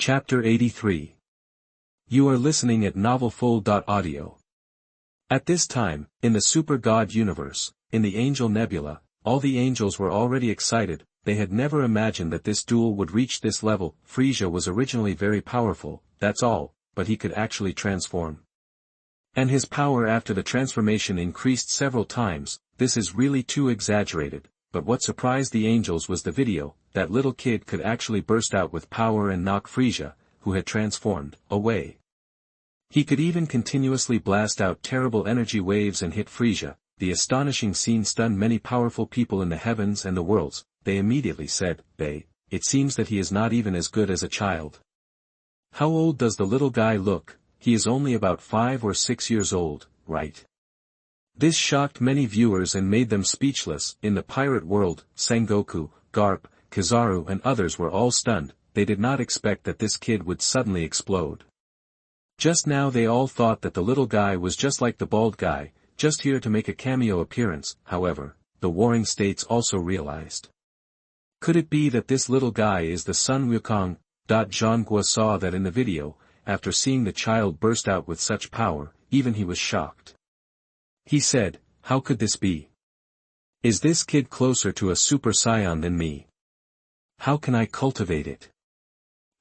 Chapter 83. You are listening at novelfull.audio. At this time, in the Super God universe, in the Angel Nebula, all the angels were already excited. They had never imagined that this duel would reach this level. Frieza was originally very powerful, that's all, but he could actually transform. And his power after the transformation increased several times. This is really too exaggerated, but what surprised the angels was the video. That little kid could actually burst out with power and knock Frieza, who had transformed, away. He could even continuously blast out terrible energy waves and hit Frieza. The astonishing scene stunned many powerful people in the heavens and the worlds. They immediately said, it seems that he is not even as good as a child. How old does the little guy look? He is only about 5 or 6 years old, right? This shocked many viewers and made them speechless. In the pirate world, Sengoku, Garp, Kizaru and others were all stunned. They did not expect that this kid would suddenly explode. Just now they all thought that the little guy was just like the bald guy, just here to make a cameo appearance. However, the warring states also realized. Could it be that this little guy is the Sun Wukong? Zhangguo saw that in the video. After seeing the child burst out with such power, even he was shocked. He said, how could this be? Is this kid closer to a Super Saiyan than me? How can I cultivate it?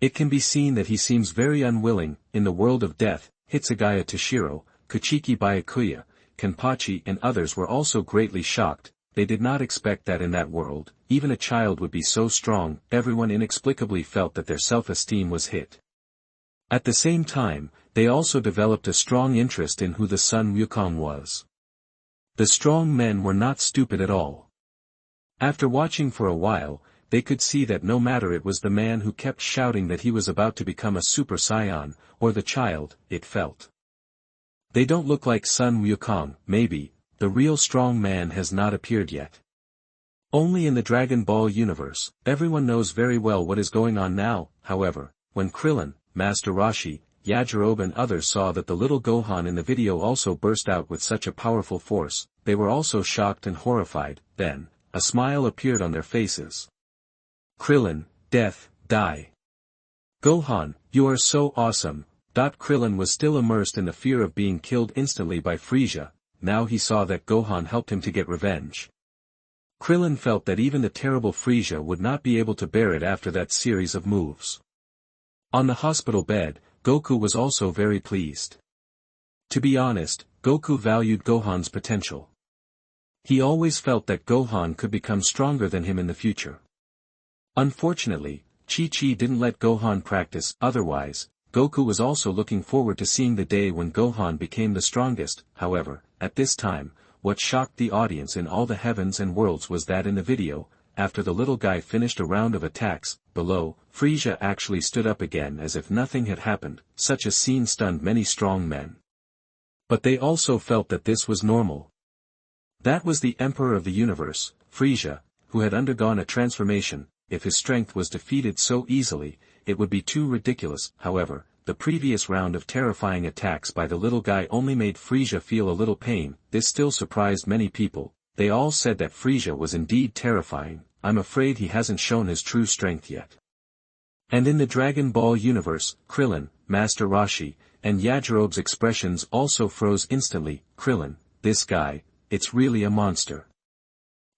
It can be seen that he seems very unwilling. In the world of death, Hitsugaya Toshiro, Kuchiki Byakuya, Kenpachi and others were also greatly shocked. They did not expect that in that world, even a child would be so strong. Everyone inexplicably felt that their self-esteem was hit. At the same time, they also developed a strong interest in who the Sun Wukong was. The strong men were not stupid at all. After watching for a while, they could see that no matter it was the man who kept shouting that he was about to become a Super Saiyan, or the child, it felt. They don't look like Sun Wukong. Maybe, the real strong man has not appeared yet. Only in the Dragon Ball universe, everyone knows very well what is going on now. However, when Krillin, Master Roshi, Yajirobe and others saw that the little Gohan in the video also burst out with such a powerful force, they were also shocked and horrified. Then, a smile appeared on their faces. Krillin, death, die. Gohan, you are so awesome. Krillin was still immersed in the fear of being killed instantly by Frieza. Now he saw that Gohan helped him to get revenge. Krillin felt that even the terrible Frieza would not be able to bear it after that series of moves. On the hospital bed, Goku was also very pleased. To be honest, Goku valued Gohan's potential. He always felt that Gohan could become stronger than him in the future. Unfortunately, Chi-Chi didn't let Gohan practice. Otherwise, Goku was also looking forward to seeing the day when Gohan became the strongest. However, at this time, what shocked the audience in all the heavens and worlds was that in the video, after the little guy finished a round of attacks, below, Frieza actually stood up again as if nothing had happened. Such a scene stunned many strong men. But they also felt that this was normal. That was the Emperor of the universe, Frieza, who had undergone a transformation. If his strength was defeated so easily, it would be too ridiculous. However, the previous round of terrifying attacks by the little guy only made Frieza feel a little pain. This still surprised many people. They all said that Frieza was indeed terrifying. I'm afraid he hasn't shown his true strength yet. And in the Dragon Ball universe, Krillin, Master Roshi, and Yajirobe's expressions also froze instantly. Krillin, this guy, it's really a monster.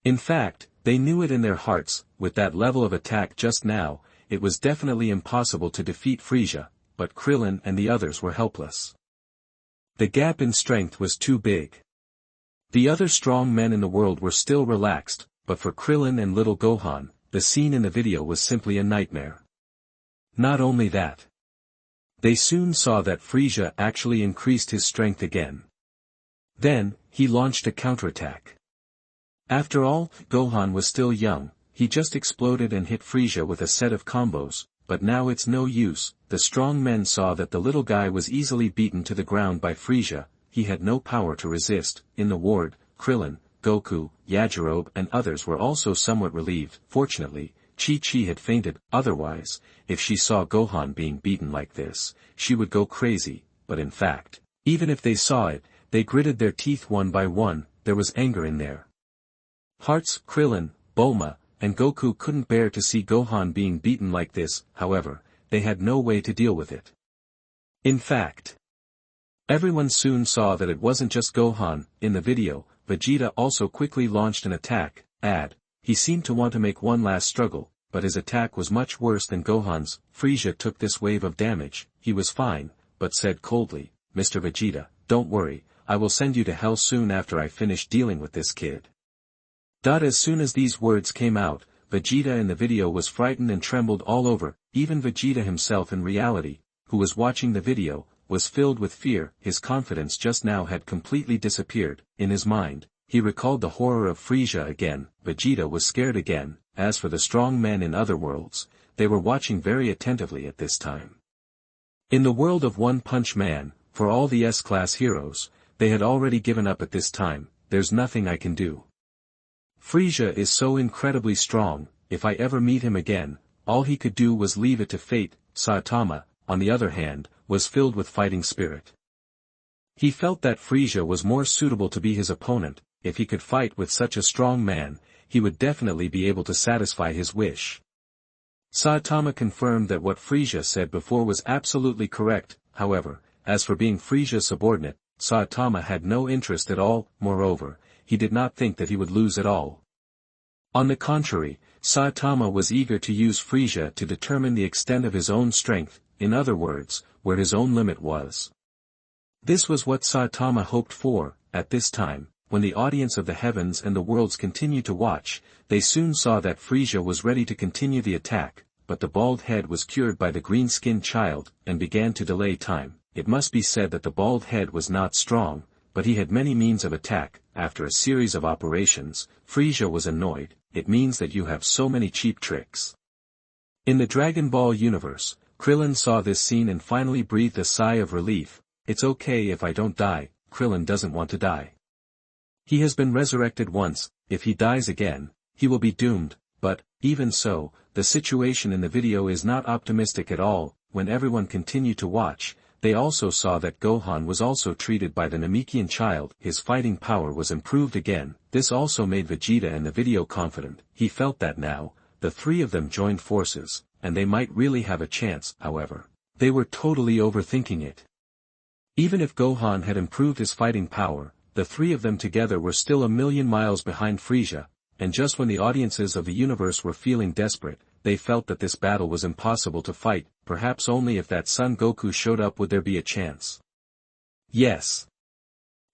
In fact, they knew it in their hearts. With that level of attack just now, it was definitely impossible to defeat Frieza, but Krillin and the others were helpless. The gap in strength was too big. The other strong men in the world were still relaxed, but for Krillin and little Gohan, the scene in the video was simply a nightmare. Not only that. They soon saw that Frieza actually increased his strength again. Then, he launched a counterattack. After all, Gohan was still young. He just exploded and hit Frieza with a set of combos, but now it's no use. The strong men saw that the little guy was easily beaten to the ground by Frieza. He had no power to resist. In the ward, Krillin, Goku, Yajirobe and others were also somewhat relieved. Fortunately, Chi-Chi had fainted. Otherwise, if she saw Gohan being beaten like this, she would go crazy. But in fact, even if they saw it, they gritted their teeth one by one. There was anger in their hearts. Krillin, Bulma, and Goku couldn't bear to see Gohan being beaten like this. However, they had no way to deal with it. In fact, everyone soon saw that it wasn't just Gohan. In the video, Vegeta also quickly launched an attack. He seemed to want to make one last struggle, but his attack was much worse than Gohan's. Frieza took this wave of damage. He was fine, but said coldly, "Mr. Vegeta, don't worry, I will send you to hell soon after I finish dealing with this kid." As soon as these words came out, Vegeta in the video was frightened and trembled all over. Even Vegeta himself in reality, who was watching the video, was filled with fear. His confidence just now had completely disappeared. In his mind, he recalled the horror of Frieza again. Vegeta was scared again. As for the strong men in other worlds, they were watching very attentively at this time. In the world of One Punch Man, for all the S-class heroes, they had already given up at this time. There's nothing I can do. Frieza is so incredibly strong, if I ever meet him again, all he could do was leave it to fate. Saitama, on the other hand, was filled with fighting spirit. He felt that Frieza was more suitable to be his opponent. If he could fight with such a strong man, he would definitely be able to satisfy his wish. Saitama confirmed that what Frieza said before was absolutely correct. However, as for being Frieza's subordinate, Saitama had no interest at all. Moreover, he did not think that he would lose at all. On the contrary, Saitama was eager to use Frieza to determine the extent of his own strength, in other words, where his own limit was. This was what Saitama hoped for. At this time, when the audience of the heavens and the worlds continued to watch, they soon saw that Frieza was ready to continue the attack, but the bald head was cured by the green-skinned child, and began to delay time. It must be said that the bald head was not strong, but he had many means of attack. After a series of operations, Frieza was annoyed. It means that you have so many cheap tricks. In the Dragon Ball universe, Krillin saw this scene and finally breathed a sigh of relief. It's okay if I don't die. Krillin doesn't want to die. He has been resurrected once. If he dies again, he will be doomed. But, even so, the situation in the video is not optimistic at all. When everyone continued to watch, they also saw that Gohan was also treated by the Namekian child. His fighting power was improved again. This also made Vegeta in the video confident. He felt that now, the three of them joined forces, and they might really have a chance. However, they were totally overthinking it. Even if Gohan had improved his fighting power, the three of them together were still a million miles behind Frieza, and just when the audiences of the universe were feeling desperate, they felt that this battle was impossible to fight. Perhaps only if that Son Goku showed up would there be a chance. Yes.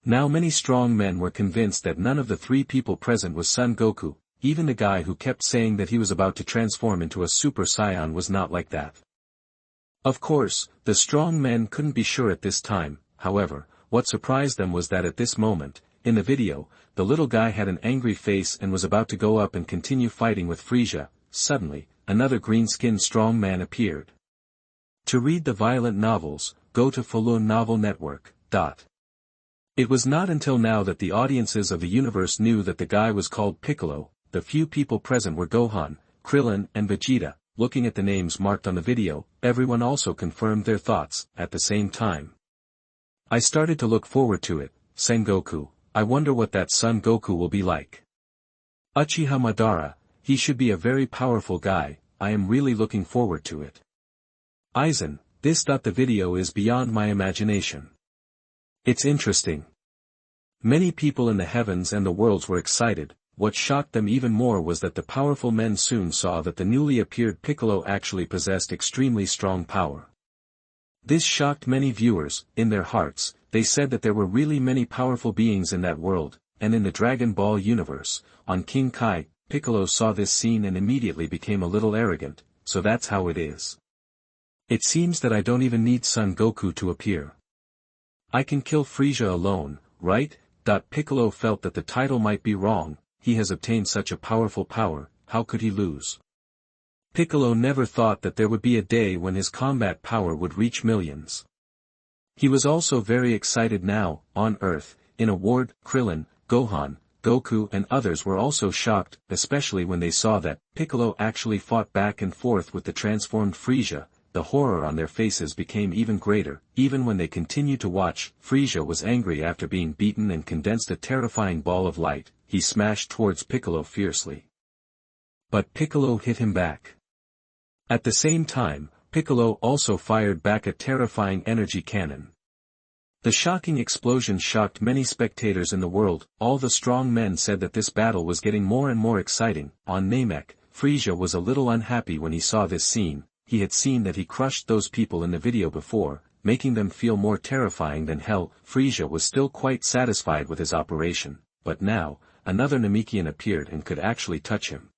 Now many strong men were convinced that none of the three people present was Son Goku. Even the guy who kept saying that he was about to transform into a Super Saiyan was not like that. Of course, the strong men couldn't be sure at this time. However, what surprised them was that at this moment, in the video, the little guy had an angry face and was about to go up and continue fighting with Frieza. Suddenly, another green-skinned strong man appeared. To read the violent novels, go to Falun Novel Network. It was not until now that the audiences of the universe knew that the guy was called Piccolo. The few people present were Gohan, Krillin and Vegeta. Looking at the names marked on the video, everyone also confirmed their thoughts. At the same time, I started to look forward to it. Sengoku, I wonder what that Son Goku will be like. Uchiha Madara, he should be a very powerful guy. I am really looking forward to it. Aizen, the video is beyond my imagination. It's interesting. Many people in the heavens and the worlds were excited. What shocked them even more was that the powerful men soon saw that the newly appeared Piccolo actually possessed extremely strong power. This shocked many viewers. In their hearts, they said that there were really many powerful beings in that world, and in the Dragon Ball universe, on King Kai, Piccolo saw this scene and immediately became a little arrogant. So that's how it is. It seems that I don't even need Son Goku to appear. I can kill Frieza alone, right? Piccolo felt that the title might be wrong. He has obtained such a powerful power, how could he lose? Piccolo never thought that there would be a day when his combat power would reach millions. He was also very excited now. On Earth, in a ward, Krillin, Gohan, Goku and others were also shocked, especially when they saw that Piccolo actually fought back and forth with the transformed Frieza. The horror on their faces became even greater. Even when they continued to watch, Frieza was angry after being beaten and condensed a terrifying ball of light. He smashed towards Piccolo fiercely. But Piccolo hit him back. At the same time, Piccolo also fired back a terrifying energy cannon. The shocking explosion shocked many spectators in the world. All the strong men said that this battle was getting more and more exciting. On Namek, Frieza was a little unhappy when he saw this scene. He had seen that he crushed those people in the video before, making them feel more terrifying than hell. Frieza was still quite satisfied with his operation, but now, another Namekian appeared and could actually touch him.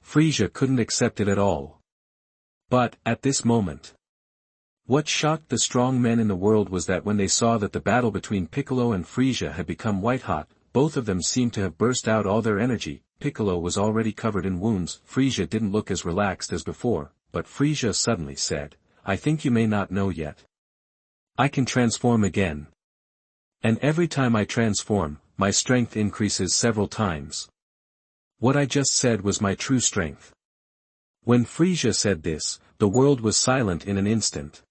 Frieza couldn't accept it at all. But, at this moment, what shocked the strong men in the world was that when they saw that the battle between Piccolo and Frieza had become white-hot, both of them seemed to have burst out all their energy. Piccolo was already covered in wounds. Frieza didn't look as relaxed as before, but Frieza suddenly said, "I think you may not know yet. I can transform again. And every time I transform, my strength increases several times." What I just said was my true strength. When Frieza said this, the world was silent in an instant.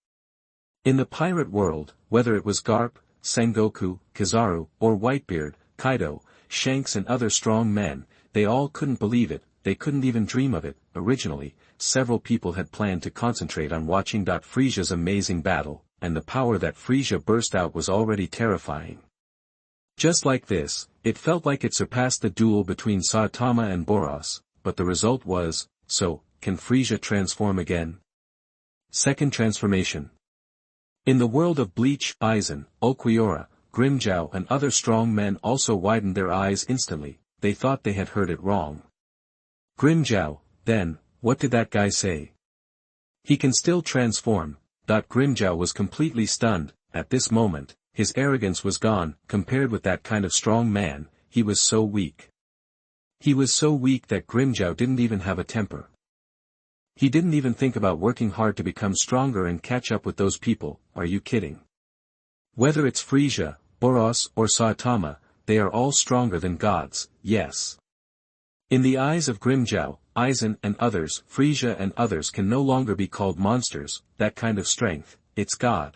In the pirate world, whether it was Garp, Sengoku, Kizaru, or Whitebeard, Kaido, Shanks and other strong men, they all couldn't believe it. They couldn't even dream of it. Originally, several people had planned to concentrate on watching Frieza's amazing battle, and the power that Frieza burst out was already terrifying. Just like this, it felt like it surpassed the duel between Saitama and Boros, but the result was, so, can Frieza transform again? Second transformation. In the world of Bleach, Aizen, Ulquiorra, Grimmjow and other strong men also widened their eyes instantly. They thought they had heard it wrong. Grimmjow, then, what did that guy say? He can still transform. Grimmjow was completely stunned. At this moment, his arrogance was gone. Compared with that kind of strong man, he was so weak. He was so weak that Grimmjow didn't even have a temper. He didn't even think about working hard to become stronger and catch up with those people. Are you kidding? Whether it's Frieza, Boros or Saitama, they are all stronger than gods, yes. In the eyes of Grimmjow, Aizen and others, Frieza and others can no longer be called monsters. That kind of strength, it's God.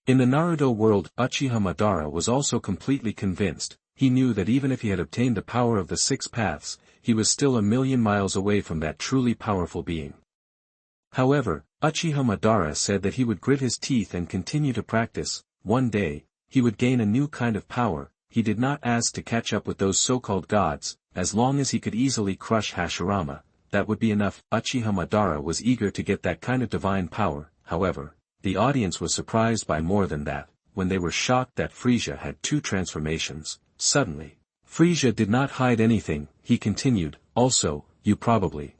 In the Naruto world, Uchiha Madara was also completely convinced. He knew that even if he had obtained the power of the six paths, he was still a million miles away from that truly powerful being. However, Uchiha Madara said that he would grit his teeth and continue to practice. One day, he would gain a new kind of power. He did not ask to catch up with those so-called gods. As long as he could easily crush Hashirama, that would be enough. Uchiha Madara was eager to get that kind of divine power. However, the audience was surprised by more than that, when they were shocked that Frieza had two transformations. Suddenly, Frieza did not hide anything. He continued, "Also, you probably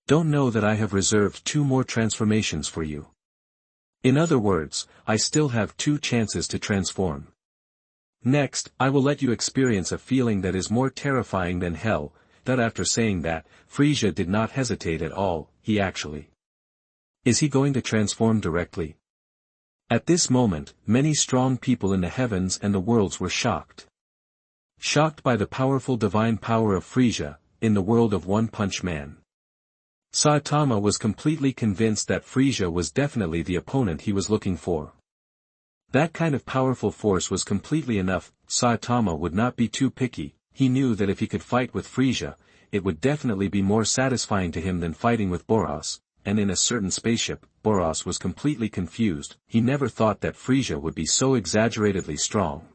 don't know that I have reserved two more transformations for you. In other words, I still have two chances to transform. Next, I will let you experience a feeling that is more terrifying than hell." That after saying that, Frieza did not hesitate at all. He actually. Is he going to transform directly? At this moment, many strong people in the heavens and the worlds were shocked. Shocked by the powerful divine power of Frieza, in the world of One Punch Man. Saitama was completely convinced that Frieza was definitely the opponent he was looking for. That kind of powerful force was completely enough. Saitama would not be too picky. He knew that if he could fight with Frieza, it would definitely be more satisfying to him than fighting with Boros, and in a certain spaceship, Boros was completely confused. He never thought that Frieza would be so exaggeratedly strong.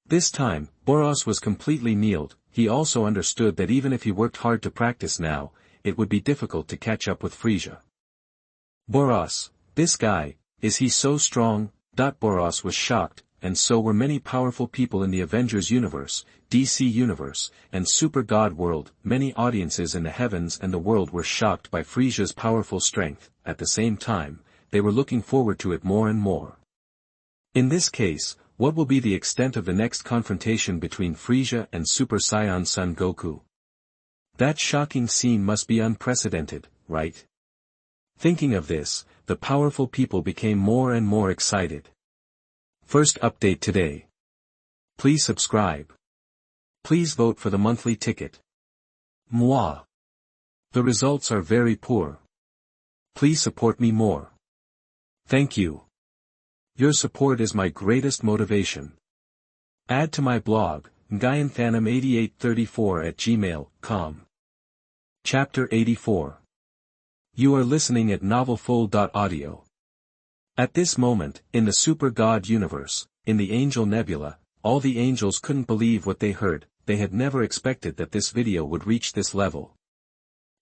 This time, Boros was completely kneeled. He also understood that even if he worked hard to practice now, it would be difficult to catch up with Frieza. Boros, this guy, is he so strong? Boros was shocked, and so were many powerful people in the Avengers universe, DC universe, and Super God world. Many audiences in the heavens and the world were shocked by Frieza's powerful strength. At the same time, they were looking forward to it more and more. In this case, what will be the extent of the next confrontation between Frieza and Super Saiyan Son Goku? That shocking scene must be unprecedented, right? Thinking of this, the powerful people became more and more excited. First update today. Please subscribe. Please vote for the monthly ticket. Moi. The results are very poor. Please support me more. Thank you. Your support is my greatest motivation. Add to my blog, ngayanthanam8834@gmail.com. Chapter 84. You are listening at novelfull.audio. At this moment, in the Super God universe, in the Angel Nebula, all the angels couldn't believe what they heard. They had never expected that this video would reach this level.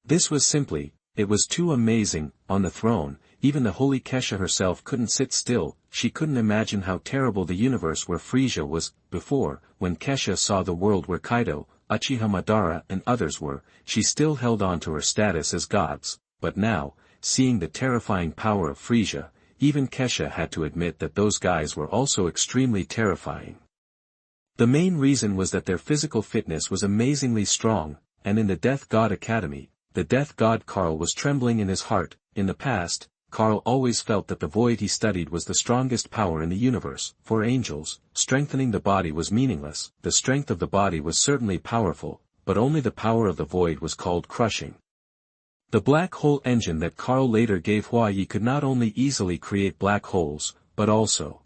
This was simply, it was too amazing. On the throne, even the holy Kesha herself couldn't sit still. She couldn't imagine how terrible the universe where Frisia was. Before, when Kesha saw the world where Kaido, Uchiha Madara and others were, she still held on to her status as gods. But now, seeing the terrifying power of Frisia, even Kesha had to admit that those guys were also extremely terrifying. The main reason was that their physical fitness was amazingly strong, and in the Death God Academy, the Death God Karl was trembling in his heart. In the past, Karl always felt that the void he studied was the strongest power in the universe. For angels, strengthening the body was meaningless. The strength of the body was certainly powerful, but only the power of the void was called crushing. The black hole engine that Karl later gave Huayi could not only easily create black holes, but also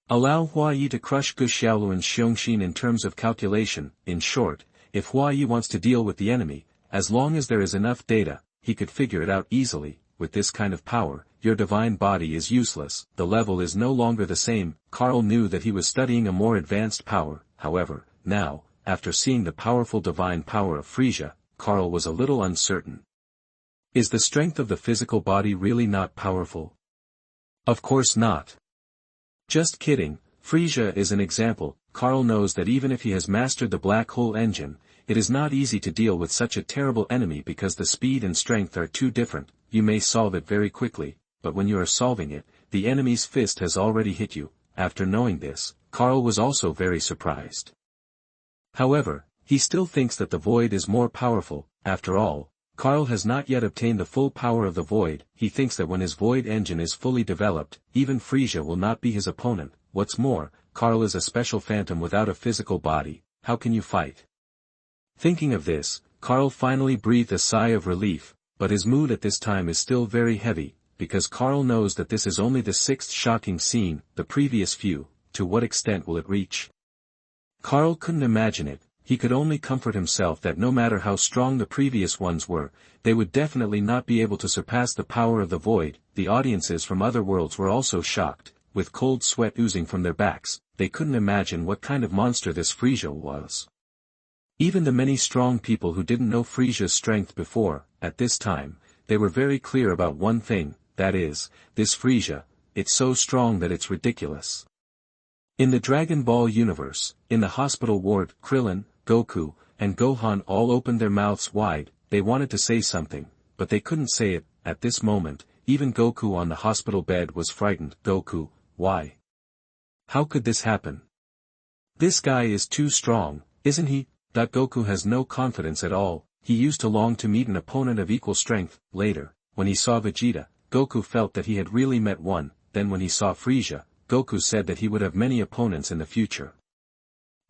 allow Huayi to crush Guxiaoluan's Xiongxin in terms of calculation. In short, if Huayi wants to deal with the enemy, as long as there is enough data, he could figure it out easily. With this kind of power, your divine body is useless. The level is no longer the same. Karl knew that he was studying a more advanced power. However, now, after seeing the powerful divine power of Frisia, Karl was a little uncertain. Is the strength of the physical body really not powerful? Of course not. Just kidding. Frisia is an example. Karl knows that even if he has mastered the black hole engine, it is not easy to deal with such a terrible enemy because the speed and strength are too different. You may solve it very quickly, but when you are solving it, the enemy's fist has already hit you. After knowing this, Karl was also very surprised. However, he still thinks that the void is more powerful. After all, Karl has not yet obtained the full power of the void. He thinks that when his void engine is fully developed, even Frisia will not be his opponent. What's more, Karl is a special phantom without a physical body. How can you fight? Thinking of this, Karl finally breathed a sigh of relief, but his mood at this time is still very heavy, because Karl knows that this is only the sixth shocking scene. The previous few, to what extent will it reach? Karl couldn't imagine it. He could only comfort himself that no matter how strong the previous ones were, they would definitely not be able to surpass the power of the void. The audiences from other worlds were also shocked, with cold sweat oozing from their backs. They couldn't imagine what kind of monster this Frisia was. Even the many strong people who didn't know Frisia's strength before, at this time, they were very clear about one thing, that is, this Frisia, it's so strong that it's ridiculous. In the Dragon Ball universe, in the hospital ward, Krillin, Goku, and Gohan all opened their mouths wide. They wanted to say something, but they couldn't say it. At this moment, even Goku on the hospital bed was frightened. Goku, why? How could this happen? This guy is too strong, isn't he? Goku has no confidence at all. He used to long to meet an opponent of equal strength. Later, when he saw Vegeta, Goku felt that he had really met one. Then when he saw Frisia, Goku said that he would have many opponents in the future.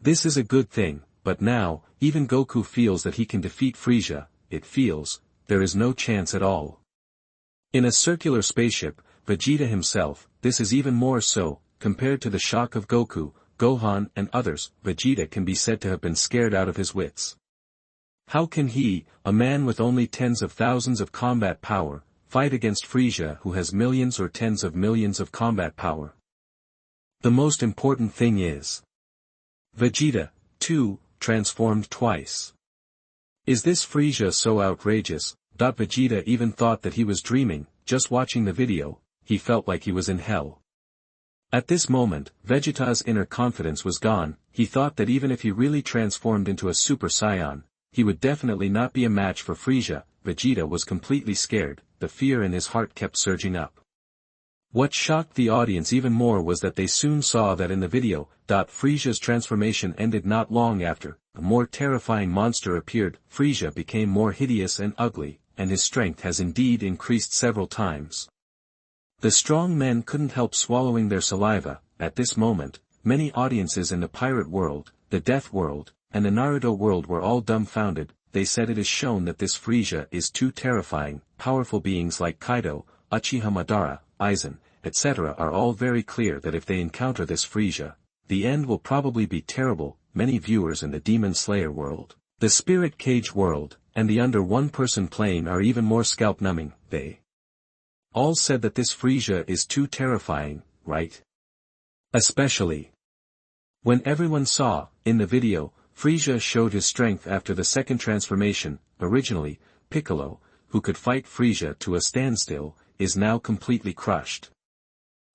This is a good thing, but now, even Goku feels that he can defeat Frisia. It feels, there is no chance at all. In a circular spaceship, Vegeta himself, this is even more so, compared to the shock of Goku, Gohan and others. Vegeta can be said to have been scared out of his wits. How can he, a man with only tens of thousands of combat power, fight against Frisia who has millions or tens of millions of combat power? The most important thing is Vegeta, too, transformed twice. Is this Frisia so outrageous? Vegeta even thought that he was dreaming. Just watching the video, he felt like he was in hell. At this moment, Vegeta's inner confidence was gone. He thought that even if he really transformed into a Super Saiyan, he would definitely not be a match for Frisia. Vegeta was completely scared. The fear in his heart kept surging up. What shocked the audience even more was that they soon saw that in the video, Frisia's transformation ended not long after. A more terrifying monster appeared. Frisia became more hideous and ugly, and his strength has indeed increased several times. The strong men couldn't help swallowing their saliva. At this moment, many audiences in the pirate world, the death world, and the Naruto world were all dumbfounded. They said it is shown that this Frisia is too terrifying. Powerful beings like Kaido, Uchiha Madara, Aizen, etc. are all very clear that if they encounter this Frisia, the end will probably be terrible. Many viewers in the Demon Slayer world, the Spirit Cage world, and the under one-person plane are even more scalp-numbing. They all said that this Frieza is too terrifying, right? Especially when everyone saw, in the video, Frieza showed his strength after the second transformation. Originally, Piccolo, who could fight Frieza to a standstill, is now completely crushed.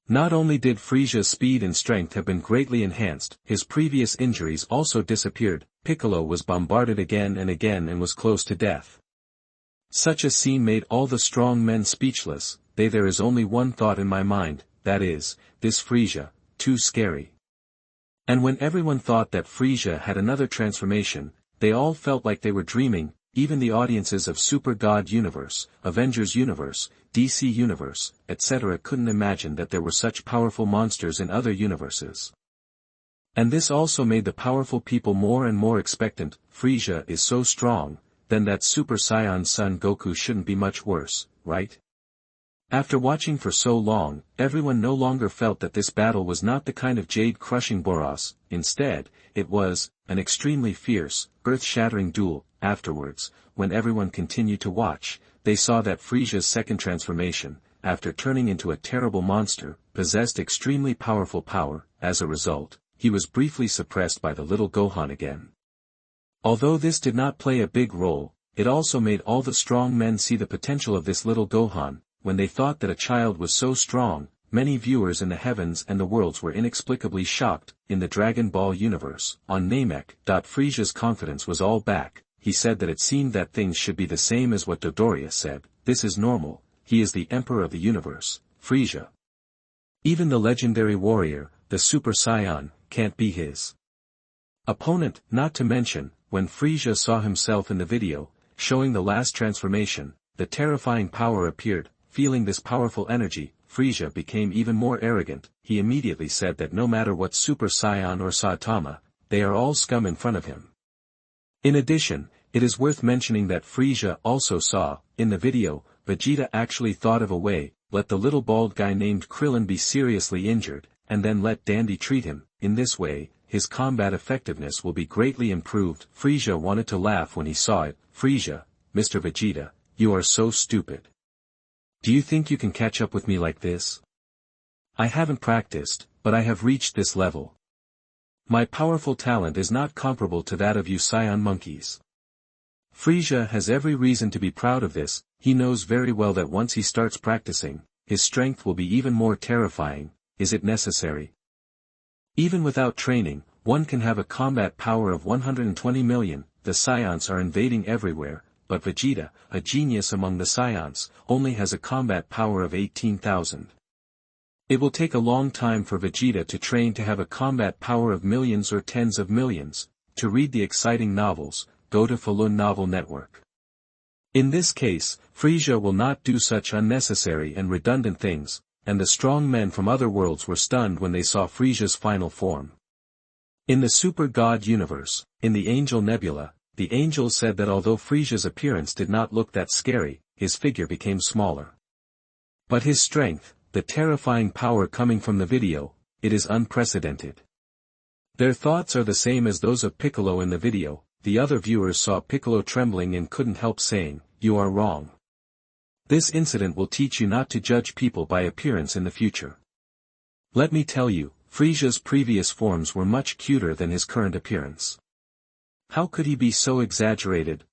Not only did Frieza's speed and strength have been greatly enhanced, his previous injuries also disappeared. Piccolo was bombarded again and again and was close to death. Such a scene made all the strong men speechless. There is only one thought in my mind, that is, this Frieza, too scary. And when everyone thought that Frieza had another transformation, they all felt like they were dreaming. Even the audiences of Super God Universe, Avengers Universe, DC Universe, etc. couldn't imagine that there were such powerful monsters in other universes. And this also made the powerful people more and more expectant. Frieza is so strong, then that Super Saiyan Son Goku shouldn't be much worse, right? After watching for so long, everyone no longer felt that this battle was not the kind of jade-crushing Boros. Instead, it was an extremely fierce, earth-shattering duel. Afterwards, when everyone continued to watch, they saw that Frieza's second transformation, after turning into a terrible monster, possessed extremely powerful power. As a result, he was briefly suppressed by the little Gohan again. Although this did not play a big role, it also made all the strong men see the potential of this little Gohan. When they thought that a child was so strong, many viewers in the heavens and the worlds were inexplicably shocked. In the Dragon Ball universe, on Namek, Frieza's confidence was all back. He said that it seemed that things should be the same as what Dodoria said. This is normal, he is the emperor of the universe, Frieza. Even the legendary warrior, the Super Saiyan, can't be his opponent. Not to mention, when Frieza saw himself in the video, showing the last transformation, the terrifying power appeared. Feeling this powerful energy, Frieza became even more arrogant. He immediately said that no matter what Super Saiyan or Saitama, they are all scum in front of him. In addition, it is worth mentioning that Frieza also saw, in the video, Vegeta actually thought of a way. Let the little bald guy named Krillin be seriously injured, and then let Dandy treat him. In this way, his combat effectiveness will be greatly improved. Frieza wanted to laugh when he saw it. Frieza, Mr. Vegeta, you are so stupid. Do you think you can catch up with me like this? I haven't practiced, but I have reached this level. My powerful talent is not comparable to that of you Saiyan monkeys. Frieza has every reason to be proud of this. He knows very well that once he starts practicing, his strength will be even more terrifying. Is it necessary? Even without training, one can have a combat power of 120 million. The Saiyans are invading everywhere, but Vegeta, a genius among the Saiyans, only has a combat power of 18,000. It will take a long time for Vegeta to train to have a combat power of millions or tens of millions. To read the exciting novels, go to Falun Novel Network. In this case, Frieza will not do such unnecessary and redundant things, and the strong men from other worlds were stunned when they saw Frieza's final form. In the Super God universe, in the Angel Nebula, the angels said that although Frieza's appearance did not look that scary, his figure became smaller. But his strength, the terrifying power coming from the video, it is unprecedented. Their thoughts are the same as those of Piccolo in the video. The other viewers saw Piccolo trembling and couldn't help saying, "You are wrong." This incident will teach you not to judge people by appearance in the future. Let me tell you, Frieza's previous forms were much cuter than his current appearance. How could he be so exaggerated?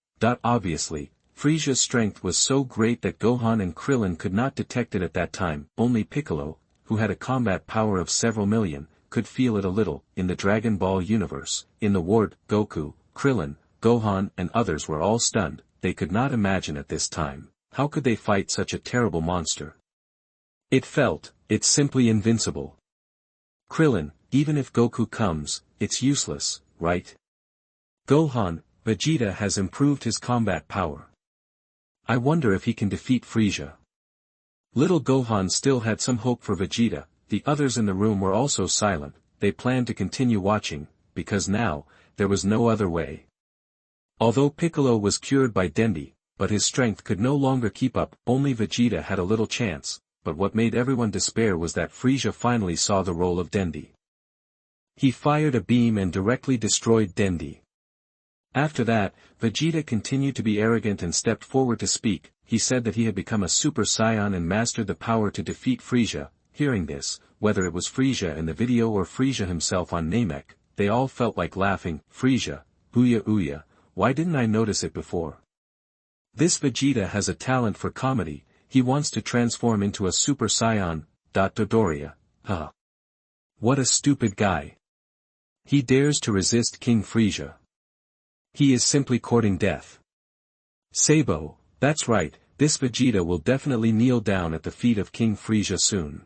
Obviously, Frieza's strength was so great that Gohan and Krillin could not detect it at that time. Only Piccolo, who had a combat power of several million, could feel it a little. In the Dragon Ball universe, in the ward, Goku, Krillin, Gohan and others were all stunned. They could not imagine at this time, how could they fight such a terrible monster? It's simply invincible. Krillin, even if Goku comes, it's useless, right? Gohan, Vegeta has improved his combat power. I wonder if he can defeat Frieza. Little Gohan still had some hope for Vegeta. The others in the room were also silent. They planned to continue watching, because now, there was no other way. Although Piccolo was cured by Dendy, but his strength could no longer keep up. Only Vegeta had a little chance, but what made everyone despair was that Frieza finally saw the role of Dendy. He fired a beam and directly destroyed Dendy. After that, Vegeta continued to be arrogant and stepped forward to speak. He said that he had become a Super Saiyan and mastered the power to defeat Frieza. Hearing this, whether it was Frieza in the video or Frieza himself on Namek, they all felt like laughing. Frieza, Ouya Ouya, why didn't I notice it before? This Vegeta has a talent for comedy. He wants to transform into a Super Saiyan. Dodoria, huh? What a stupid guy. He dares to resist King Frieza. He is simply courting death. Sabo, that's right, this Vegeta will definitely kneel down at the feet of King Frieza soon.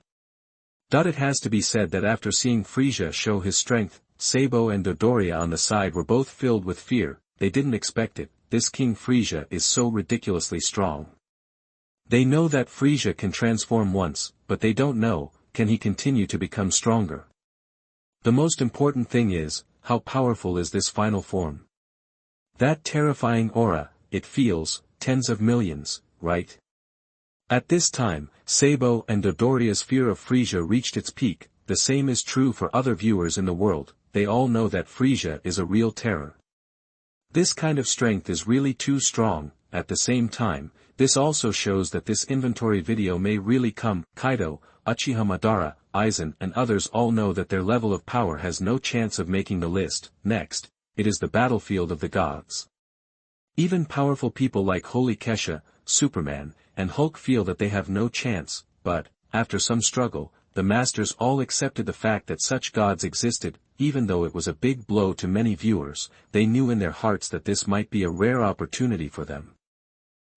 It has to be said that after seeing Frieza show his strength, Sabo and Dodoria on the side were both filled with fear. They didn't expect it. This King Frieza is so ridiculously strong. They know that Frieza can transform once, but they don't know, can he continue to become stronger? The most important thing is, how powerful is this final form? That terrifying aura, it feels, tens of millions, right? At this time, Sabo and Dodoria's fear of Frieza reached its peak. The same is true for other viewers in the world. They all know that Frieza is a real terror. This kind of strength is really too strong. At the same time, this also shows that this inventory video may really come. Kaido, Uchiha Madara, Aizen and others all know that their level of power has no chance of making the list. Next, it is the battlefield of the gods. Even powerful people like Holy Kesha, Superman, and Hulk feel that they have no chance, but, after some struggle, the masters all accepted the fact that such gods existed. Even though it was a big blow to many viewers, they knew in their hearts that this might be a rare opportunity for them.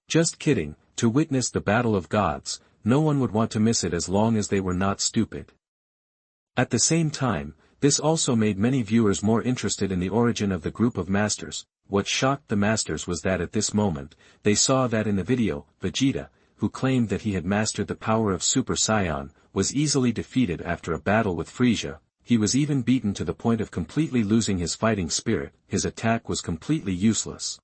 Just kidding, to witness the battle of gods, no one would want to miss it as long as they were not stupid. At the same time, this also made many viewers more interested in the origin of the group of masters. What shocked the masters was that at this moment, they saw that in the video, Vegeta, who claimed that he had mastered the power of Super Saiyan, was easily defeated after a battle with Frieza. He was even beaten to the point of completely losing his fighting spirit. His attack was completely useless.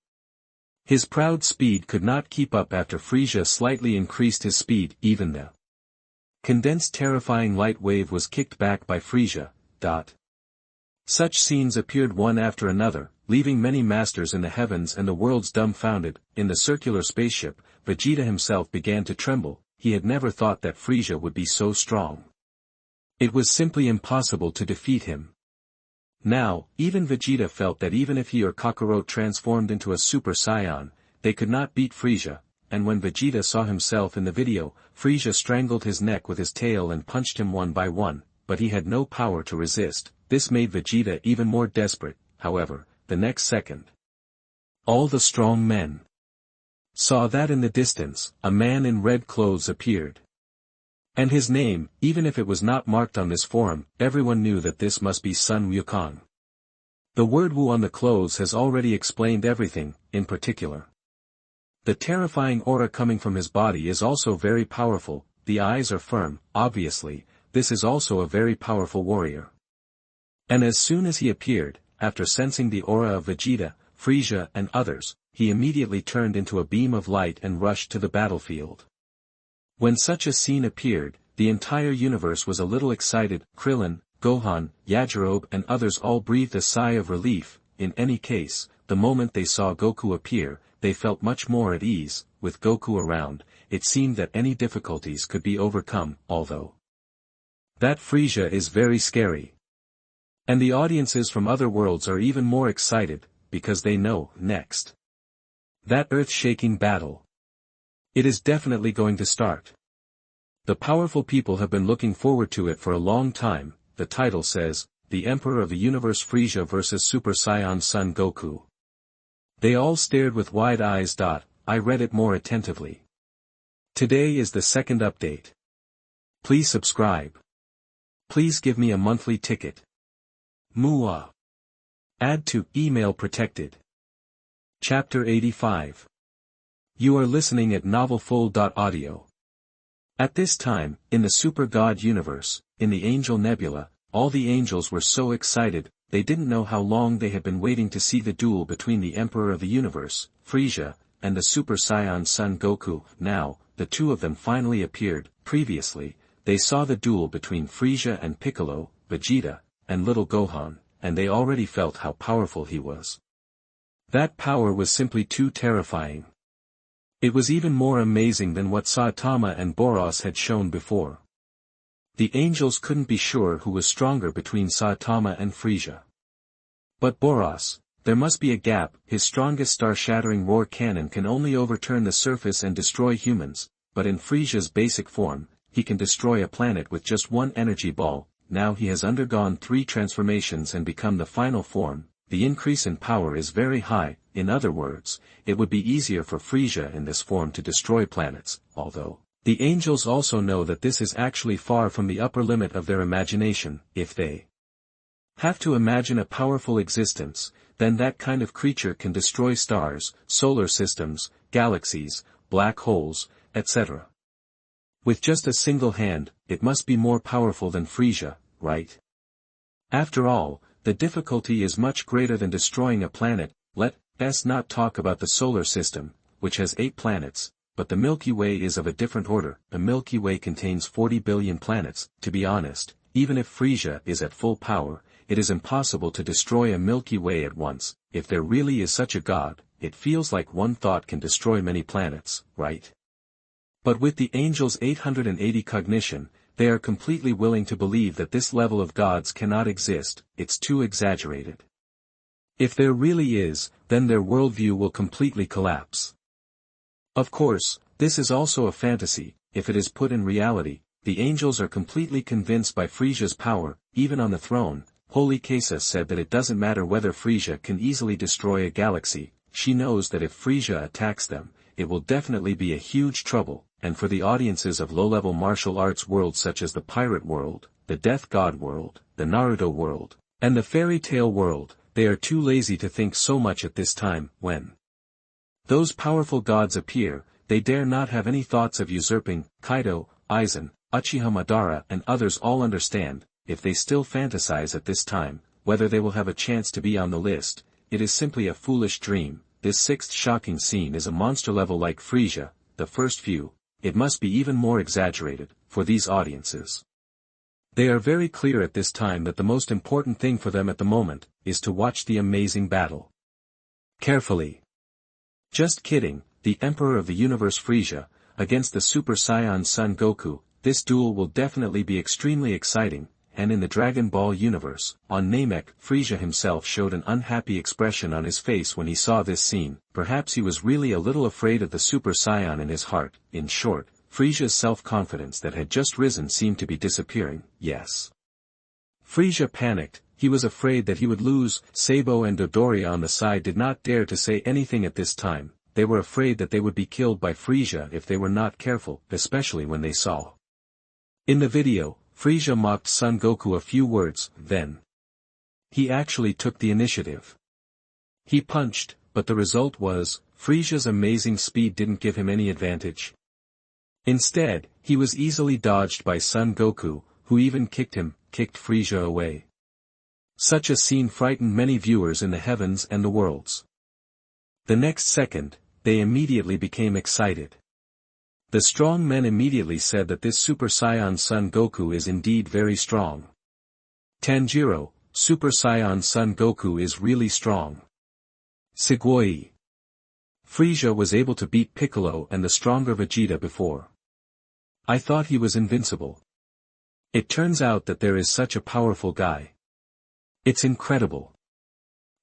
His proud speed could not keep up after Frieza slightly increased his speed. Even the condensed terrifying light wave was kicked back by Frieza. Such scenes appeared one after another, leaving many masters in the heavens and the worlds dumbfounded. In the circular spaceship, Vegeta himself began to tremble. He had never thought that Frieza would be so strong. It was simply impossible to defeat him. Now, even Vegeta felt that even if he or Kakarot transformed into a Super Saiyan, they could not beat Frieza, and when Vegeta saw himself in the video, Frieza strangled his neck with his tail and punched him one by one, but he had no power to resist. This made Vegeta even more desperate. However, the next second, all the strong men saw that in the distance, a man in red clothes appeared. And his name, even if it was not marked on this forum, everyone knew that this must be Sun Wukong. The word Wu on the clothes has already explained everything. In particular, the terrifying aura coming from his body is also very powerful. The eyes are firm. Obviously, this is also a very powerful warrior. And as soon as he appeared, after sensing the aura of Vegeta, Frieza and others, he immediately turned into a beam of light and rushed to the battlefield. When such a scene appeared, the entire universe was a little excited. Krillin, Gohan, Yajirobe and others all breathed a sigh of relief. In any case, the moment they saw Goku appear, they felt much more at ease. With Goku around, it seemed that any difficulties could be overcome, although that Frieza is very scary. And the audiences from other worlds are even more excited, because they know, next, that earth-shaking battle. It is definitely going to start. The powerful people have been looking forward to it for a long time. The title says, The Emperor of the Universe Frieza vs Super Saiyan Son Goku. They all stared with wide eyes. I read it more attentively. Today is the second update. Please subscribe. Please give me a monthly ticket. Mua. Add to email protected. Chapter 85. You are listening at novelfull.audio. At this time, in the Super God universe, in the Angel Nebula, all the angels were so excited, they didn't know how long they had been waiting to see the duel between the Emperor of the Universe, Frieza, and the Super Saiyan Son Goku. Now, the two of them finally appeared. Previously, they saw the duel between Frieza and Piccolo, Vegeta, and little Gohan, and they already felt how powerful he was. That power was simply too terrifying. It was even more amazing than what Saitama and Boros had shown before. The angels couldn't be sure who was stronger between Saitama and Frisia. But Boros, there must be a gap. His strongest star-shattering roar cannon can only overturn the surface and destroy humans, but in Frisia's basic form, he can destroy a planet with just one energy ball. Now he has undergone 3 transformations and become the final form. The increase in power is very high. In other words, it would be easier for Frisia in this form to destroy planets, although the angels also know that this is actually far from the upper limit of their imagination. If they have to imagine a powerful existence, then that kind of creature can destroy stars, solar systems, galaxies, black holes, etc. With just a single hand, it must be more powerful than Frisia, right? After all, the difficulty is much greater than destroying a planet. Let's not talk about the solar system, which has 8 planets, but the Milky Way is of a different order. The Milky Way contains 40 billion planets. To be honest, even if Frisia is at full power, it is impossible to destroy a Milky Way at once. If there really is such a god, it feels like one thought can destroy many planets, right? But with the angels' 880 cognition, they are completely willing to believe that this level of gods cannot exist. It's too exaggerated. If there really is, then their worldview will completely collapse. Of course, this is also a fantasy. If it is put in reality, the angels are completely convinced by Frisia's power. Even on the throne, Holy Kesa said that it doesn't matter whether Frisia can easily destroy a galaxy. She knows that if Frisia attacks them, it will definitely be a huge trouble. And for the audiences of low-level martial arts worlds such as the Pirate World, the Death God World, the Naruto World, and the Fairy Tale World, they are too lazy to think so much at this time. When those powerful gods appear, they dare not have any thoughts of usurping. Kaido, Aizen, Uchiha Madara and others all understand. If they still fantasize at this time, whether they will have a chance to be on the list, it is simply a foolish dream. This 6th shocking scene is a monster level like Frisia. The first few, it must be even more exaggerated, for these audiences. They are very clear at this time that the most important thing for them at the moment, is to watch the amazing battle carefully. Just kidding, the Emperor of the Universe Frisia, against the Super Saiyan Son Goku. This duel will definitely be extremely exciting, and in the Dragon Ball universe, on Namek, Frisia himself showed an unhappy expression on his face when he saw this scene. Perhaps he was really a little afraid of the Super Saiyan in his heart. In short, Frisia's self-confidence that had just risen seemed to be disappearing. Yes. Frisia panicked. He was afraid that he would lose. Sabo and Dodoria on the side did not dare to say anything at this time. They were afraid that they would be killed by Frisia if they were not careful, especially when they saw. In the video, Frisia mocked Son Goku a few words, then he actually took the initiative. He punched, but the result was, Frisia's amazing speed didn't give him any advantage. Instead, he was easily dodged by Son Goku, who even kicked Frisia away. Such a scene frightened many viewers in the heavens and the worlds. The next second, they immediately became excited. The strong men immediately said that this Super Saiyan Son Goku is indeed very strong. Tanjiro, Super Saiyan Son Goku is really strong. Sugoi. Frisia was able to beat Piccolo and the stronger Vegeta before. I thought he was invincible. It turns out that there is such a powerful guy. It's incredible.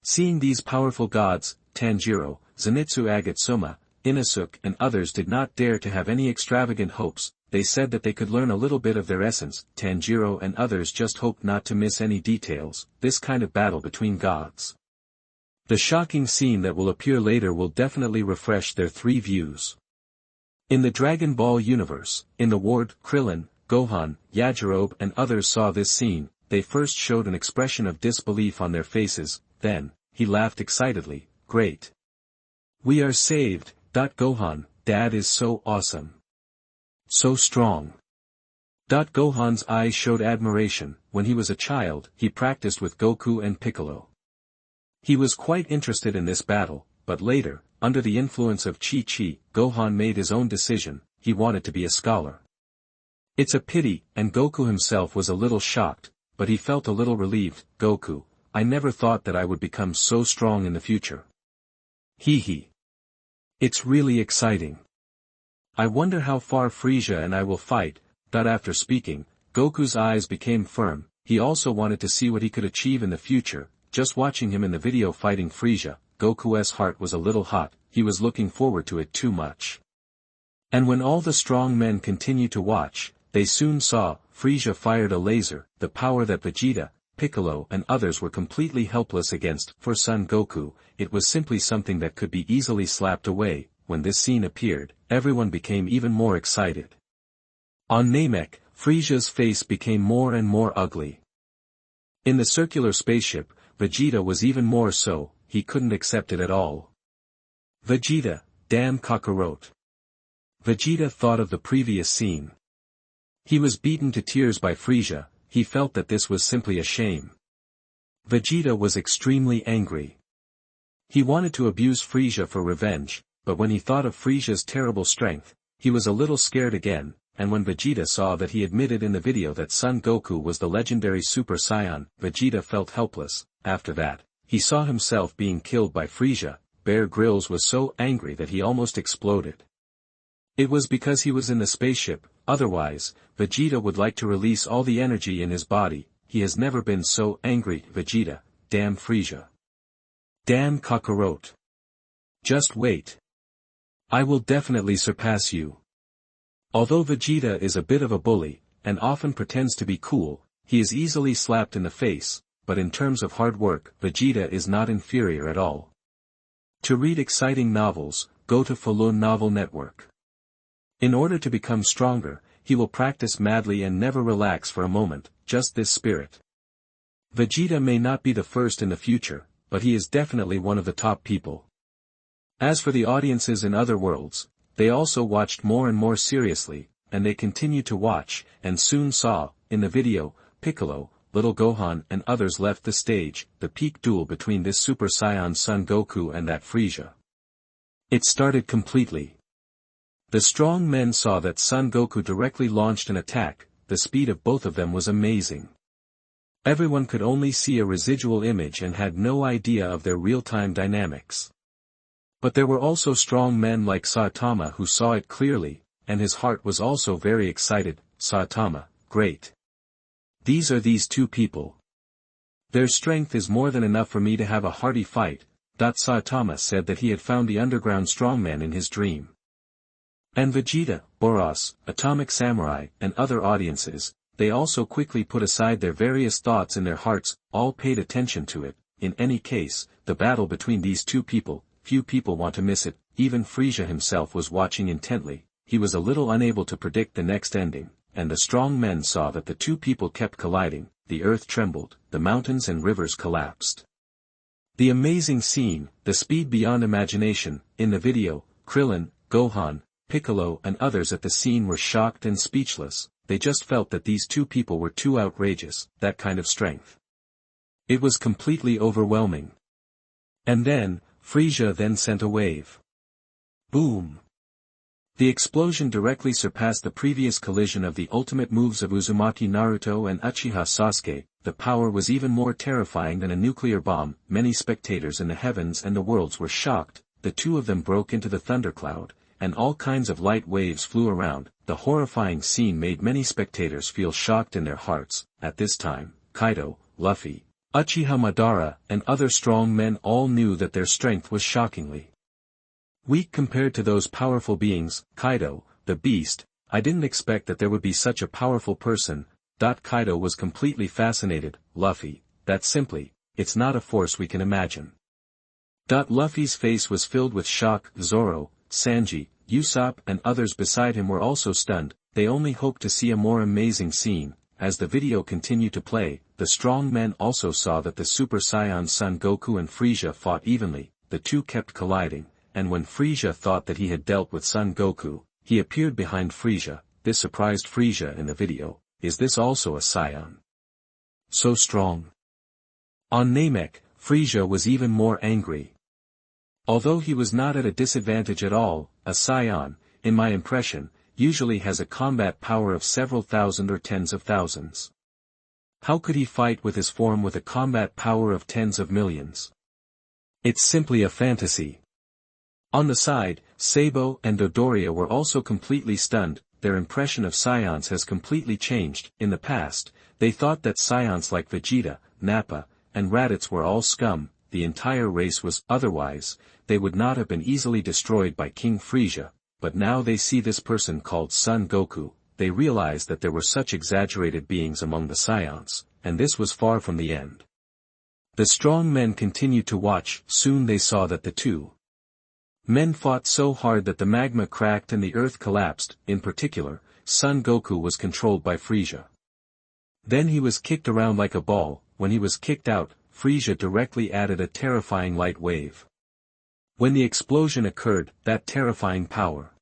Seeing these powerful gods, Tanjiro, Zenitsu Agatsuma, Inosuke and others did not dare to have any extravagant hopes. They said that they could learn a little bit of their essence. Tanjiro and others just hoped not to miss any details. This kind of battle between gods. The shocking scene that will appear later will definitely refresh their 3 views. In the Dragon Ball universe, in the ward, Krillin, Gohan, Yajirobe and others saw this scene. They first showed an expression of disbelief on their faces, then, he laughed excitedly. Great. We are saved. Gohan, Dad is so awesome. So strong. Gohan's eyes showed admiration. When he was a child, he practiced with Goku and Piccolo. He was quite interested in this battle, but later, under the influence of Chi-Chi, Gohan made his own decision. He wanted to be a scholar. It's a pity, and Goku himself was a little shocked, but he felt a little relieved. Goku, I never thought that I would become so strong in the future. Hee hee. It's really exciting. I wonder how far Frieza and I will fight. After speaking, Goku's eyes became firm. He also wanted to see what he could achieve in the future. Just watching him in the video fighting Frieza, Goku's heart was a little hot. He was looking forward to it too much. And when all the strong men continued to watch, they soon saw, Frieza fired a laser, the power that Vegeta, Piccolo and others were completely helpless against. For Son Goku, it was simply something that could be easily slapped away. When this scene appeared, everyone became even more excited. On Namek, Frieza's face became more and more ugly. In the circular spaceship, Vegeta was even more so. He couldn't accept it at all. Vegeta, damn Kakarot. Vegeta thought of the previous scene. He was beaten to tears by Frieza. He felt that this was simply a shame. Vegeta was extremely angry. He wanted to abuse Frieza for revenge, but when he thought of Frieza's terrible strength, he was a little scared again. And when Vegeta saw that he admitted in the video that Son Goku was the legendary Super Saiyan, Vegeta felt helpless. After that, he saw himself being killed by Frieza. Bear Grylls was so angry that he almost exploded. It was because he was in the spaceship. Otherwise, Vegeta would like to release all the energy in his body. He has never been so angry. Vegeta, damn Frieza. Damn Kakarot. Just wait. I will definitely surpass you. Although Vegeta is a bit of a bully, and often pretends to be cool, he is easily slapped in the face, but in terms of hard work, Vegeta is not inferior at all. To read exciting novels, go to Falun Novel Network. In order to become stronger, he will practice madly and never relax for a moment, just this spirit. Vegeta may not be the first in the future, but he is definitely one of the top people. As for the audiences in other worlds, they also watched more and more seriously, and they continued to watch, and soon saw, in the video, Piccolo, Little Gohan and others left the stage, the peak duel between this Super Saiyan Son Goku and that Frieza. It started completely. The strong men saw that Son Goku directly launched an attack. The speed of both of them was amazing. Everyone could only see a residual image and had no idea of their real-time dynamics. But there were also strong men like Saitama who saw it clearly, and his heart was also very excited. Saitama, great. These are these two people. Their strength is more than enough for me to have a hearty fight. Saitama said that he had found the underground strongman in his dream. And Vegeta, Boros, Atomic Samurai, and other audiences, they also quickly put aside their various thoughts in their hearts, all paid attention to it. In any case, the battle between these two people, few people want to miss it. Even Frieza himself was watching intently. He was a little unable to predict the next ending, and the strong men saw that the two people kept colliding. The earth trembled, the mountains and rivers collapsed. The amazing scene, the speed beyond imagination. In the video, Krillin, Gohan, Piccolo and others at the scene were shocked and speechless. They just felt that these two people were too outrageous, that kind of strength. It was completely overwhelming. And then, Frieza then sent a wave. Boom! The explosion directly surpassed the previous collision of the ultimate moves of Uzumaki Naruto and Uchiha Sasuke. The power was even more terrifying than a nuclear bomb. Many spectators in the heavens and the worlds were shocked. The two of them broke into the thundercloud, and all kinds of light waves flew around. The horrifying scene made many spectators feel shocked in their hearts. At this time, Kaido, Luffy, Uchiha Madara, and other strong men all knew that their strength was shockingly weak compared to those powerful beings. Kaido, the beast, I didn't expect that there would be such a powerful person. Kaido was completely fascinated. Luffy, that's simply, it's not a force we can imagine. Luffy's face was filled with shock. Zoro, Sanji, Usopp and others beside him were also stunned. They only hoped to see a more amazing scene. As the video continued to play, the strong men also saw that the Super Saiyan Son Goku and Frieza fought evenly. The two kept colliding, and when Frieza thought that he had dealt with Son Goku, he appeared behind Frieza. This surprised Frieza in the video. Is this also a Saiyan? So strong. On Namek, Frieza was even more angry. Although he was not at a disadvantage at all, a Saiyan, in my impression, usually has a combat power of several thousand or tens of thousands. How could he fight with his form with a combat power of tens of millions? It's simply a fantasy. On the side, Sabo and Dodoria were also completely stunned. Their impression of scions has completely changed. In the past, they thought that scions like Vegeta, Nappa, and Raditz were all scum, the entire race was otherwise, they would not have been easily destroyed by King Frieza, but now they see this person called Son Goku, they realize that there were such exaggerated beings among the scions, and this was far from the end. The strong men continued to watch. Soon they saw that the two men fought so hard that the magma cracked and the earth collapsed. In particular, Son Goku was controlled by Frieza. Then he was kicked around like a ball. When he was kicked out, Frieza directly added a terrifying light wave. When the explosion occurred, that terrifying power,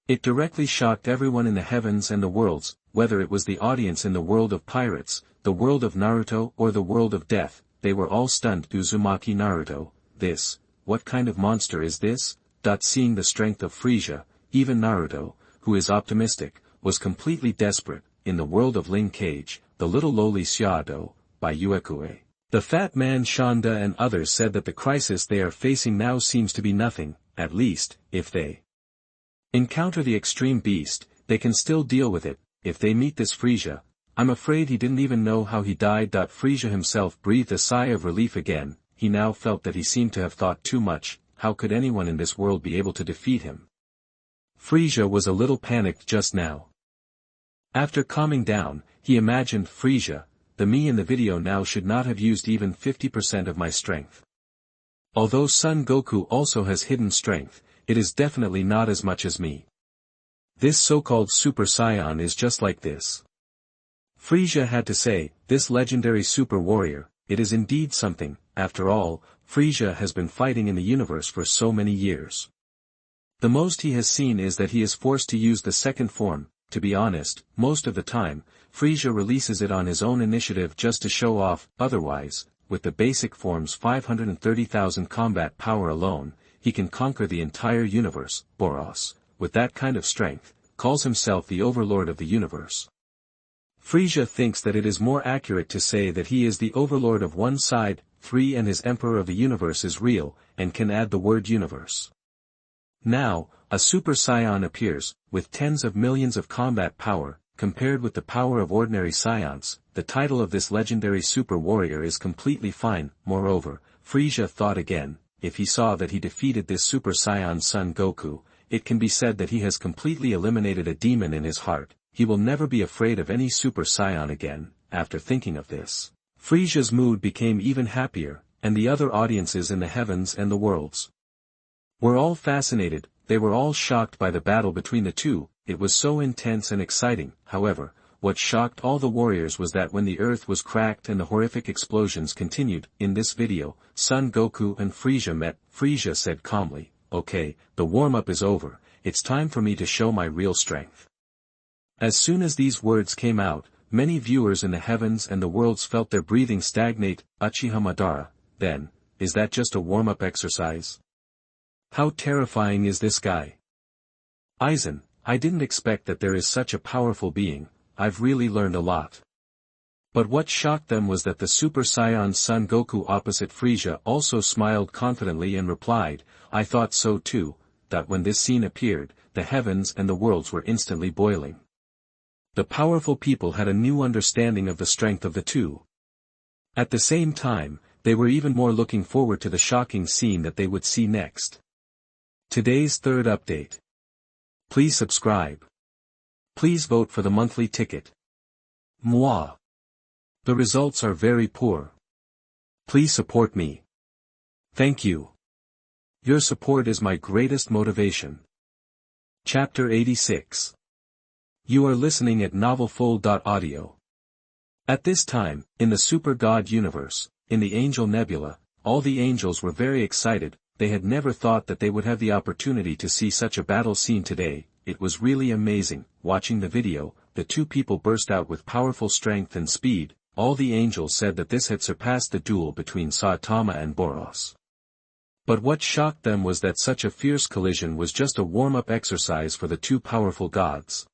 it directly shocked everyone in the heavens and the worlds, whether it was the audience in the world of pirates, the world of Naruto or the world of death, they were all stunned. Uzumaki Naruto, what kind of monster is this? Seeing the strength of Frieza, even Naruto, who is optimistic, was completely desperate. In the world of Ling Kage, the little lowly Xiado, by Uekue, the fat man Shanda and others said that the crisis they are facing now seems to be nothing, at least, if they encounter the extreme beast, they can still deal with it. If they meet this Frieza, I'm afraid he didn't even know how he died. Frieza himself breathed a sigh of relief again. He now felt that he seemed to have thought too much. How could anyone in this world be able to defeat him? Frieza was a little panicked just now. After calming down, he imagined Frieza, the me in the video now should not have used even 50% of my strength. Although Son Goku also has hidden strength, it is definitely not as much as me. This so-called Super Saiyan is just like this. Frieza had to say, this legendary super warrior, it is indeed something. After all, Frieza has been fighting in the universe for so many years. The most he has seen is that he is forced to use the second form. To be honest, most of the time, Frieza releases it on his own initiative just to show off. Otherwise, with the basic form's 530,000 combat power alone, he can conquer the entire universe. Boros, with that kind of strength, calls himself the overlord of the universe. Frieza thinks that it is more accurate to say that he is the overlord of one side, 3 and his emperor of the universe is real, and can add the word universe. Now, a Super Saiyan appears, with tens of millions of combat power, compared with the power of ordinary Saiyans. The title of this legendary super warrior is completely fine. Moreover, Frieza thought again, if he saw that he defeated this Super Saiyan Son Goku, it can be said that he has completely eliminated a demon in his heart. He will never be afraid of any Super Saiyan again. After thinking of this, Frieza's mood became even happier, and the other audiences in the heavens and the worlds were all fascinated. They were all shocked by the battle between the two. It was so intense and exciting. However, what shocked all the warriors was that when the earth was cracked and the horrific explosions continued. In this video, Son Goku and Frieza met. Frieza said calmly, "Okay, the warm-up is over, it's time for me to show my real strength." As soon as these words came out, many viewers in the heavens and the worlds felt their breathing stagnate. Uchiha Madara, then, is that just a warm-up exercise? How terrifying is this guy? Aizen, I didn't expect that there is such a powerful being. I've really learned a lot. But what shocked them was that the Super Saiyan Son Goku opposite Frieza also smiled confidently and replied, "I thought so too." That when this scene appeared, the heavens and the worlds were instantly boiling. The powerful people had a new understanding of the strength of the two. At the same time, they were even more looking forward to the shocking scene that they would see next. Today's third update. Please subscribe. Please vote for the monthly ticket. Moi. The results are very poor. Please support me. Thank you. Your support is my greatest motivation. Chapter 86. You are listening at novelfull.audio. At this time, in the Super God universe, in the Angel Nebula, all the angels were very excited. They had never thought that they would have the opportunity to see such a battle scene today. It was really amazing. Watching the video, the two people burst out with powerful strength and speed. All the angels said that this had surpassed the duel between Saitama and Boros. But what shocked them was that such a fierce collision was just a warm-up exercise for the two powerful gods.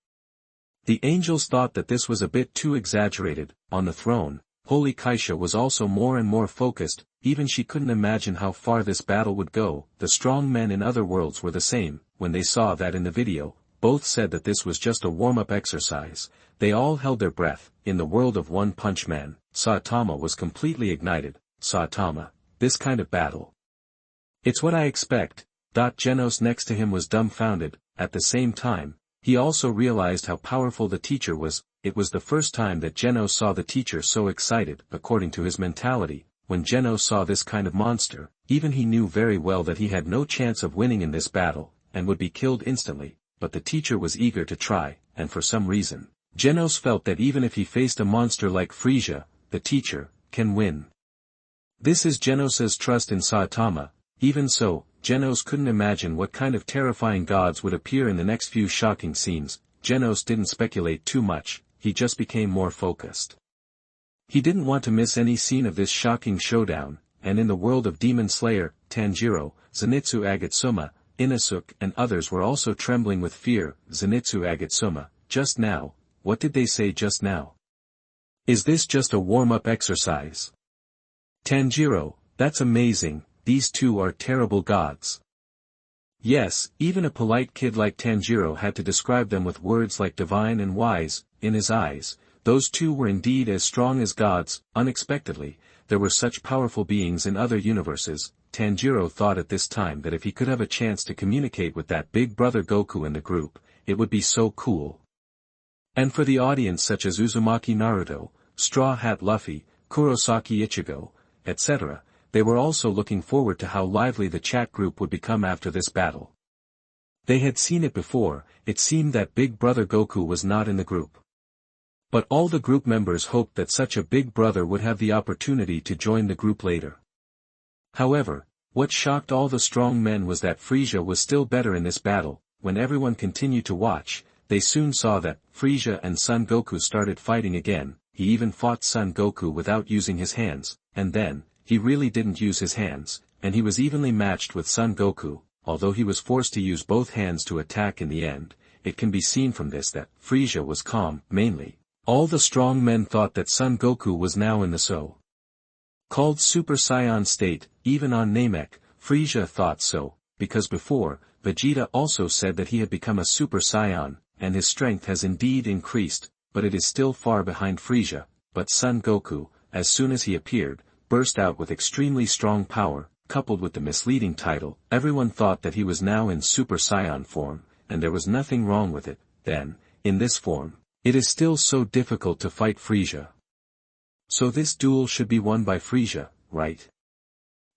The angels thought that this was a bit too exaggerated. On the throne, Holy Kaisha was also more and more focused, even she couldn't imagine how far this battle would go. The strong men in other worlds were the same. When they saw that in the video, both said that this was just a warm-up exercise. They all held their breath. In the world of One Punch Man, Saitama was completely ignited. Saitama, this kind of battle. It's what I expect. Genos next to him was dumbfounded. At the same time, he also realized how powerful the teacher was. It was the first time that Genos saw the teacher so excited. According to his mentality, when Genos saw this kind of monster, even he knew very well that he had no chance of winning in this battle, and would be killed instantly, but the teacher was eager to try, and for some reason, Genos felt that even if he faced a monster like Frisia, the teacher can win. This is Genos's trust in Saitama. Even so, Genos couldn't imagine what kind of terrifying gods would appear in the next few shocking scenes. Genos didn't speculate too much, he just became more focused. He didn't want to miss any scene of this shocking showdown, and in the world of Demon Slayer, Tanjiro, Zenitsu Agatsuma, Inosuke and others were also trembling with fear. Zenitsu Agatsuma, just now, what did they say just now? Is this just a warm-up exercise? Tanjiro, that's amazing, these two are terrible gods. Yes, even a polite kid like Tanjiro had to describe them with words like divine and wise. In his eyes, those two were indeed as strong as gods. Unexpectedly, there were such powerful beings in other universes. Tanjiro thought at this time that if he could have a chance to communicate with that big brother Goku in the group, it would be so cool. And for the audience such as Uzumaki Naruto, Straw Hat Luffy, Kurosaki Ichigo, etc., they were also looking forward to how lively the chat group would become after this battle. They had seen it before. It seemed that Big Brother Goku was not in the group. But all the group members hoped that such a big brother would have the opportunity to join the group later. However, what shocked all the strong men was that Frisia was still better in this battle. When everyone continued to watch, they soon saw that Frisia and Son Goku started fighting again. He even fought Son Goku without using his hands, and then, he really didn't use his hands, and he was evenly matched with Son Goku. Although he was forced to use both hands to attack in the end, it can be seen from this that Frisia was calm. Mainly, all the strong men thought that Son Goku was now in the so-called Super Saiyan state. Even on Namek, Frisia thought so, because before, Vegeta also said that he had become a Super Saiyan, and his strength has indeed increased, but it is still far behind Frisia. But Son Goku, as soon as he appeared, burst out with extremely strong power, coupled with the misleading title. Everyone thought that he was now in Super Saiyan form, and there was nothing wrong with it. Then, in this form, it is still so difficult to fight Frisia. So this duel should be won by Frisia, right?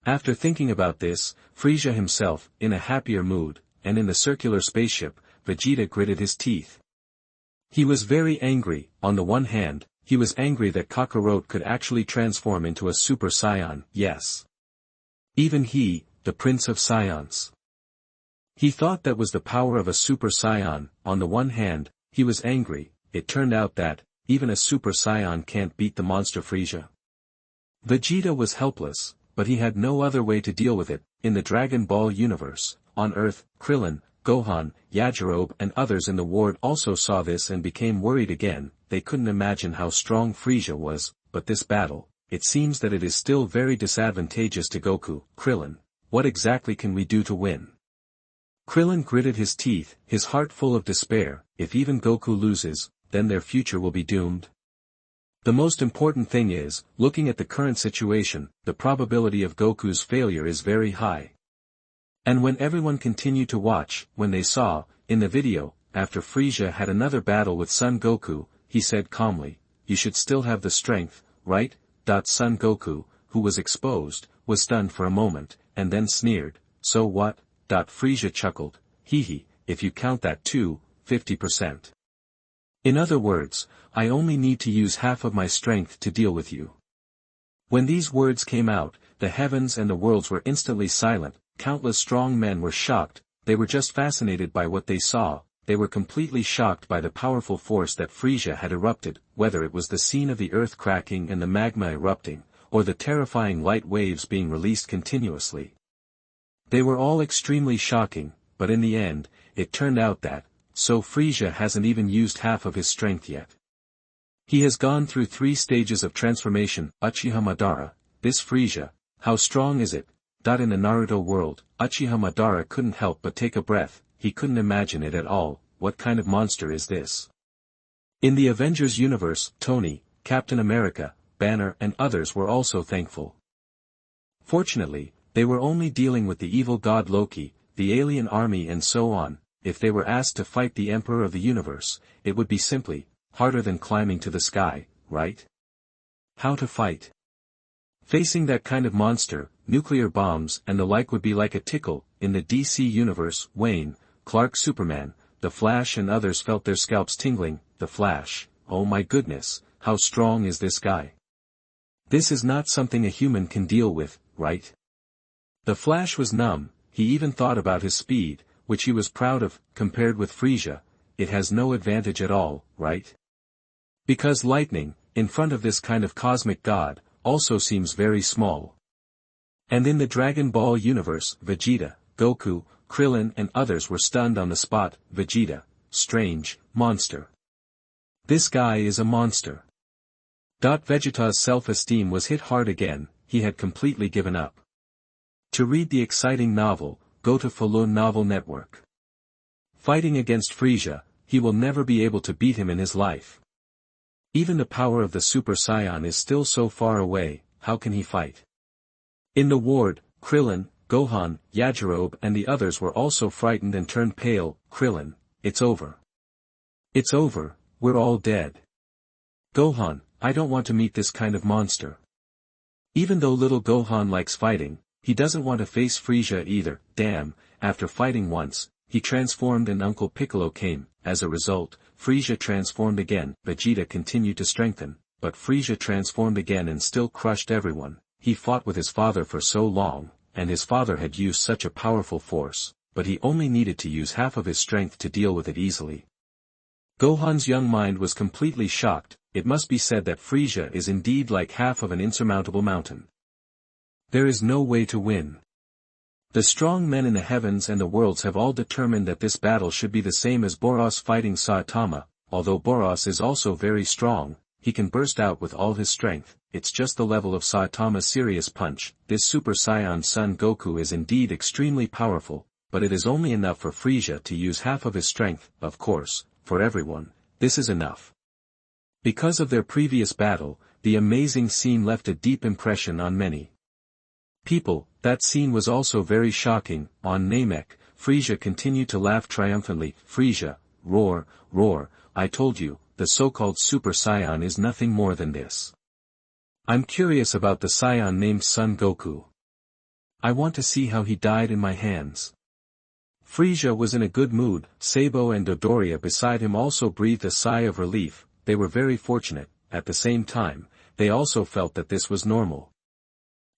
After thinking about this, Frisia himself, in a happier mood, and in the circular spaceship, Vegeta gritted his teeth. He was very angry. On the one hand, he was angry that Kakarot could actually transform into a Super Saiyan. Yes. Even he, the Prince of Saiyans. He thought that was the power of a Super Saiyan. On the one hand, he was angry. It turned out that, even a Super Saiyan can't beat the monster Frisia. Vegeta was helpless, but he had no other way to deal with it. In the Dragon Ball universe, on Earth, Krillin, Gohan, Yajirobe and others in the ward also saw this and became worried again. They couldn't imagine how strong Frisia was, but this battle, it seems that it is still very disadvantageous to Goku. Krillin, what exactly can we do to win? Krillin gritted his teeth, his heart full of despair. If even Goku loses, then their future will be doomed. The most important thing is, looking at the current situation, the probability of Goku's failure is very high. And when everyone continued to watch, when they saw, in the video, after Frisia had another battle with Son Goku, he said calmly, "You should still have the strength, right?" Son Goku, who was exposed, was stunned for a moment, and then sneered, "So what?" Frisia chuckled, "Hee, if you count that too, 50%. In other words, I only need to use half of my strength to deal with you." When these words came out, the heavens and the worlds were instantly silent. Countless strong men were shocked. They were just fascinated by what they saw. They were completely shocked by the powerful force that Frisia had erupted, whether it was the scene of the earth cracking and the magma erupting, or the terrifying light waves being released continuously. They were all extremely shocking, but in the end, it turned out that, so Frisia hasn't even used half of his strength yet. He has gone through 3 stages of transformation. Uchiha Madara, this Frisia, how strong is it? In the Naruto world, Uchiha Madara couldn't help but take a breath, he couldn't imagine it at all. What kind of monster is this? In the Avengers universe, Tony, Captain America, Banner and others were also thankful. Fortunately, they were only dealing with the evil god Loki, the alien army and so on. If they were asked to fight the Emperor of the universe, it would be simply harder than climbing to the sky, right? How to fight? Facing that kind of monster, nuclear bombs and the like would be like a tickle. In the DC universe, Wayne, Clark, Superman, The Flash and others felt their scalps tingling. The Flash, oh my goodness, how strong is this guy? This is not something a human can deal with, right? The Flash was numb. He even thought about his speed, which he was proud of. Compared with Frisia, it has no advantage at all, right? Because lightning, in front of this kind of cosmic god, also seems very small. And in the Dragon Ball universe, Vegeta, Goku, Krillin and others were stunned on the spot. Vegeta, strange, monster. This guy is a monster. Vegeta's self-esteem was hit hard again, he had completely given up. To read the exciting novel, go to Falun Novel Network. Fighting against Frisia, he will never be able to beat him in his life. Even the power of the Super Saiyan is still so far away, how can he fight? In the ward, Krillin, Gohan, Yajirobe and the others were also frightened and turned pale. Krillin, it's over. It's over, we're all dead. Gohan, I don't want to meet this kind of monster. Even though little Gohan likes fighting, he doesn't want to face Frisia either. Damn, after fighting once, he transformed and Uncle Piccolo came. As a result, Frisia transformed again. Vegeta continued to strengthen, but Frisia transformed again and still crushed everyone. He fought with his father for so long, and his father had used such a powerful force, but he only needed to use half of his strength to deal with it easily. Gohan's young mind was completely shocked. It must be said that Frisia is indeed like half of an insurmountable mountain. There is no way to win. The strong men in the heavens and the worlds have all determined that this battle should be the same as Boros fighting Saitama. Although Boros is also very strong, he can burst out with all his strength. It's just the level of Saitama's serious punch. This Super Saiyan Son Goku is indeed extremely powerful, but it is only enough for Frisia to use half of his strength. Of course, for everyone, this is enough. Because of their previous battle, the amazing scene left a deep impression on many people. That scene was also very shocking. On Namek, Frisia continued to laugh triumphantly. Frisia, roar, roar, I told you, the so-called Super Saiyan is nothing more than this. I'm curious about the Saiyan named Son Goku. I want to see how he died in my hands. Frisia was in a good mood. Sabo and Dodoria beside him also breathed a sigh of relief. They were very fortunate. At the same time, they also felt that this was normal.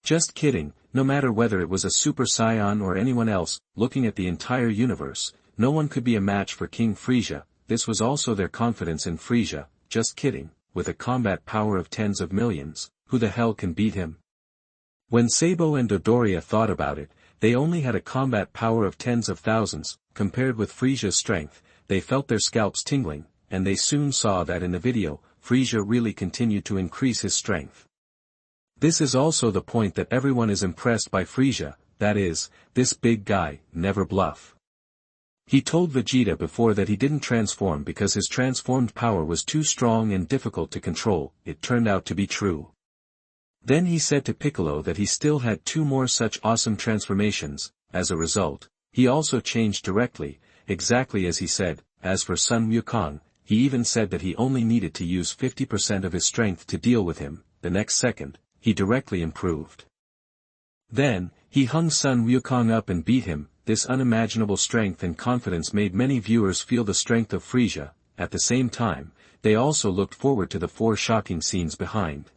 Just kidding, no matter whether it was a Super Saiyan or anyone else, looking at the entire universe, no one could be a match for King Frisia. This was also their confidence in Frisia. Just kidding, with a combat power of tens of millions, who the hell can beat him? When Sabo and Dodoria thought about it, they only had a combat power of tens of thousands. Compared with Frisia's strength, they felt their scalps tingling, and they soon saw that in the video, Frisia really continued to increase his strength. This is also the point that everyone is impressed by Frisia, that is, this big guy, never bluff. He told Vegeta before that he didn't transform because his transformed power was too strong and difficult to control. It turned out to be true. Then he said to Piccolo that he still had 2 more such awesome transformations. As a result, he also changed directly, exactly as he said. As for Sun Wukong, he even said that he only needed to use 50% of his strength to deal with him. The next second, he directly improved. Then, he hung Sun Wukong up and beat him. This unimaginable strength and confidence made many viewers feel the strength of Frisia. At the same time, they also looked forward to the 4 shocking scenes behind.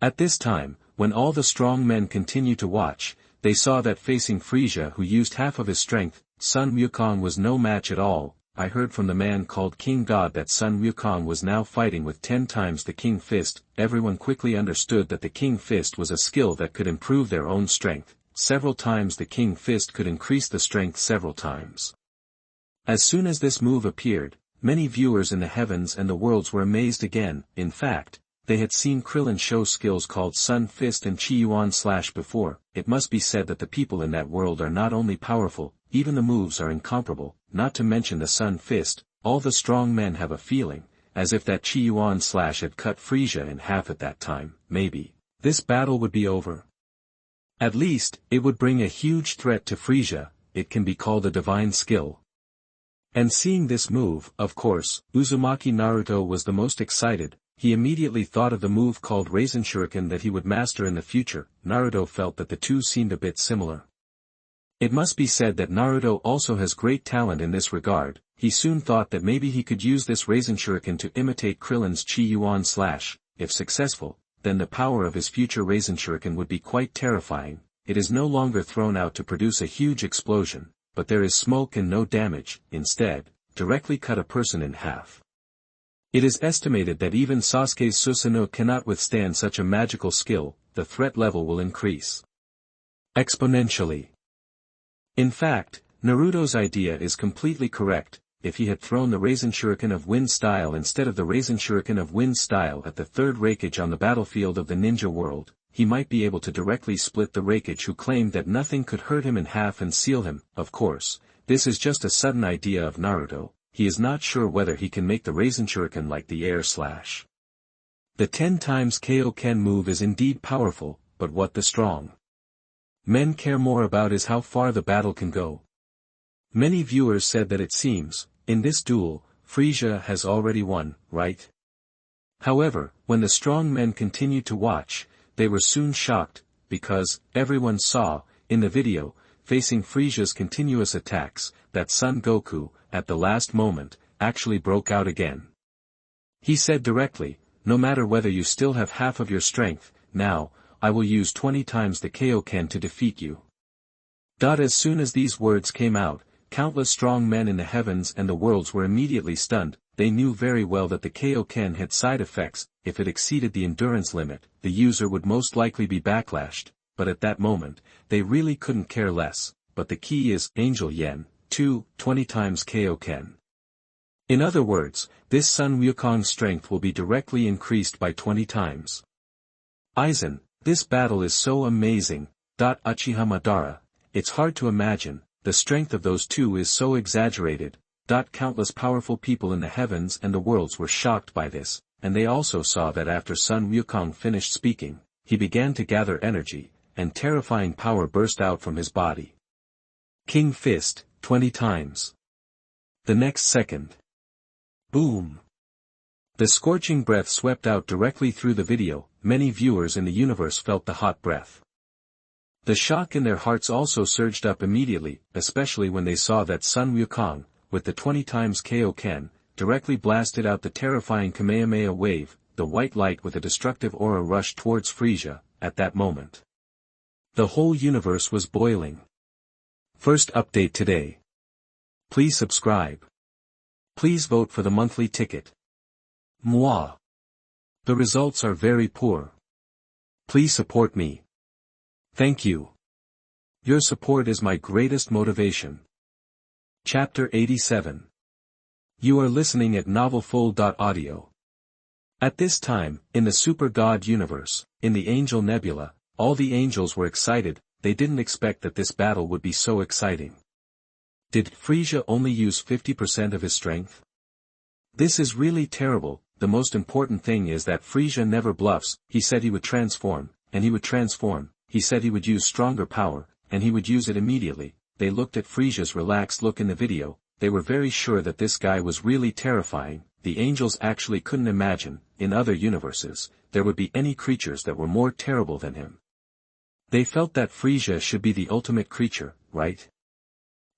At this time, when all the strong men continued to watch, they saw that facing Frisia who used half of his strength, Sun Wukong was no match at all. I heard from the man called King God that Sun Wukong was now fighting with 10 times the King Fist. Everyone quickly understood that the King Fist was a skill that could improve their own strength. Several times the King Fist could increase the strength several times. As soon as this move appeared, many viewers in the heavens and the worlds were amazed again. In fact, they had seen Krillin show skills called Sun Fist and Chi Yuan Slash before. It must be said that the people in that world are not only powerful, even the moves are incomparable, not to mention the Sun Fist. All the strong men have a feeling, as if that Chi Yuan Slash had cut Frieza in half at that time. Maybe this battle would be over. At least, it would bring a huge threat to Frieza. It can be called a divine skill. And seeing this move, of course, Uzumaki Naruto was the most excited. He immediately thought of the move called Raisin Shuriken that he would master in the future. Naruto felt that the two seemed a bit similar. It must be said that Naruto also has great talent in this regard. He soon thought that maybe he could use this Raisin Shuriken to imitate Krillin's Chi Yuan Slash. If successful, then the power of his future Raisin Shuriken would be quite terrifying. It is no longer thrown out to produce a huge explosion, but there is smoke and no damage. Instead, directly cut a person in half. It is estimated that even Sasuke's Susanoo cannot withstand such a magical skill. The threat level will increase exponentially. In fact, Naruto's idea is completely correct. If he had thrown the Raisin Shuriken of Wind Style instead of the Raisin Shuriken of Wind Style at the third Raikage on the battlefield of the ninja world, he might be able to directly split the Raikage who claimed that nothing could hurt him in half and seal him. Of course, this is just a sudden idea of Naruto. He is not sure whether he can make the Raisin Shuriken like the air slash. The 10 times Kaioken move is indeed powerful, but what the strong men care more about is how far the battle can go. Many viewers said that it seems, in this duel, Frieza has already won, right? However, when the strong men continued to watch, they were soon shocked, because, everyone saw, in the video, facing Frieza's continuous attacks, that Son Goku, at the last moment, actually broke out again. He said directly, no matter whether you still have half of your strength, now, I will use 20 times the Kaioken to defeat you. As soon as these words came out, countless strong men in the heavens and the worlds were immediately stunned. They knew very well that the Kaioken had side effects. If it exceeded the endurance limit, the user would most likely be backlashed, but at that moment, they really couldn't care less. But the key is, Angel Yen, 20 times Kaioken. In other words, this Sun Wukong's strength will be directly increased by 20 times. Aizen, this battle is so amazing. Uchiha Madara, it's hard to imagine, the strength of those two is so exaggerated. Countless powerful people in the heavens and the worlds were shocked by this, and they also saw that after Sun Wukong finished speaking, he began to gather energy, and terrifying power burst out from his body. King Fist, 20 times. The next second. Boom! The scorching breath swept out directly through the video. Many viewers in the universe felt the hot breath. The shock in their hearts also surged up immediately, especially when they saw that Sun Wukong, with the 20 times Kaioken, directly blasted out the terrifying Kamehameha wave. The white light with a destructive aura rushed towards Frieza. At that moment, the whole universe was boiling. First update today. Please subscribe. Please vote for the monthly ticket. Moi. The results are very poor. Please support me. Thank you. Your support is my greatest motivation. Chapter 87. You are listening at novelfull.audio. At this time, in the Super God universe, in the Angel Nebula, all the angels were excited. They didn't expect that this battle would be so exciting. Did Frieza only use 50% of his strength? This is really terrible. The most important thing is that Frieza never bluffs. He said he would transform, and he would transform. He said he would use stronger power, and he would use it immediately. They looked at Frieza's relaxed look in the video. They were very sure that this guy was really terrifying. The angels actually couldn't imagine, in other universes, there would be any creatures that were more terrible than him. They felt that Frieza should be the ultimate creature, right?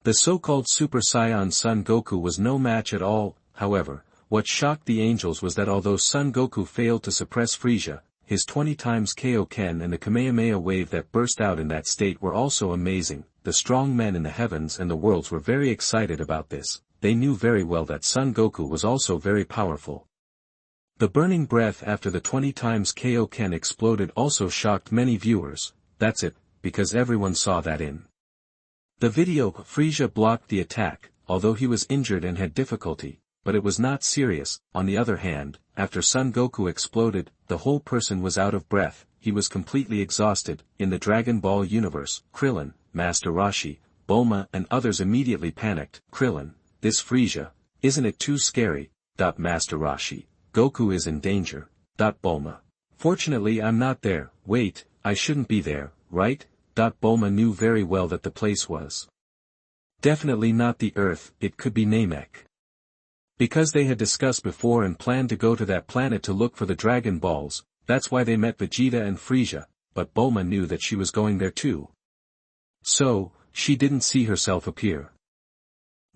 The so-called Super Saiyan Son Goku was no match at all. However, what shocked the angels was that although Son Goku failed to suppress Frieza, his 20 times Kaioken and the Kamehameha wave that burst out in that state were also amazing. The strong men in the heavens and the worlds were very excited about this. They knew very well that Son Goku was also very powerful. The burning breath after the 20 times Kaioken exploded also shocked many viewers. That's it, because everyone saw that in the video. Frieza blocked the attack. Although he was injured and had difficulty, but it was not serious. On the other hand, after Son Goku exploded, the whole person was out of breath, he was completely exhausted. In the Dragon Ball universe, Krillin, Master Roshi, Bulma and others immediately panicked. Krillin, this Frieza, isn't it too scary? Master Roshi, Goku is in danger. Bulma. Fortunately I'm not there. Wait, I shouldn't be there, right? Bulma knew very well that the place was definitely not the Earth, it could be Namek. Because they had discussed before and planned to go to that planet to look for the Dragon Balls, that's why they met Vegeta and Frieza, but Bulma knew that she was going there too. So, she didn't see herself appear.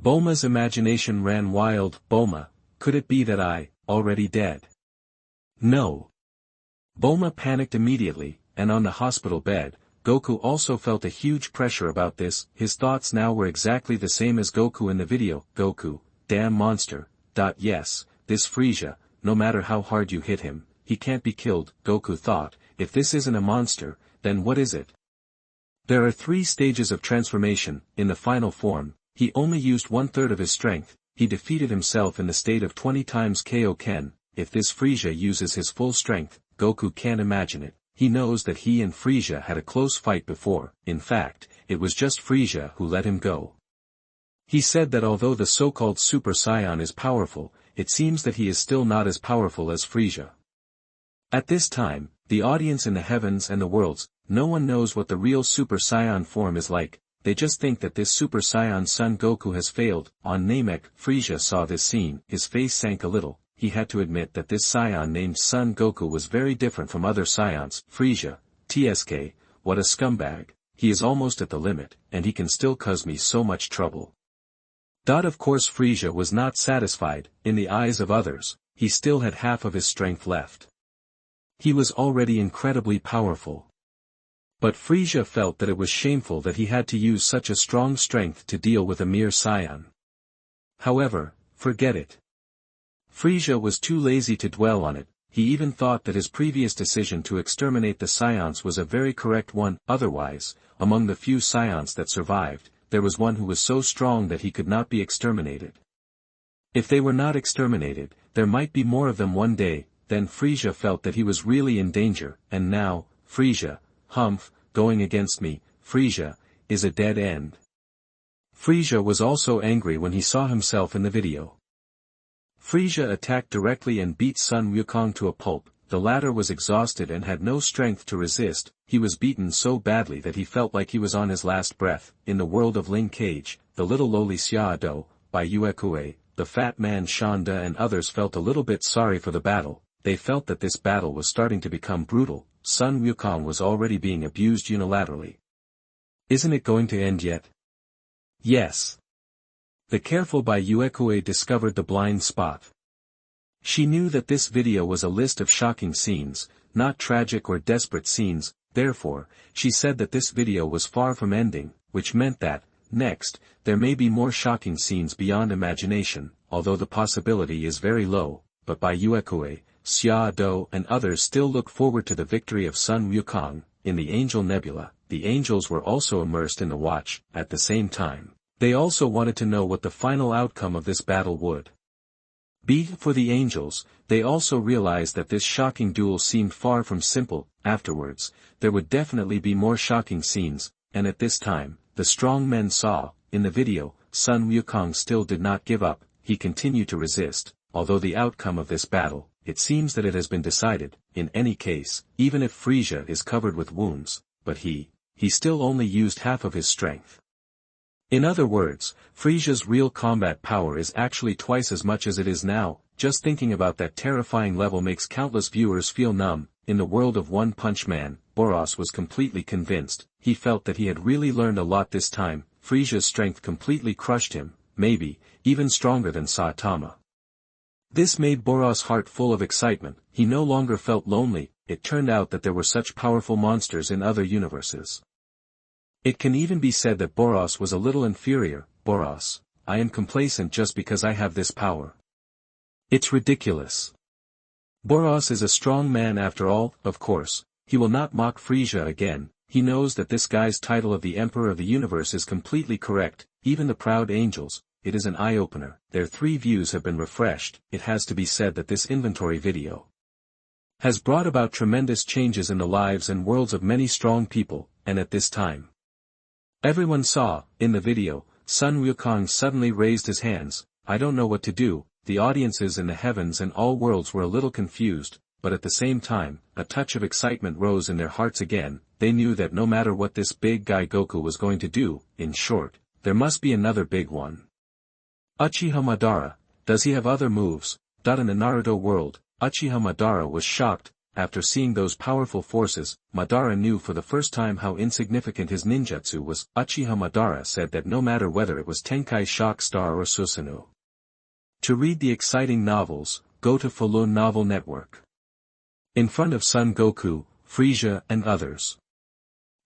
Bulma's imagination ran wild. Bulma, could it be that I, already dead? No. Bulma panicked immediately, and on the hospital bed, Goku also felt a huge pressure about this. His thoughts now were exactly the same as Goku in the video. Goku, damn monster. Yes, this Frieza, no matter how hard you hit him, he can't be killed. Goku thought, if this isn't a monster, then what is it? There are 3 stages of transformation. In the final form, he only used 1/3 of his strength, he defeated himself in the state of 20 times Kaioken. If this Frieza uses his full strength, Goku can't imagine it. He knows that he and Frieza had a close fight before. In fact, it was just Frieza who let him go. He said that although the so-called Super Saiyan is powerful, it seems that he is still not as powerful as Frieza. At this time, the audience in the heavens and the worlds, no one knows what the real Super Saiyan form is like, they just think that this Super Saiyan Son Goku has failed. On Namek, Frieza saw this scene, his face sank a little. He had to admit that this Saiyan named Son Goku was very different from other Saiyans. Frieza, TSK, what a scumbag, he is almost at the limit, and he can still cause me so much trouble. Of course Frieza was not satisfied. In the eyes of others, he still had half of his strength left. He was already incredibly powerful. But Frieza felt that it was shameful that he had to use such a strong strength to deal with a mere Saiyan. However, forget it. Frieza was too lazy to dwell on it. He even thought that his previous decision to exterminate the Saiyans was a very correct one. Otherwise, among the few Saiyans that survived, there was one who was so strong that he could not be exterminated. If they were not exterminated, there might be more of them one day. Then Frieza felt that he was really in danger, and now, Frieza, humph, going against me, Frieza, is a dead end. Frieza was also angry when he saw himself in the video. Frieza attacked directly and beat Sun Wukong to a pulp. The latter was exhausted and had no strength to resist. He was beaten so badly that he felt like he was on his last breath. In the world of Ling Kage, the little lowly Xiaodo, by Uekue, the fat man Shanda and others felt a little bit sorry for the battle. They felt that this battle was starting to become brutal. Sun Wukong was already being abused unilaterally. Isn't it going to end yet? Yes. The careful by Uekue discovered the blind spot. She knew that this video was a list of shocking scenes, not tragic or desperate scenes. Therefore, she said that this video was far from ending, which meant that, next, there may be more shocking scenes beyond imagination, although the possibility is very low. But by Uekue, Xiaodo and others still look forward to the victory of Sun Wukong. In the Angel Nebula, the angels were also immersed in the watch. At the same time, they also wanted to know what the final outcome of this battle would be. For the angels, they also realized that this shocking duel seemed far from simple. Afterwards, there would definitely be more shocking scenes, and at this time, the strong men saw. In the video, Sun Wukong still did not give up, he continued to resist. Although the outcome of this battle, it seems that it has been decided. In any case, even if Frieza is covered with wounds, but he still only used half of his strength. In other words, Frieza's real combat power is actually twice as much as it is now. Just thinking about that terrifying level makes countless viewers feel numb. In the world of One Punch Man, Boros was completely convinced. He felt that he had really learned a lot this time. Frieza's strength completely crushed him, maybe, even stronger than Saitama. This made Boros' heart full of excitement. He no longer felt lonely. It turned out that there were such powerful monsters in other universes. It can even be said that Boros was a little inferior. Boros, I am complacent just because I have this power. It's ridiculous. Boros is a strong man after all. Of course, he will not mock Frieza again. He knows that this guy's title of the Emperor of the Universe is completely correct. Even the proud angels, it is an eye-opener. Their 3 views have been refreshed. It has to be said that this inventory video has brought about tremendous changes in the lives and worlds of many strong people, and at this time, everyone saw, in the video, Sun Wukong suddenly raised his hands. I don't know what to do. The audiences in the heavens and all worlds were a little confused, but at the same time, a touch of excitement rose in their hearts again. They knew that no matter what this big guy Goku was going to do, in short, there must be another big one. Uchiha Madara, does he have other moves? In the Naruto world, Uchiha Madara was shocked. After seeing those powerful forces, Madara knew for the first time how insignificant his ninjutsu was. Uchiha Madara said that no matter whether it was Tenkai Shock Star or Susanoo. To read the exciting novels, go to Falun Novel Network. In front of Son Goku, Frieza and others.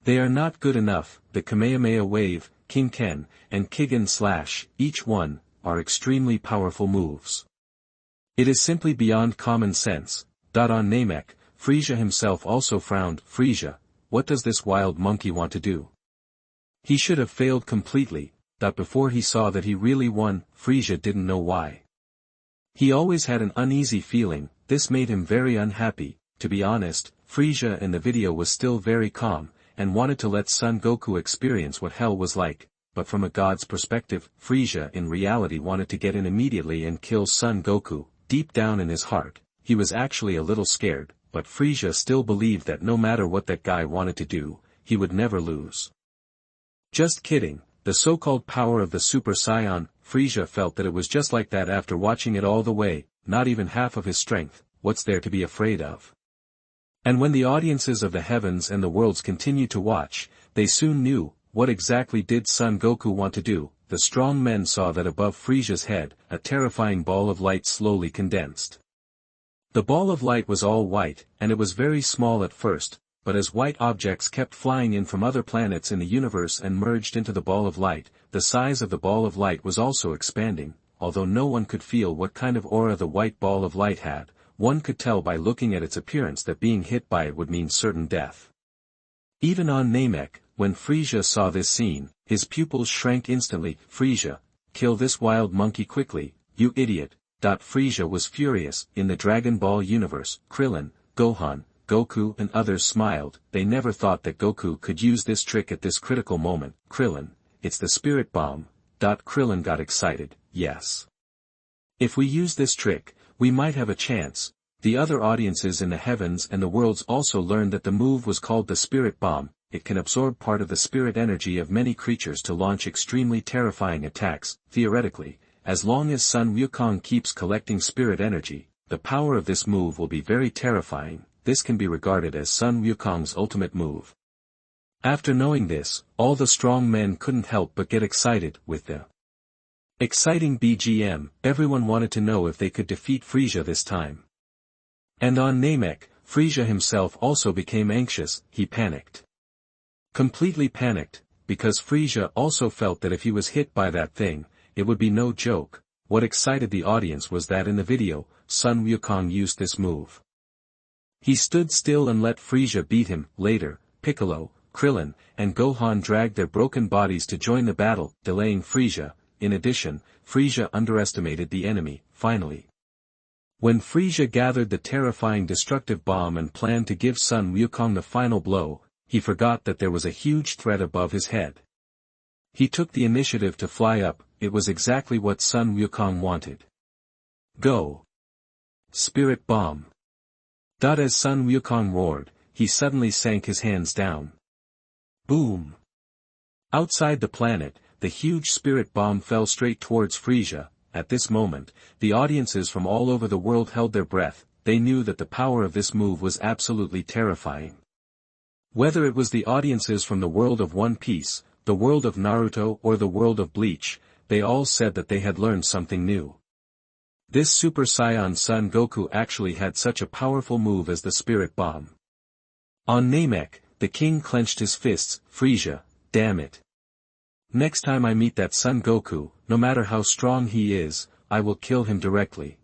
They are not good enough. The Kamehameha Wave, King Ken, and Kigen Slash, each one, are extremely powerful moves. It is simply beyond common sense. On Namek, Frieza himself also frowned. Frieza, what does this wild monkey want to do? He should have failed completely. Before he saw that he really won, Frieza didn't know why. He always had an uneasy feeling. This made him very unhappy. To be honest, Frieza in the video was still very calm, and wanted to let Son Goku experience what hell was like, but from a god's perspective, Frieza in reality wanted to get in immediately and kill Son Goku. Deep down in his heart, he was actually a little scared, but Frieza still believed that no matter what that guy wanted to do, he would never lose. Just kidding, the so-called power of the Super Saiyan. Frieza felt that it was just like that after watching it all the way, not even half of his strength. What's there to be afraid of? And when the audiences of the heavens and the worlds continued to watch, they soon knew, what exactly did Son Goku want to do. The strong men saw that above Frieza's head, a terrifying ball of light slowly condensed. The ball of light was all white, and it was very small at first, but as white objects kept flying in from other planets in the universe and merged into the ball of light, the size of the ball of light was also expanding. Although no one could feel what kind of aura the white ball of light had, one could tell by looking at its appearance that being hit by it would mean certain death. Even on Namek, when Frieza saw this scene, his pupils shrank instantly. Frieza, kill this wild monkey quickly, you idiot. Frieza was furious. In the Dragon Ball universe, Krillin, Gohan, Goku and others smiled. They never thought that Goku could use this trick at this critical moment. Krillin, it's the Spirit Bomb. Krillin got excited. Yes. If we use this trick, we might have a chance. The other audiences in the heavens and the worlds also learned that the move was called the Spirit Bomb. It can absorb part of the spirit energy of many creatures to launch extremely terrifying attacks. Theoretically, as long as Sun Wukong keeps collecting spirit energy, the power of this move will be very terrifying. This can be regarded as Sun Wukong's ultimate move. After knowing this, all the strong men couldn't help but get excited. With the exciting BGM, everyone wanted to know if they could defeat Frieza this time. And on Namek, Frieza himself also became anxious. He panicked. Completely panicked, because Frieza also felt that if he was hit by that thing, it would be no joke. What excited the audience was that in the video, Sun Wukong used this move. He stood still and let Frieza beat him. Later, Piccolo, Krillin, and Gohan dragged their broken bodies to join the battle, delaying Frieza. In addition, Frieza underestimated the enemy. Finally, when Frieza gathered the terrifying destructive bomb and planned to give Sun Wukong the final blow, he forgot that there was a huge threat above his head. He took the initiative to fly up. It was exactly what Sun Wukong wanted. Go! Spirit Bomb! As Sun Wukong roared, he suddenly sank his hands down. Boom! Outside the planet, the huge spirit bomb fell straight towards Frieza. At this moment, the audiences from all over the world held their breath. They knew that the power of this move was absolutely terrifying. Whether it was the audiences from the world of One Piece, the world of Naruto or the world of Bleach, they all said that they had learned something new. This Super Saiyan Son Goku actually had such a powerful move as the Spirit Bomb. On Namek, the king clenched his fists. Frieza, damn it. Next time I meet that Son Goku, no matter how strong he is, I will kill him directly.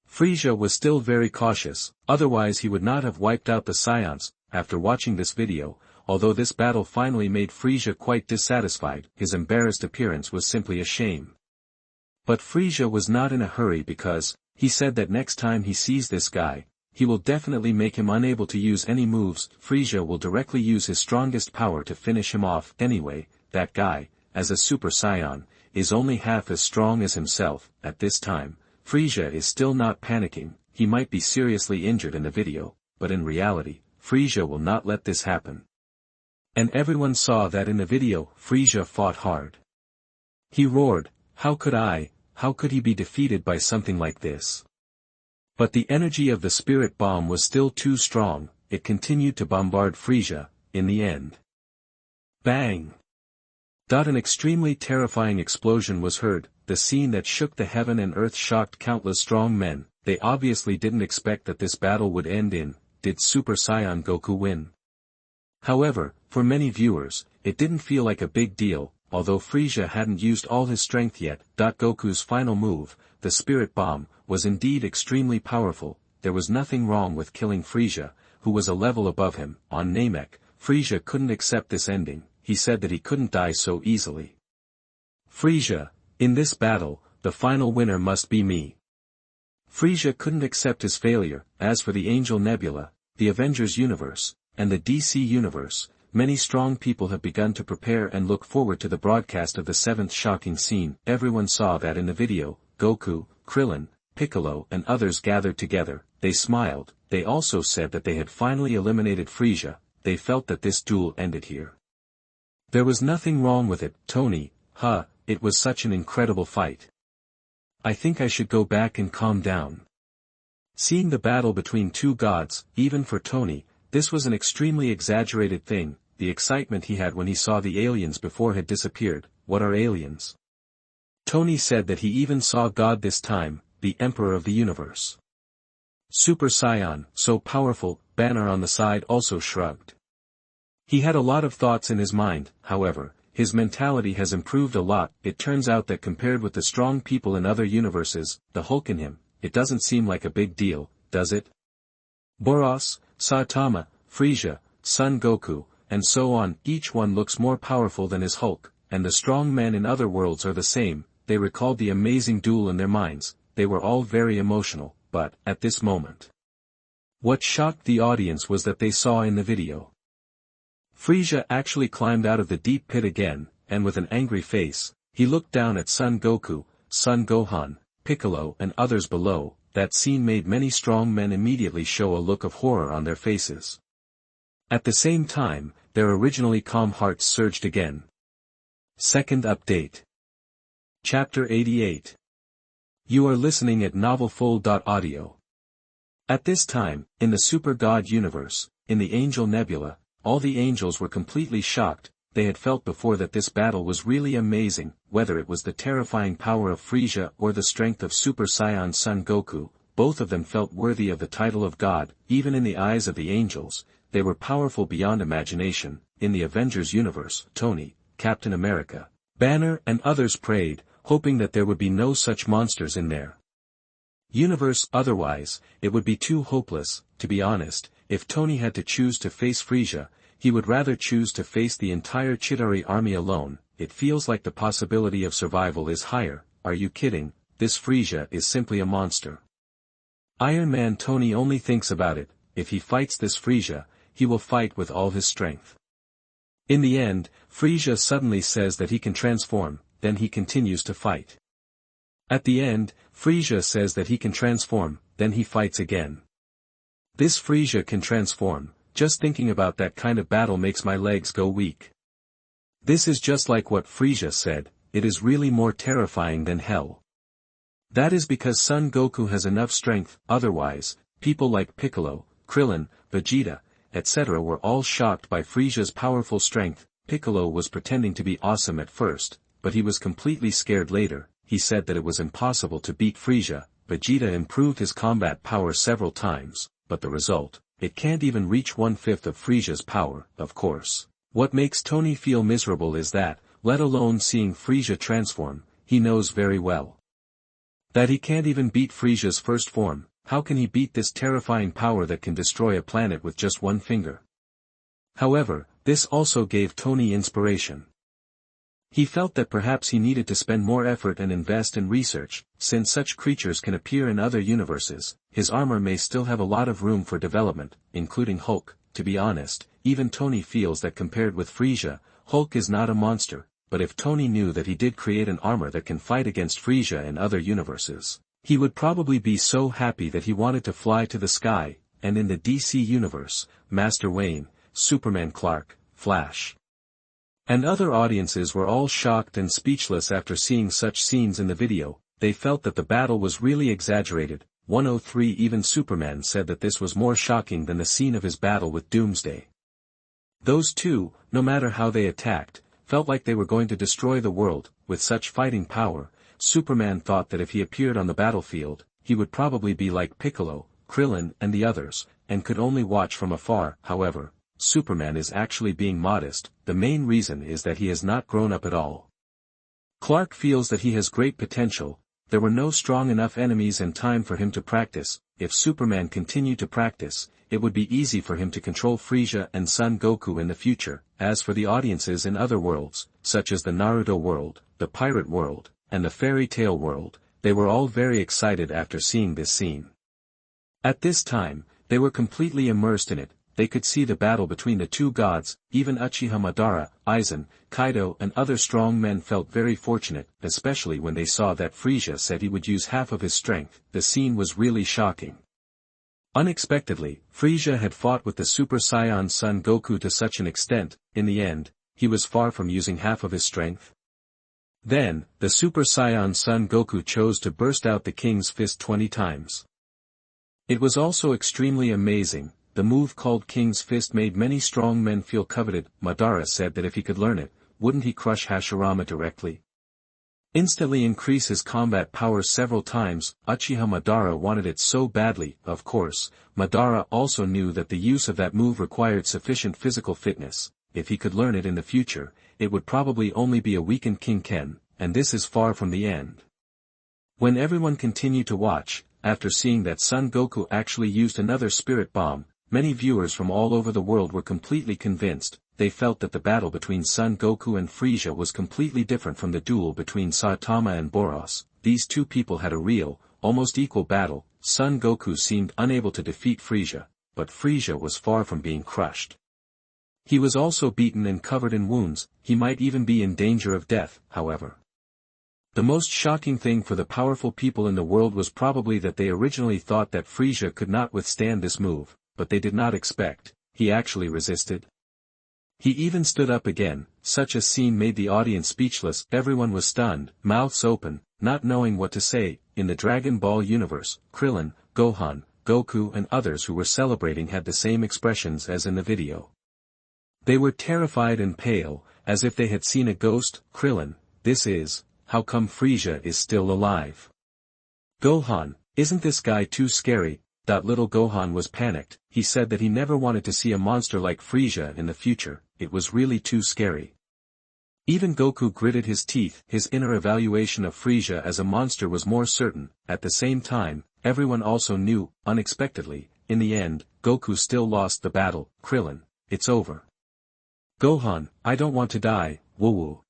Frieza was still very cautious, otherwise he would not have wiped out the Saiyans. After watching this video, although this battle finally made Frieza quite dissatisfied, his embarrassed appearance was simply a shame. But Frisia was not in a hurry because, he said that next time he sees this guy, he will definitely make him unable to use any moves. Frisia will directly use his strongest power to finish him off. Anyway, that guy, as a Super Saiyan, is only half as strong as himself. At this time, Frisia is still not panicking. He might be seriously injured in the video, but in reality, Frisia will not let this happen. And everyone saw that in the video. Frisia fought hard. He roared, how could he be defeated by something like this? But the energy of the spirit bomb was still too strong. It continued to bombard Frisia. In the end, bang! An extremely terrifying explosion was heard. The scene that shook the heaven and earth shocked countless strong men. They obviously didn't expect that this battle would end in, did Super Saiyan Goku win? However, for many viewers, it didn't feel like a big deal, although Frisia hadn't used all his strength yet. Goku's final move, the spirit bomb, was indeed extremely powerful. There was nothing wrong with killing Frisia, who was a level above him. On Namek, Frisia couldn't accept this ending. He said that he couldn't die so easily. Frisia, in this battle, the final winner must be me. Frisia couldn't accept his failure. As for the Angel Nebula, the Avengers universe, and the DC universe, many strong people have begun to prepare and look forward to the broadcast of the 7th shocking scene. Everyone saw that in the video. Goku, Krillin, Piccolo and others gathered together. They smiled. They also said that they had finally eliminated Frisia. They felt that this duel ended here. There was nothing wrong with it. Tony, it was such an incredible fight. I think I should go back and calm down. Seeing the battle between two gods, even for Tony, this was an extremely exaggerated thing. The excitement he had when he saw the aliens before had disappeared. What are aliens? Tony said that he even saw God this time, the Emperor of the universe. Super Saiyan, so powerful. Banner on the side also shrugged. He had a lot of thoughts in his mind. However, his mentality has improved a lot. It turns out that compared with the strong people in other universes, the Hulk in him, it doesn't seem like a big deal, does it? Boros, Saitama, Frisia, Son Goku, and so on, each one looks more powerful than his Hulk, and the strong men in other worlds are the same. They recalled the amazing duel in their minds. They were all very emotional, but, at this moment, what shocked the audience was that they saw in the video. Frisia actually climbed out of the deep pit again, and with an angry face, he looked down at Son Goku, Son Gohan, Piccolo and others below. That scene made many strong men immediately show a look of horror on their faces. At the same time, their originally calm hearts surged again. Second update. Chapter 88. You are listening at novelfull.audio. At this time, in the Super God universe, in the Angel Nebula, all the angels were completely shocked. They had felt before that this battle was really amazing, whether it was the terrifying power of Frisia or the strength of Super Saiyan Son Goku, both of them felt worthy of the title of God. Even in the eyes of the angels, they were powerful beyond imagination. In the Avengers universe, Tony, Captain America, Banner and others prayed, hoping that there would be no such monsters in their universe. Otherwise, it would be too hopeless. To be honest, if Tony had to choose to face Frisia, he would rather choose to face the entire Chidori army alone. It feels like the possibility of survival is higher. Are you kidding? This Frisia is simply a monster. Iron Man Tony only thinks about it. If he fights this Frisia, he will fight with all his strength. In the end, Frisia suddenly says that he can transform, then he continues to fight. At the end, Frisia says that he can transform, then he fights again. This Frisia can transform. Just thinking about that kind of battle makes my legs go weak. This is just like what Frisia said, it is really more terrifying than hell. That is because Son Goku has enough strength. Otherwise, people like Piccolo, Krillin, Vegeta, etc. were all shocked by Frisia's powerful strength. Piccolo was pretending to be awesome at first, but he was completely scared later. He said that it was impossible to beat Frisia. Vegeta improved his combat power several times, but the result, it can't even reach 1/5 of Frisia's power. Of course, what makes Tony feel miserable is that, let alone seeing Frisia transform, he knows very well that he can't even beat Frisia's first form. How can he beat this terrifying power that can destroy a planet with just one finger? However, this also gave Tony inspiration. He felt that perhaps he needed to spend more effort and invest in research, since such creatures can appear in other universes. His armor may still have a lot of room for development, including Hulk. To be honest, even Tony feels that compared with Frieza, Hulk is not a monster, but if Tony knew that he did create an armor that can fight against Frieza in other universes, he would probably be so happy that he wanted to fly to the sky. And in the DC universe, Master Wayne, Superman Clark, Flash, and other audiences were all shocked and speechless after seeing such scenes in the video. They felt that the battle was really exaggerated. 103 Even Superman said that this was more shocking than the scene of his battle with Doomsday. Those two, no matter how they attacked, felt like they were going to destroy the world. With such fighting power, Superman thought that if he appeared on the battlefield, he would probably be like Piccolo, Krillin and the others, and could only watch from afar. However, Superman is actually being modest. The main reason is that he has not grown up at all. Clark feels that he has great potential. There were no strong enough enemies and time for him to practice. If Superman continued to practice, it would be easy for him to control Frieza and Son Goku in the future. As for the audiences in other worlds, such as the Naruto world, the pirate world, and the fairy tale world, they were all very excited after seeing this scene. At this time, they were completely immersed in it. They could see the battle between the two gods. Even Uchiha Madara, Aizen, Kaido and other strong men felt very fortunate, especially when they saw that Frieza said he would use half of his strength. The scene was really shocking. Unexpectedly, Frieza had fought with the Super Saiyan Son Goku to such an extent. In the end, he was far from using half of his strength. Then, the Super Saiyan Son Goku chose to burst out the King's Fist 20 times. It was also extremely amazing. The move called King's Fist made many strong men feel coveted. Madara said that if he could learn it, wouldn't he crush Hashirama directly? Instantly increase his combat powers several times. Uchiha Madara wanted it so badly. Of course, Madara also knew that the use of that move required sufficient physical fitness. If he could learn it in the future, it would probably only be a weakened King Ken, and this is far from the end. When everyone continued to watch, after seeing that Son Goku actually used another spirit bomb, many viewers from all over the world were completely convinced. They felt that the battle between Son Goku and Frieza was completely different from the duel between Saitama and Boros. These two people had a real, almost equal battle. Son Goku seemed unable to defeat Frieza, but Frieza was far from being crushed. He was also beaten and covered in wounds. He might even be in danger of death. However, the most shocking thing for the powerful people in the world was probably that they originally thought that Frieza could not withstand this move, but they did not expect he actually resisted. He even stood up again. Such a scene made the audience speechless. Everyone was stunned, mouths open, not knowing what to say. In the Dragon Ball universe, Krillin, Gohan, Goku and others who were celebrating had the same expressions as in the video. They were terrified and pale, as if they had seen a ghost. Krillin, this is, how come Frieza is still alive? Gohan, isn't this guy too scary? Little Gohan was panicked. He said that he never wanted to see a monster like Frieza in the future. It was really too scary. Even Goku gritted his teeth. His inner evaluation of Frieza as a monster was more certain. At the same time, everyone also knew, unexpectedly, in the end, Goku still lost the battle. Krillin, it's over. Gohan, I don't want to die, woo-woo.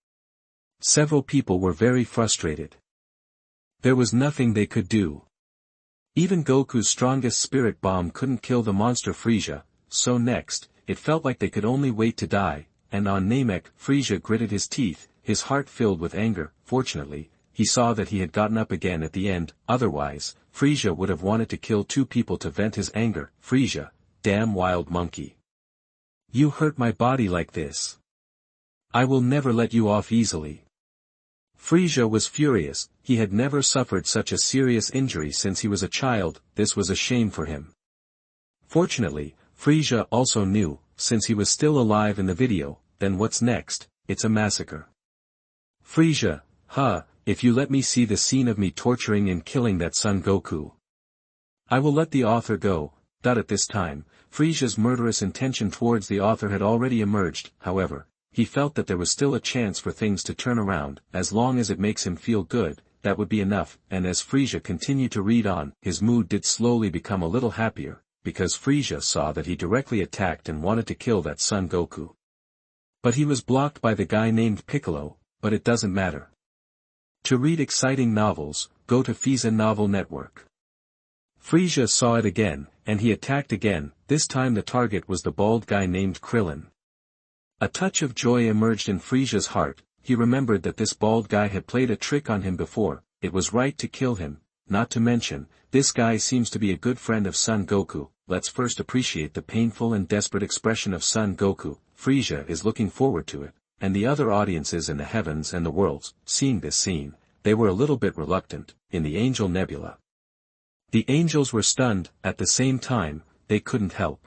Several people were very frustrated. There was nothing they could do. Even Goku's strongest spirit bomb couldn't kill the monster Frieza, so next, it felt like they could only wait to die, and on Namek, Frieza gritted his teeth, his heart filled with anger. Fortunately, he saw that he had gotten up again at the end. Otherwise, Frieza would have wanted to kill two people to vent his anger. Frieza, damn wild monkey. You hurt my body like this. I will never let you off easily. Frieza was furious. He had never suffered such a serious injury since he was a child. This was a shame for him. Fortunately, Frieza also knew, since he was still alive in the video, then what's next? It's a massacre. Frieza, if you let me see the scene of me torturing and killing that Son Goku, I will let the author go. At this time, Frieza's murderous intention towards the author had already emerged. However, he felt that there was still a chance for things to turn around. As long as it makes him feel good, that would be enough. And as Frieza continued to read on, his mood did slowly become a little happier, because Frieza saw that he directly attacked and wanted to kill that Son Goku. But he was blocked by the guy named Piccolo. but it doesn't matter. To read exciting novels, go to Frieza Novel Network. Frieza saw it again, and he attacked again. This time the target was the bald guy named Krillin. A touch of joy emerged in Frieza's heart. He remembered that this bald guy had played a trick on him before. It was right to kill him, not to mention, this guy seems to be a good friend of Son Goku. Let's first appreciate the painful and desperate expression of Son Goku. Frieza is looking forward to it, and the other audiences in the heavens and the worlds, seeing this scene, they were a little bit reluctant. In the Angel Nebula, the angels were stunned. At the same time, they couldn't help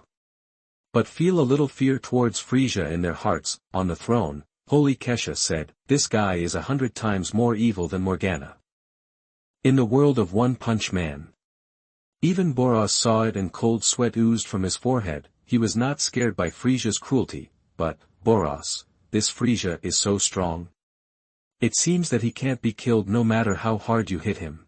but feel a little fear towards Frieza in their hearts. On the throne, Holy Kesha said, "This guy is 100 times more evil than Morgana." In the world of One Punch Man, even Boros saw it and cold sweat oozed from his forehead. He was not scared by Frieza's cruelty, but, Boros, this Frieza is so strong. It seems that he can't be killed no matter how hard you hit him.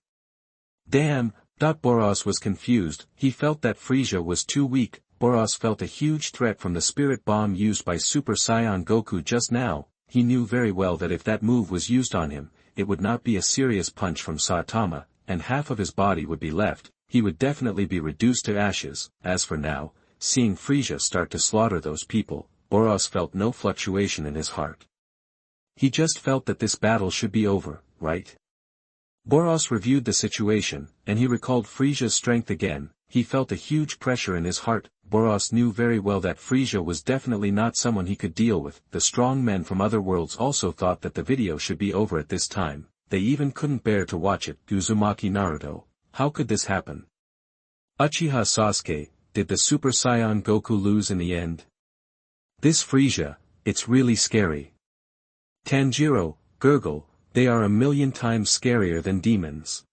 Damn. Boros was confused. He felt that Frieza was too weak. Boros felt a huge threat from the spirit bomb used by Super Saiyan Goku just now. He knew very well that if that move was used on him, it would not be a serious punch from Saitama, and half of his body would be left. He would definitely be reduced to ashes. As for now, seeing Frieza start to slaughter those people, Boros felt no fluctuation in his heart. He just felt that this battle should be over, right? Boros reviewed the situation, and he recalled Frieza's strength again. He felt a huge pressure in his heart. Boros knew very well that Frieza was definitely not someone he could deal with. The strong men from other worlds also thought that the video should be over at this time. They even couldn't bear to watch it. Uzumaki Naruto, how could this happen? Uchiha Sasuke, did the Super Saiyan Goku lose in the end? This Frieza, it's really scary. Tanjiro, gurgle, they are 1,000,000 times scarier than demons.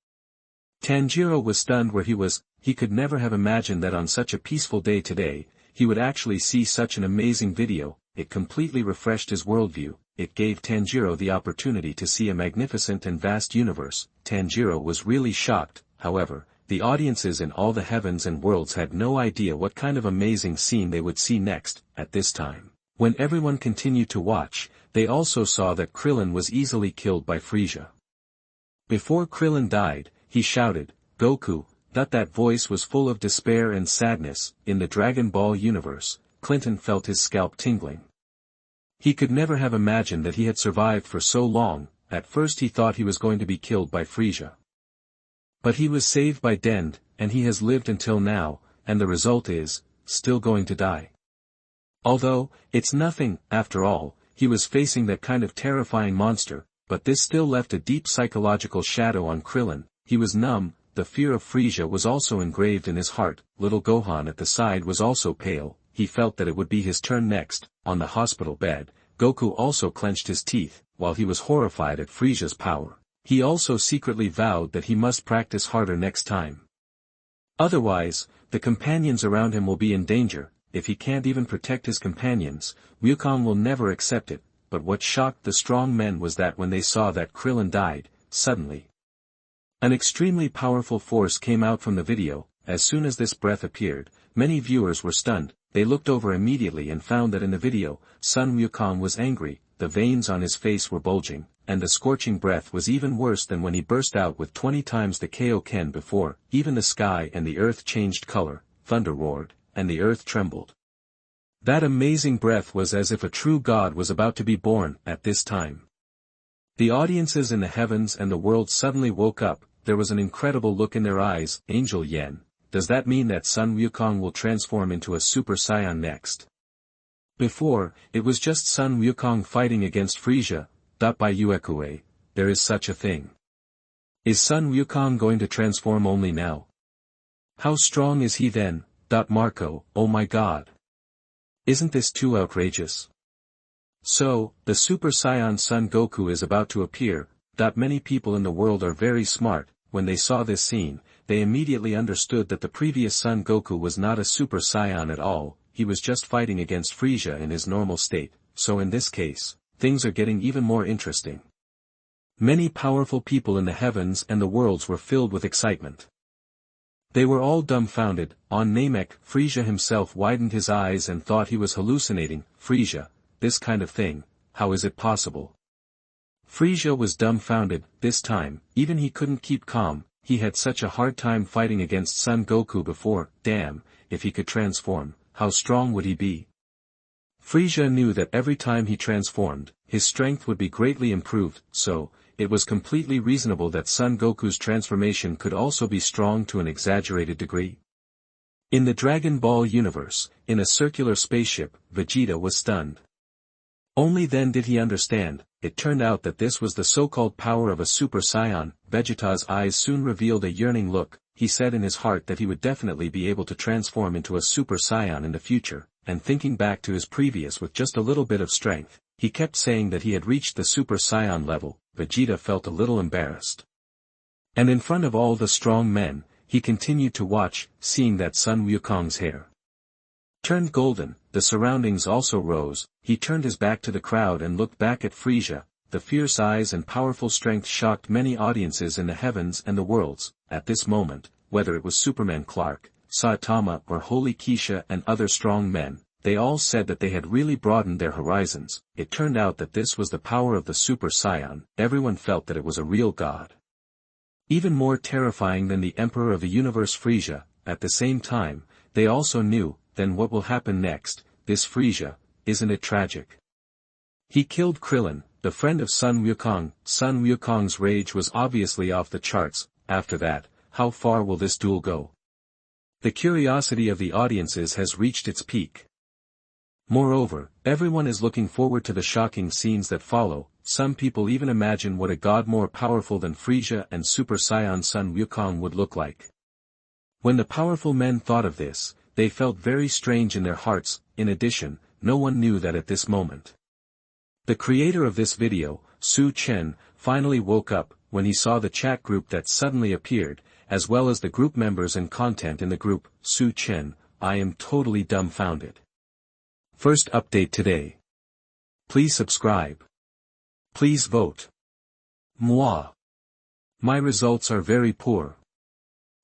Tanjiro was stunned where he was. He could never have imagined that on such a peaceful day today, he would actually see such an amazing video. It completely refreshed his worldview. It gave Tanjiro the opportunity to see a magnificent and vast universe. Tanjiro was really shocked. However, the audiences in all the heavens and worlds had no idea what kind of amazing scene they would see next. At this time, when everyone continued to watch, they also saw that Krillin was easily killed by Frieza. Before Krillin died, he shouted, "Goku!" That voice was full of despair and sadness. In the Dragon Ball universe, Clinton felt his scalp tingling. He could never have imagined that he had survived for so long. At first he thought he was going to be killed by Frieza. But he was saved by Dend, and he has lived until now, and the result is, still going to die. Although, it's nothing, after all, he was facing that kind of terrifying monster, but this still left a deep psychological shadow on Krillin. He was numb. The fear of Frieza was also engraved in his heart. Little Gohan at the side was also pale. He felt that it would be his turn next. On the hospital bed, Goku also clenched his teeth. While he was horrified at Frieza's power, he also secretly vowed that he must practice harder next time. Otherwise, the companions around him will be in danger. If he can't even protect his companions, Wukong will never accept it. But what shocked the strong men was that when they saw that Krillin died, suddenly an extremely powerful force came out from the video. As soon as this breath appeared, many viewers were stunned. They looked over immediately and found that in the video, Sun Wukong was angry, the veins on his face were bulging, and the scorching breath was even worse than when he burst out with 20 times the Kaioken before. Even the sky and the earth changed color, thunder roared, and the earth trembled. That amazing breath was as if a true god was about to be born. At this time, the audiences in the heavens and the world suddenly woke up. There was an incredible look in their eyes. Angel Yen, does that mean that Sun Wukong will transform into a Super Saiyan next? Before, it was just Sun Wukong fighting against Frieza. By Uekue, there is such a thing. Is Sun Wukong going to transform only now? How strong is he then? Marco, oh my god. Isn't this too outrageous? So, the Super Saiyan Son Goku is about to appear. Many people in the world are very smart. When they saw this scene, they immediately understood that the previous Son Goku was not a Super Saiyan at all. He was just fighting against Frieza in his normal state. So in this case, things are getting even more interesting. Many powerful people in the heavens and the worlds were filled with excitement. They were all dumbfounded. On Namek, Frieza himself widened his eyes and thought he was hallucinating. Frieza, this kind of thing, how is it possible? Frieza was dumbfounded. This time, even he couldn't keep calm. He had such a hard time fighting against Son Goku before. Damn, if he could transform, how strong would he be? Frieza knew that every time he transformed, his strength would be greatly improved, so, it was completely reasonable that Son Goku's transformation could also be strong to an exaggerated degree. In the Dragon Ball universe, in a circular spaceship, Vegeta was stunned. Only then did he understand. It turned out that this was the so-called power of a Super Saiyan. Vegeta's eyes soon revealed a yearning look. He said in his heart that he would definitely be able to transform into a Super Saiyan in the future, and thinking back to his previous with just a little bit of strength, he kept saying that he had reached the Super Saiyan level. Vegeta felt a little embarrassed. And in front of all the strong men, he continued to watch, seeing that Sun Wukong's hair turned golden. The surroundings also rose. He turned his back to the crowd and looked back at Frieza. The fierce eyes and powerful strength shocked many audiences in the heavens and the worlds. At this moment, whether it was Superman Clark, Saitama or Holy Kisha and other strong men, they all said that they had really broadened their horizons. It turned out that this was the power of the Super Saiyan. Everyone felt that it was a real god. Even more terrifying than the Emperor of the Universe Frieza. At the same time, they also knew, then what will happen next? This Frieza, isn't it tragic? He killed Krillin, the friend of Sun Wukong. Sun Wukong's rage was obviously off the charts. After that, how far will this duel go? The curiosity of the audiences has reached its peak. Moreover, everyone is looking forward to the shocking scenes that follow. Some people even imagine what a god more powerful than Frieza and Super Saiyan Sun Wukong would look like. When the powerful men thought of this, they felt very strange in their hearts. In addition, no one knew that at this moment. The creator of this video, Chen, finally woke up, when he saw the chat group that suddenly appeared, as well as the group members and content in the group. Chen, I am totally dumbfounded. First update today. Please subscribe. Please vote. Moi. My results are very poor.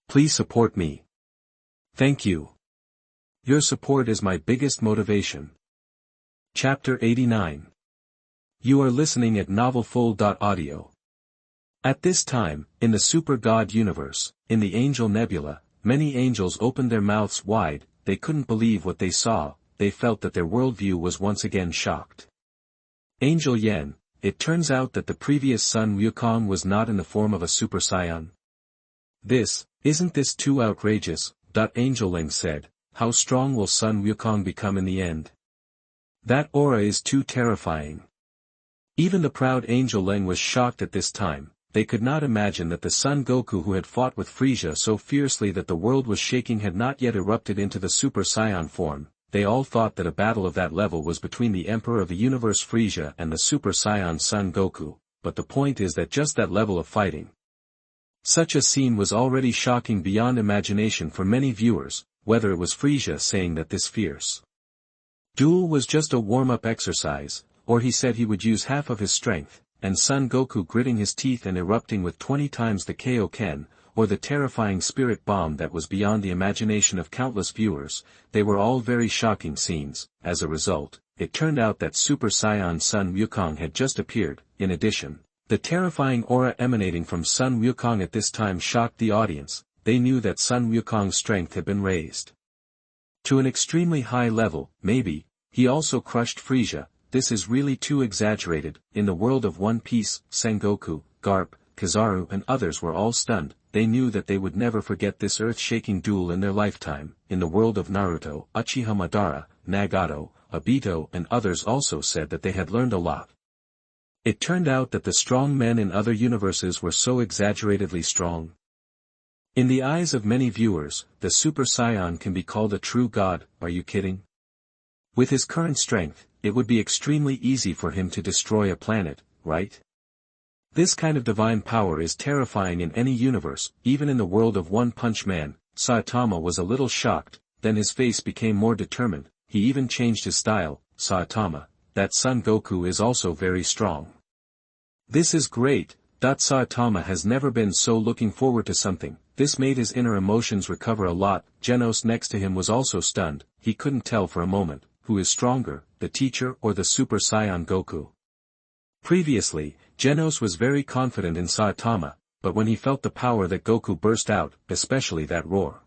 Please support me. Thank you. Your support is my biggest motivation. Chapter 89. You are listening at novelfull.audio. At this time, in the Super God universe, in the Angel Nebula, many angels opened their mouths wide. They couldn't believe what they saw. They felt that their worldview was once again shocked. Angel Yen, it turns out that the previous Sun Wukong was not in the form of a Super Saiyan. Isn't this too outrageous? Angel Ling said, how strong will Sun Wukong become in the end? That aura is too terrifying. Even the proud Angel Ling was shocked at this time. They could not imagine that the Son Goku who had fought with Frieza so fiercely that the world was shaking had not yet erupted into the Super Saiyan form. They all thought that a battle of that level was between the Emperor of the Universe Frieza and the Super Saiyan Son Goku, but the point is that just that level of fighting. Such a scene was already shocking beyond imagination for many viewers, whether it was Frieza saying that this fierce duel was just a warm-up exercise, or he said he would use half of his strength, and Son Goku gritting his teeth and erupting with 20 times the Kaioken, or the terrifying spirit bomb that was beyond the imagination of countless viewers. They were all very shocking scenes. As a result, it turned out that Super Saiyan Sun Wukong had just appeared. In addition, the terrifying aura emanating from Sun Wukong at this time shocked the audience. They knew that Sun Wukong's strength had been raised to an extremely high level. Maybe he also crushed Frieza. This is really too exaggerated. In the world of One Piece, Sengoku, Garp, Kizaru and others were all stunned. They knew that they would never forget this earth-shaking duel in their lifetime. In the world of Naruto, Uchiha Madara, Nagato, Obito and others also said that they had learned a lot. It turned out that the strong men in other universes were so exaggeratedly strong. In the eyes of many viewers, the Super Saiyan can be called a true god. Are you kidding? With his current strength, it would be extremely easy for him to destroy a planet, right? This kind of divine power is terrifying in any universe. Even in the world of One Punch Man. Saitama was a little shocked, then his face became more determined. He even changed his style. Saitama, that Son Goku is also very strong. This is great. Saitama has never been so looking forward to something. This made his inner emotions recover a lot. Genos next to him was also stunned. He couldn't tell for a moment, who is stronger, the teacher or the Super Saiyan Goku? Previously, Genos was very confident in Saitama, but when he felt the power that Goku burst out, especially that roar.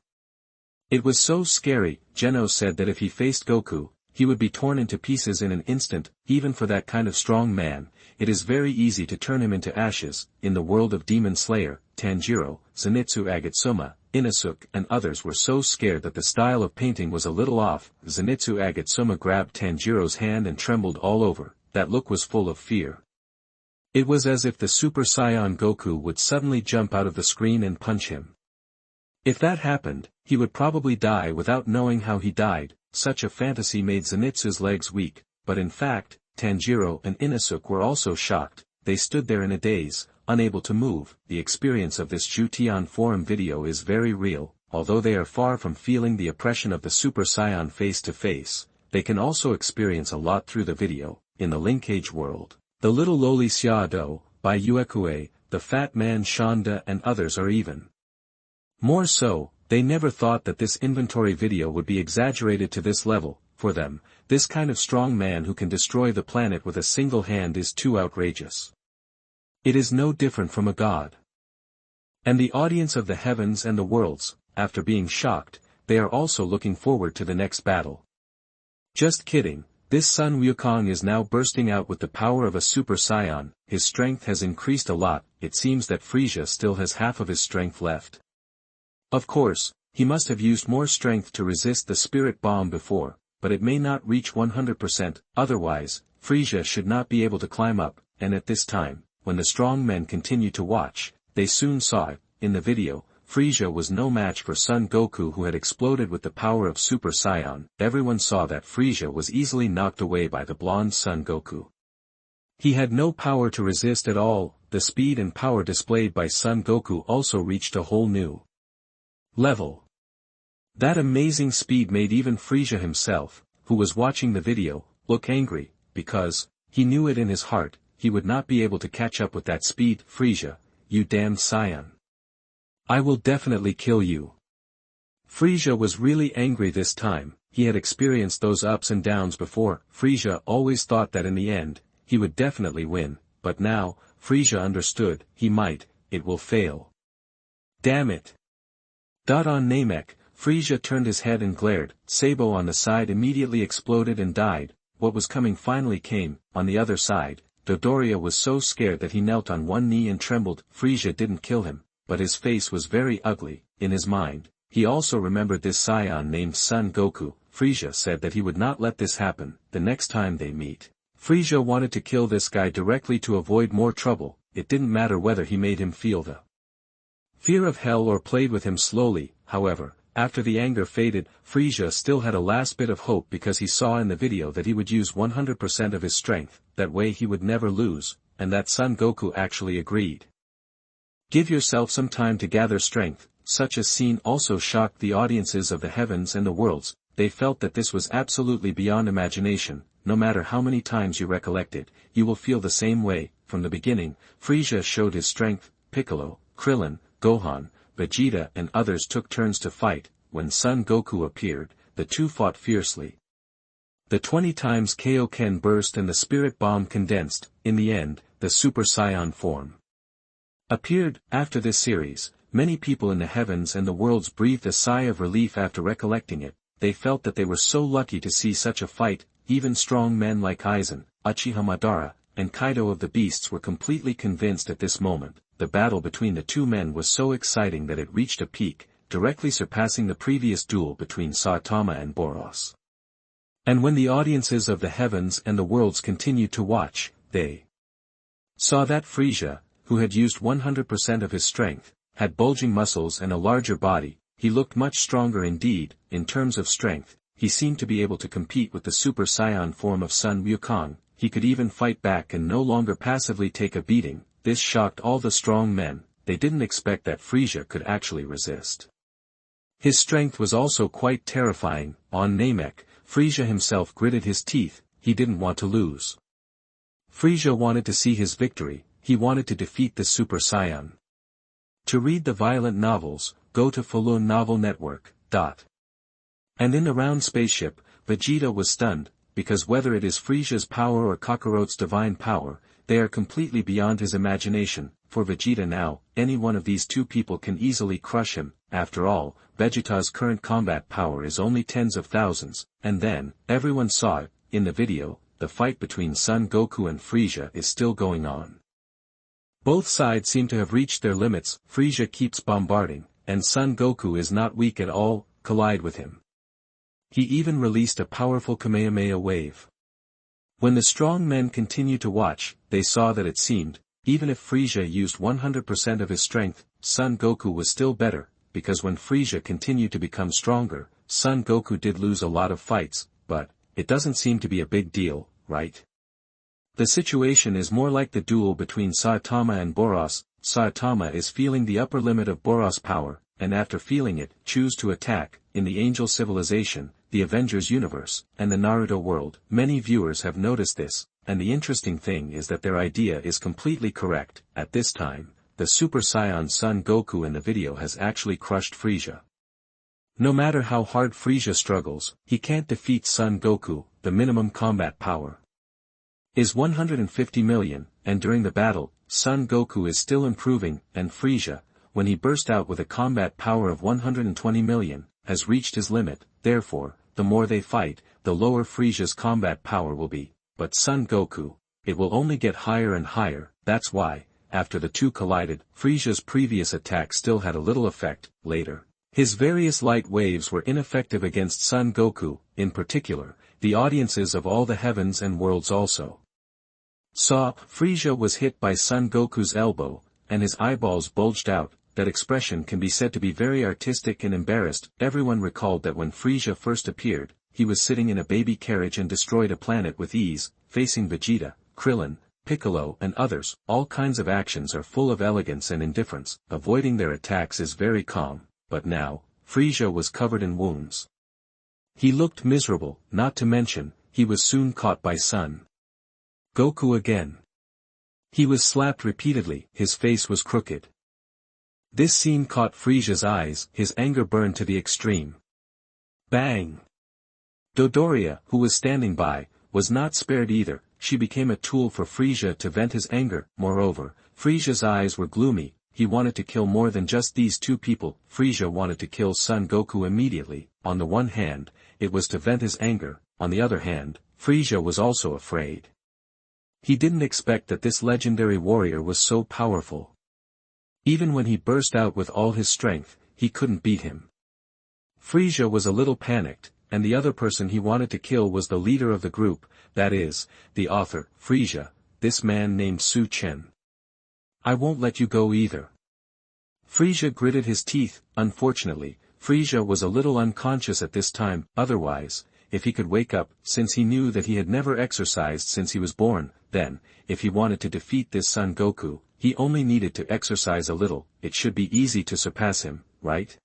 It was so scary. Genos said that if he faced Goku, he would be torn into pieces in an instant. Even for that kind of strong man, it is very easy to turn him into ashes. In the world of Demon Slayer, Tanjiro, Zenitsu Agatsuma, Inosuke and others were so scared that the style of painting was a little off. Zenitsu Agatsuma grabbed Tanjiro's hand and trembled all over. That look was full of fear. It was as if the Super Saiyan Goku would suddenly jump out of the screen and punch him. If that happened, he would probably die without knowing how he died. Such a fantasy made Zenitsu's legs weak, but in fact, Tanjiro and Inosuke were also shocked. They stood there in a daze, unable to move. The experience of this Zhutian Forum video is very real. Although they are far from feeling the oppression of the Super Saiyan face to face, they can also experience a lot through the video. In the linkage world, the little lowly Xiado, by Uekue, the fat man Shonda and others are even more so. They never thought that this inventory video would be exaggerated to this level. For them, this kind of strong man who can destroy the planet with a single hand is too outrageous. It is no different from a god. And the audience of the heavens and the worlds, after being shocked, they are also looking forward to the next battle. Just kidding, this Sun Wukong is now bursting out with the power of a Super Saiyan. His strength has increased a lot. It seems that Frieza still has half of his strength left. Of course, he must have used more strength to resist the spirit bomb before, but it may not reach 100%, otherwise, Frieza should not be able to climb up. And at this time, when the strong men continued to watch, they soon saw it. In the video, Frieza was no match for Son Goku, who had exploded with the power of Super Saiyan. Everyone saw that Frieza was easily knocked away by the blonde Son Goku. He had no power to resist at all. The speed and power displayed by Son Goku also reached a whole new level. That amazing speed made even Frieza himself, who was watching the video, look angry, because, he knew it in his heart, he would not be able to catch up with that speed. Frieza, you damned Saiyan. I will definitely kill you. Frieza was really angry this time. He had experienced those ups and downs before. Frieza always thought that in the end, he would definitely win, but now, Frieza understood, it will fail. Damn it. On Namek, Frieza turned his head and glared. Sabo on the side immediately exploded and died. What was coming finally came. On the other side, Dodoria was so scared that he knelt on one knee and trembled. Frieza didn't kill him, but his face was very ugly. In his mind, he also remembered this Saiyan named Son Goku. Frieza said that he would not let this happen. The next time they meet, Frieza wanted to kill this guy directly to avoid more trouble. It didn't matter whether he made him feel the fear of hell or played with him slowly. However, after the anger faded, Frieza still had a last bit of hope because he saw in the video that he would use 100% of his strength. That way he would never lose, and that Son Goku actually agreed. Give yourself some time to gather strength. Such a scene also shocked the audiences of the heavens and the worlds. They felt that this was absolutely beyond imagination. No matter how many times you recollect it, you will feel the same way. From the beginning, Frieza showed his strength. Piccolo, Krillin, Gohan, Vegeta and others took turns to fight. When Son Goku appeared, the two fought fiercely. The 20 times Kaioken burst and the spirit bomb condensed. In the end, the Super Saiyan form appeared. After this series, many people in the heavens and the worlds breathed a sigh of relief after recollecting it. They felt that they were so lucky to see such a fight. Even strong men like Aizen, Uchiha Madara, and Kaido of the Beasts were completely convinced at this moment. The battle between the two men was so exciting that it reached a peak, directly surpassing the previous duel between Saitama and Boros. And when the audiences of the heavens and the worlds continued to watch, they saw that Frieza, who had used 100% of his strength, had bulging muscles and a larger body. He looked much stronger indeed. In terms of strength, he seemed to be able to compete with the Super Saiyan form of Sun Wukong. He could even fight back and no longer passively take a beating. This shocked all the strong men. They didn't expect that Frieza could actually resist. His strength was also quite terrifying. On Namek, Frieza himself gritted his teeth. He didn't want to lose. Frieza wanted to see his victory. He wanted to defeat the Super Saiyan. To read the violent novels, go to Falun Novel Network. And in the round spaceship, Vegeta was stunned, because whether it is Frieza's power or Kakarote's divine power, they are completely beyond his imagination. For Vegeta now, any one of these two people can easily crush him. After all, Vegeta's current combat power is only tens of thousands, and then, everyone saw it, in the video, the fight between Son Goku and Frieza is still going on. Both sides seem to have reached their limits. Frieza keeps bombarding, and Son Goku is not weak at all. Collide with him. He even released a powerful Kamehameha wave. When the strong men continued to watch, they saw that it seemed, even if Frieza used 100% of his strength, Son Goku was still better, because when Frieza continued to become stronger, Son Goku did lose a lot of fights, but, it doesn't seem to be a big deal, right? The situation is more like the duel between Saitama and Boros. Saitama is feeling the upper limit of Boros' power, and after feeling it, choose to attack. In the Angel Civilization, the Avengers universe, and the Naruto world, many viewers have noticed this, and the interesting thing is that their idea is completely correct. At this time, the Super Saiyan Son Goku in the video has actually crushed Frieza. No matter how hard Frieza struggles, he can't defeat Son Goku. The minimum combat power is 150 million, and during the battle, Son Goku is still improving, and Frieza, when he burst out with a combat power of 120 million, has reached his limit. Therefore, the more they fight, the lower Frieza's combat power will be. But Son Goku, it will only get higher and higher. That's why, after the two collided, Frieza's previous attack still had a little effect. Later, his various light waves were ineffective against Son Goku. In particular, the audiences of all the heavens and worlds also saw Frieza was hit by Son Goku's elbow, and his eyeballs bulged out. That expression can be said to be very artistic and embarrassed. Everyone recalled that when Frieza first appeared, he was sitting in a baby carriage and destroyed a planet with ease, facing Vegeta, Krillin, Piccolo and others. All kinds of actions are full of elegance and indifference. Avoiding their attacks is very calm, but now, Frieza was covered in wounds. He looked miserable, not to mention, he was soon caught by Son Goku again. He was slapped repeatedly, his face was crooked. This scene caught Frieza's eyes, his anger burned to the extreme. Bang! Dodoria, who was standing by, was not spared either. She became a tool for Frieza to vent his anger. Moreover, Frieza's eyes were gloomy. He wanted to kill more than just these two people. Frieza wanted to kill Son Goku immediately. On the one hand, it was to vent his anger. On the other hand, Frieza was also afraid. He didn't expect that this legendary warrior was so powerful. Even when he burst out with all his strength, he couldn't beat him. Frieza was a little panicked, and the other person he wanted to kill was the leader of the group, that is, the author, Frieza, this man named Chen. I won't let you go either. Frieza gritted his teeth. Unfortunately, Frieza was a little unconscious at this time. Otherwise, if he could wake up, since he knew that he had never exercised since he was born, then, if he wanted to defeat this Son Goku, he only needed to exercise a little. It should be easy to surpass him, right?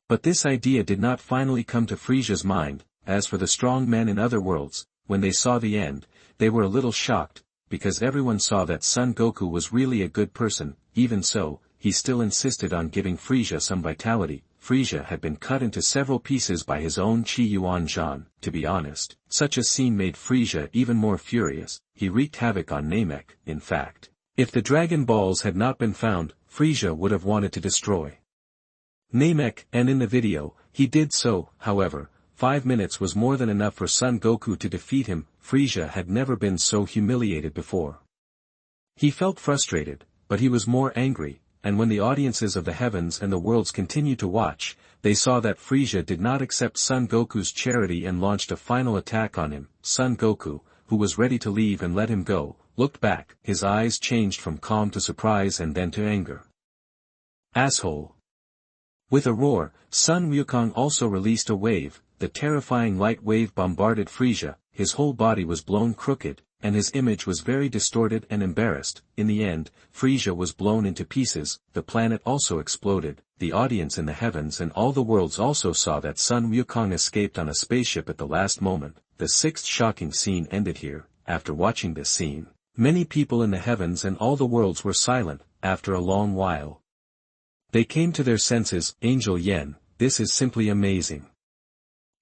But this idea did not finally come to Frieza's mind. As for the strong men in other worlds, when they saw the end, they were a little shocked, because everyone saw that Son Goku was really a good person. Even so, he still insisted on giving Frieza some vitality. Frieza had been cut into several pieces by his own Chi Yuan Zhan. To be honest, such a scene made Frieza even more furious. He wreaked havoc on Namek. In fact, if the Dragon Balls had not been found, Frieza would have wanted to destroy Namek, and in the video, he did so. However, 5 minutes was more than enough for Son Goku to defeat him. Frieza had never been so humiliated before. He felt frustrated, but he was more angry, and when the audiences of the heavens and the worlds continued to watch, they saw that Frieza did not accept Son Goku's charity and launched a final attack on him. Son Goku, who was ready to leave and let him go, looked back. His eyes changed from calm to surprise and then to anger. Asshole! With a roar, Sun Wukong also released a wave. The terrifying light wave bombarded Frieza. His whole body was blown crooked, and his image was very distorted and embarrassed. In the end, Frieza was blown into pieces. The planet also exploded. The audience in the heavens and all the worlds also saw that Sun Wukong escaped on a spaceship at the last moment. The sixth shocking scene ended here. After watching this scene, many people in the heavens and all the worlds were silent. After a long while, they came to their senses. Angel Yen, this is simply amazing.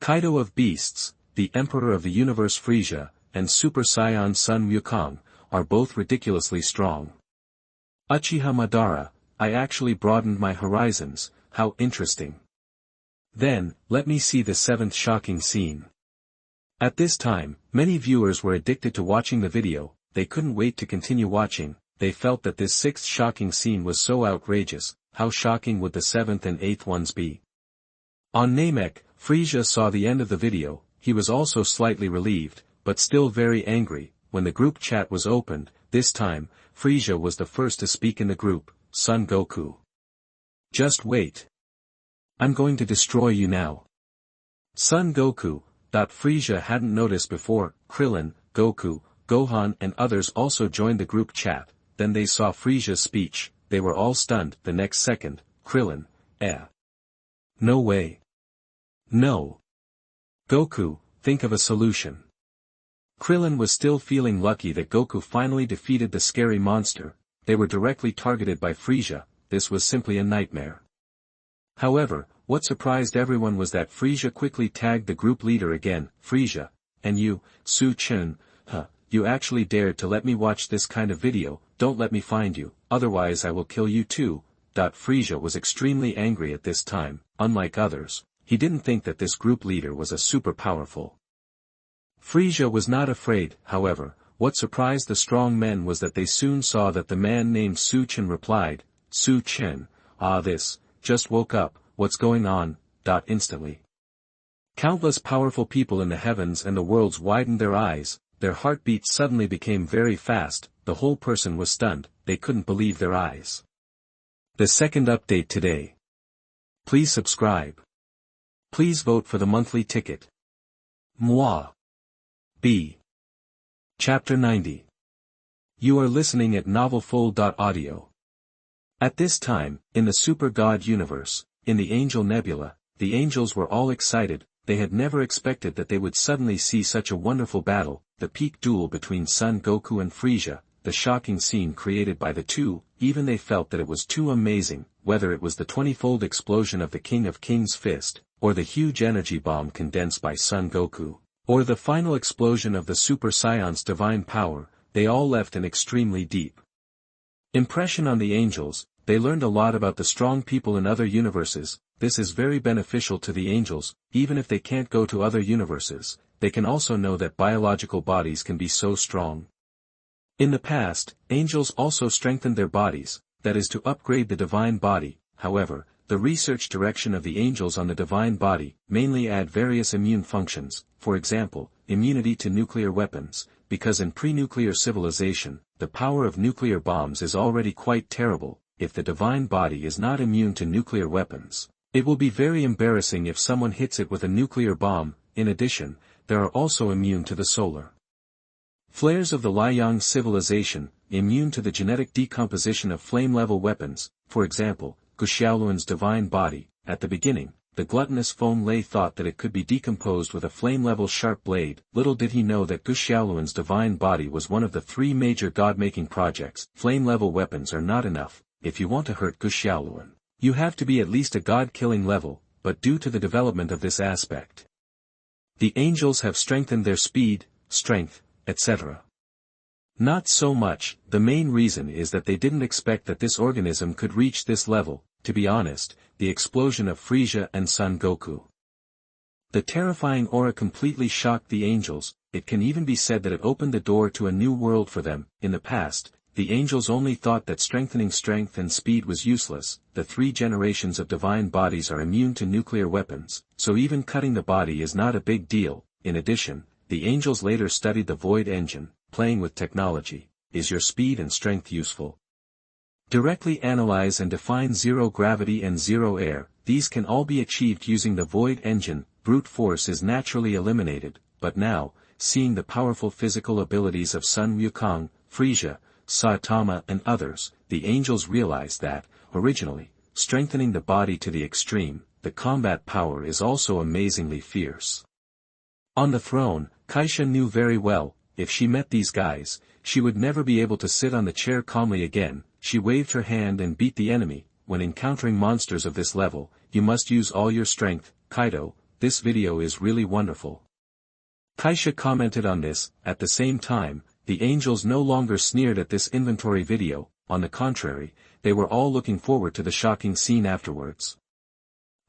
Kaido of Beasts, the Emperor of the Universe Frieza, and Super Saiyan Sun Wukong, are both ridiculously strong. Uchiha Madara, I actually broadened my horizons, how interesting. Then, let me see the 7th shocking scene. At this time, many viewers were addicted to watching the video, they couldn't wait to continue watching, they felt that this 6th shocking scene was so outrageous, how shocking would the 7th and 8th ones be? On Namek, Frieza saw the end of the video, he was also slightly relieved, but still very angry. When the group chat was opened, this time, Frieza was the first to speak in the group, Son Goku. Just wait. I'm going to destroy you now. Son Goku, Frieza hadn't noticed before, Krillin, Goku, Gohan and others also joined the group chat, then they saw Frieza's speech, they were all stunned. The next second, Krillin, no way. No. Goku, think of a solution. Krillin was still feeling lucky that Goku finally defeated the scary monster, they were directly targeted by Frieza, this was simply a nightmare. However, what surprised everyone was that Frieza quickly tagged the group leader again, Frieza, and you, Chen, you actually dared to let me watch this kind of video, don't let me find you, otherwise I will kill you too. Frieza was extremely angry at this time, unlike others, he didn't think that this group leader was a super powerful. Frieza was not afraid, however, what surprised the strong men was that they soon saw that the man named Chen replied, Chen, this, just woke up, what's going on, instantly. Countless powerful people in the heavens and the worlds widened their eyes, their heartbeats suddenly became very fast, the whole person was stunned, they couldn't believe their eyes. The second update today. Please subscribe. Please vote for the monthly ticket. Moi. B. Chapter 90. You are listening at novelfull.audio. At this time, in the Super God universe, in the Angel Nebula, the angels were all excited, they had never expected that they would suddenly see such a wonderful battle, the peak duel between Son Goku and Frieza, the shocking scene created by the two, even they felt that it was too amazing, whether it was the 20-fold explosion of the King of Kings' fist, or the huge energy bomb condensed by Son Goku, or the final explosion of the Super Saiyan's divine power, they all left an extremely deep impression on the angels. They learned a lot about the strong people in other universes, this is very beneficial to the angels, even if they can't go to other universes, they can also know that biological bodies can be so strong. In the past, angels also strengthened their bodies, that is to upgrade the divine body, however, the research direction of the angels on the divine body mainly add various immune functions, for example, immunity to nuclear weapons, because in pre-nuclear civilization, the power of nuclear bombs is already quite terrible. If the divine body is not immune to nuclear weapons, it will be very embarrassing if someone hits it with a nuclear bomb. In addition, they are also immune to the solar flares of the Liang civilization, immune to the genetic decomposition of flame-level weapons, for example, Guxiaoluan's divine body. At the beginning, the gluttonous Feng Lei thought that it could be decomposed with a flame-level sharp blade, little did he know that Guxiaoluan's divine body was one of the 3 major god-making projects. Flame-level weapons are not enough. If you want to hurt Guxiaoluan, you have to be at least a god-killing level, but due to the development of this aspect, the angels have strengthened their speed, strength, etc. Not so much, the main reason is that they didn't expect that this organism could reach this level. To be honest, the explosion of Frieza and Son Goku, the terrifying aura completely shocked the angels, it can even be said that it opened the door to a new world for them. In the past, the angels only thought that strengthening strength and speed was useless, the 3 generations of divine bodies are immune to nuclear weapons, so even cutting the body is not a big deal. In addition, the angels later studied the Void Engine, playing with technology. Is your speed and strength useful? Directly analyze and define zero gravity and zero air, these can all be achieved using the Void Engine. Brute force is naturally eliminated, but now, seeing the powerful physical abilities of Sun Wukong, Frieza, Saitama and others, the angels realized that, originally, strengthening the body to the extreme, the combat power is also amazingly fierce. On the throne, Kaisha knew very well, if she met these guys, she would never be able to sit on the chair calmly again. She waved her hand and beat the enemy. When encountering monsters of this level, you must use all your strength. Kaido, this video is really wonderful. Kaisha commented on this. At the same time, the angels no longer sneered at this inventory video, on the contrary, they were all looking forward to the shocking scene afterwards.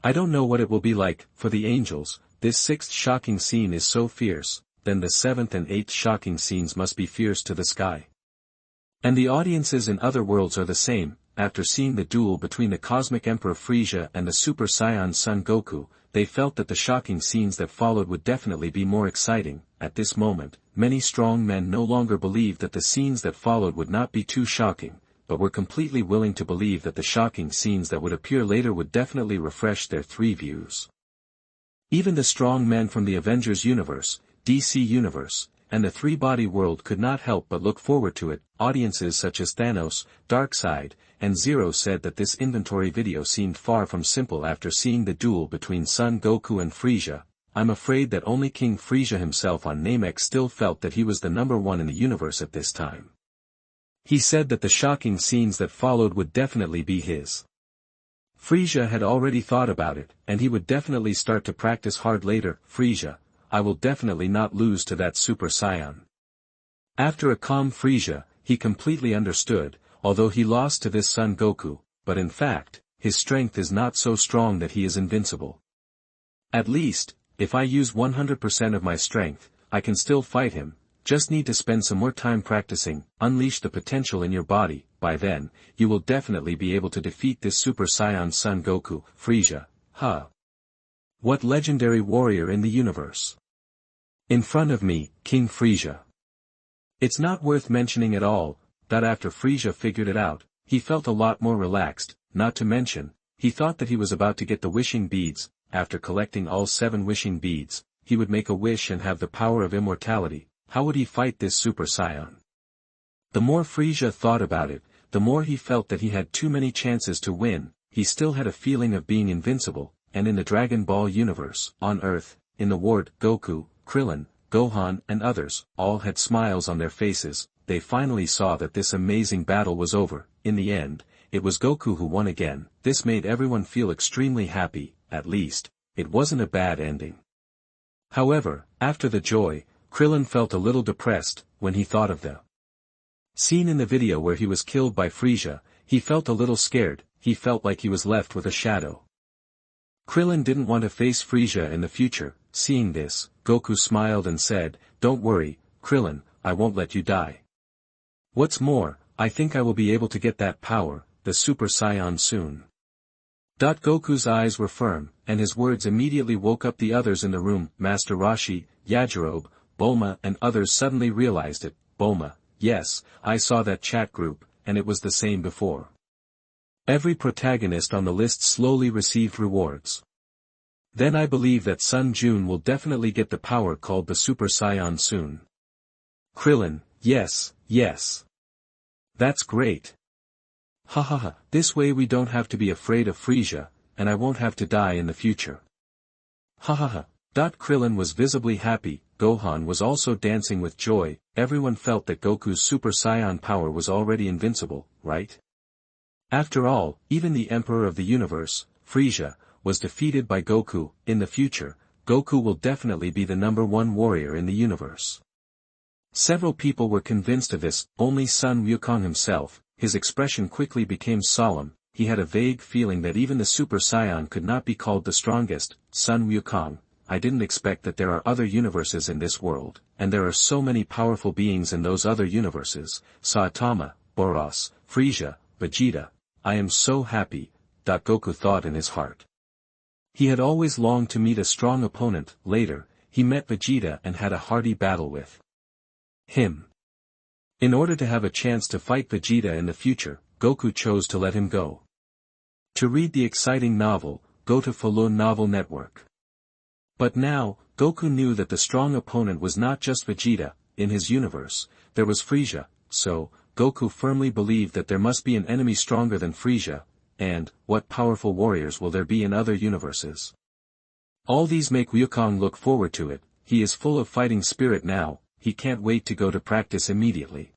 I don't know what it will be like, for the angels, this sixth shocking scene is so fierce, then the seventh and eighth shocking scenes must be fierce to the sky. And the audiences in other worlds are the same. After seeing the duel between the Cosmic Emperor Frieza and the Super Saiyan Son Goku, they felt that the shocking scenes that followed would definitely be more exciting. At this moment, many strong men no longer believed that the scenes that followed would not be too shocking, but were completely willing to believe that the shocking scenes that would appear later would definitely refresh their three views. Even the strong men from the Avengers universe, DC universe, and the three-body world could not help but look forward to it. Audiences such as Thanos, Darkseid, and Zero said that this inventory video seemed far from simple after seeing the duel between Son Goku and Frieza. I'm afraid that only King Frieza himself on Namek still felt that he was the number one in the universe at this time. He said that the shocking scenes that followed would definitely be his. Frieza had already thought about it, and he would definitely start to practice hard later. Frieza, I will definitely not lose to that Super Saiyan. After a calm Frieza, he completely understood, although he lost to this Son Goku, but in fact, his strength is not so strong that he is invincible. At least, if I use 100% of my strength, I can still fight him, just need to spend some more time practicing. Unleash the potential in your body, by then, you will definitely be able to defeat this Super Saiyan Son Goku. Frieza, huh? What legendary warrior in the universe? In front of me, King Frieza. It's not worth mentioning at all, that after Frieza figured it out, he felt a lot more relaxed, not to mention, he thought that he was about to get the wishing beads. After collecting all 7 wishing beads, he would make a wish and have the power of immortality. How would he fight this Super Saiyan? The more Frieza thought about it, the more he felt that he had too many chances to win. He still had a feeling of being invincible, and in the Dragon Ball universe, on Earth, in the world, Goku, Krillin, Gohan and others, all had smiles on their faces. They finally saw that this amazing battle was over. In the end, it was Goku who won again. This made everyone feel extremely happy. At least, it wasn't a bad ending. However, after the joy, Krillin felt a little depressed, when he thought of the scene in the video where he was killed by Frieza. He felt a little scared, he felt like he was left with a shadow. Krillin didn't want to face Frieza in the future. Seeing this, Goku smiled and said, "Don't worry, Krillin, I won't let you die. What's more, I think I will be able to get that power, the Super Saiyan soon." Goku's eyes were firm, and his words immediately woke up the others in the room. Master Roshi, Yajirobe, Bulma and others suddenly realized it. Bulma, yes, I saw that chat group, and it was the same before. Every protagonist on the list slowly received rewards. Then I believe that Sun Jun will definitely get the power called the Super Saiyan soon. Krillin, yes, yes. That's great. Hahaha, this way we don't have to be afraid of Frieza, and I won't have to die in the future. Hahaha. Krillin was visibly happy. Gohan was also dancing with joy. Everyone felt that Goku's Super Saiyan power was already invincible, right? After all, even the Emperor of the Universe, Frieza, was defeated by Goku. In the future, Goku will definitely be the #1 warrior in the universe. Several people were convinced of this, only Sun Wukong himself. His expression quickly became solemn. He had a vague feeling that even the Super Saiyan could not be called the strongest. Sun Wukong, I didn't expect that there are other universes in this world, and there are so many powerful beings in those other universes. Saitama, Boros, Frieza, Vegeta. I am so happy, Goku thought in his heart. He had always longed to meet a strong opponent. Later, he met Vegeta and had a hearty battle with him. In order to have a chance to fight Vegeta in the future, Goku chose to let him go. To read the exciting novel, go to Falun Novel Network. But now, Goku knew that the strong opponent was not just Vegeta. In his universe, there was Frieza, so, Goku firmly believed that there must be an enemy stronger than Frieza. And, what powerful warriors will there be in other universes? All these make Wukong look forward to it. He is full of fighting spirit now, he can't wait to go to practice immediately.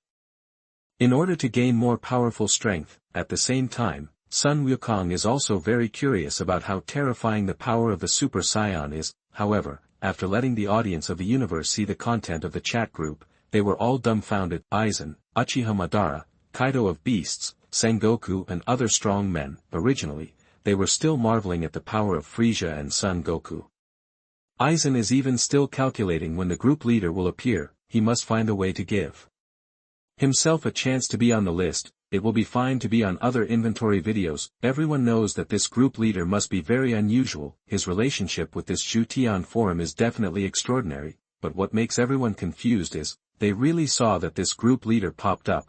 In order to gain more powerful strength, at the same time, Sun Wukong is also very curious about how terrifying the power of the Super Saiyan is. However, after letting the audience of the universe see the content of the chat group, they were all dumbfounded. Aizen, Uchiha Madara, Kaido of Beasts, Sengoku and other strong men. Originally, they were still marveling at the power of Frieza and Son Goku. Aizen is even still calculating when the group leader will appear. He must find a way to give himself a chance to be on the list. It will be fine to be on other inventory videos. Everyone knows that this group leader must be very unusual. His relationship with this Zhutian Forum is definitely extraordinary, but what makes everyone confused is, they really saw that this group leader popped up.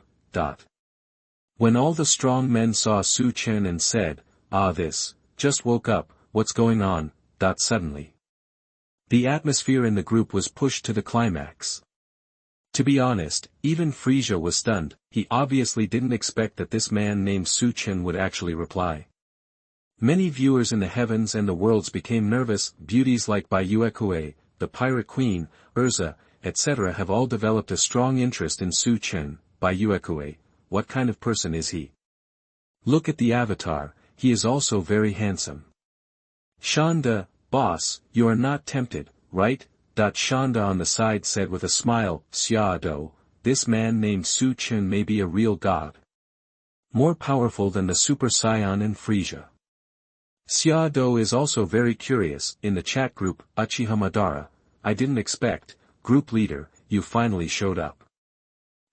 When all the strong men saw Chen and said, "Ah, this, just woke up, what's going on?" Suddenly, the atmosphere in the group was pushed to the climax. To be honest, even Frieza was stunned. He obviously didn't expect that this man named Chen would actually reply. Many viewers in the heavens and the worlds became nervous. Beauties like Bayuekue, the Pirate Queen, Urza, etc. have all developed a strong interest in Chen. Bayuekue, what kind of person is he? Look at the avatar, he is also very handsome. Shanda, boss, you are not tempted, right? Shanda on the side said with a smile, "Xiao, this man named Chen may be a real god. More powerful than the Super Saiyan and Frieza." Xiao is also very curious. In the chat group, Uchiha Madara, I didn't expect, group leader, you finally showed up.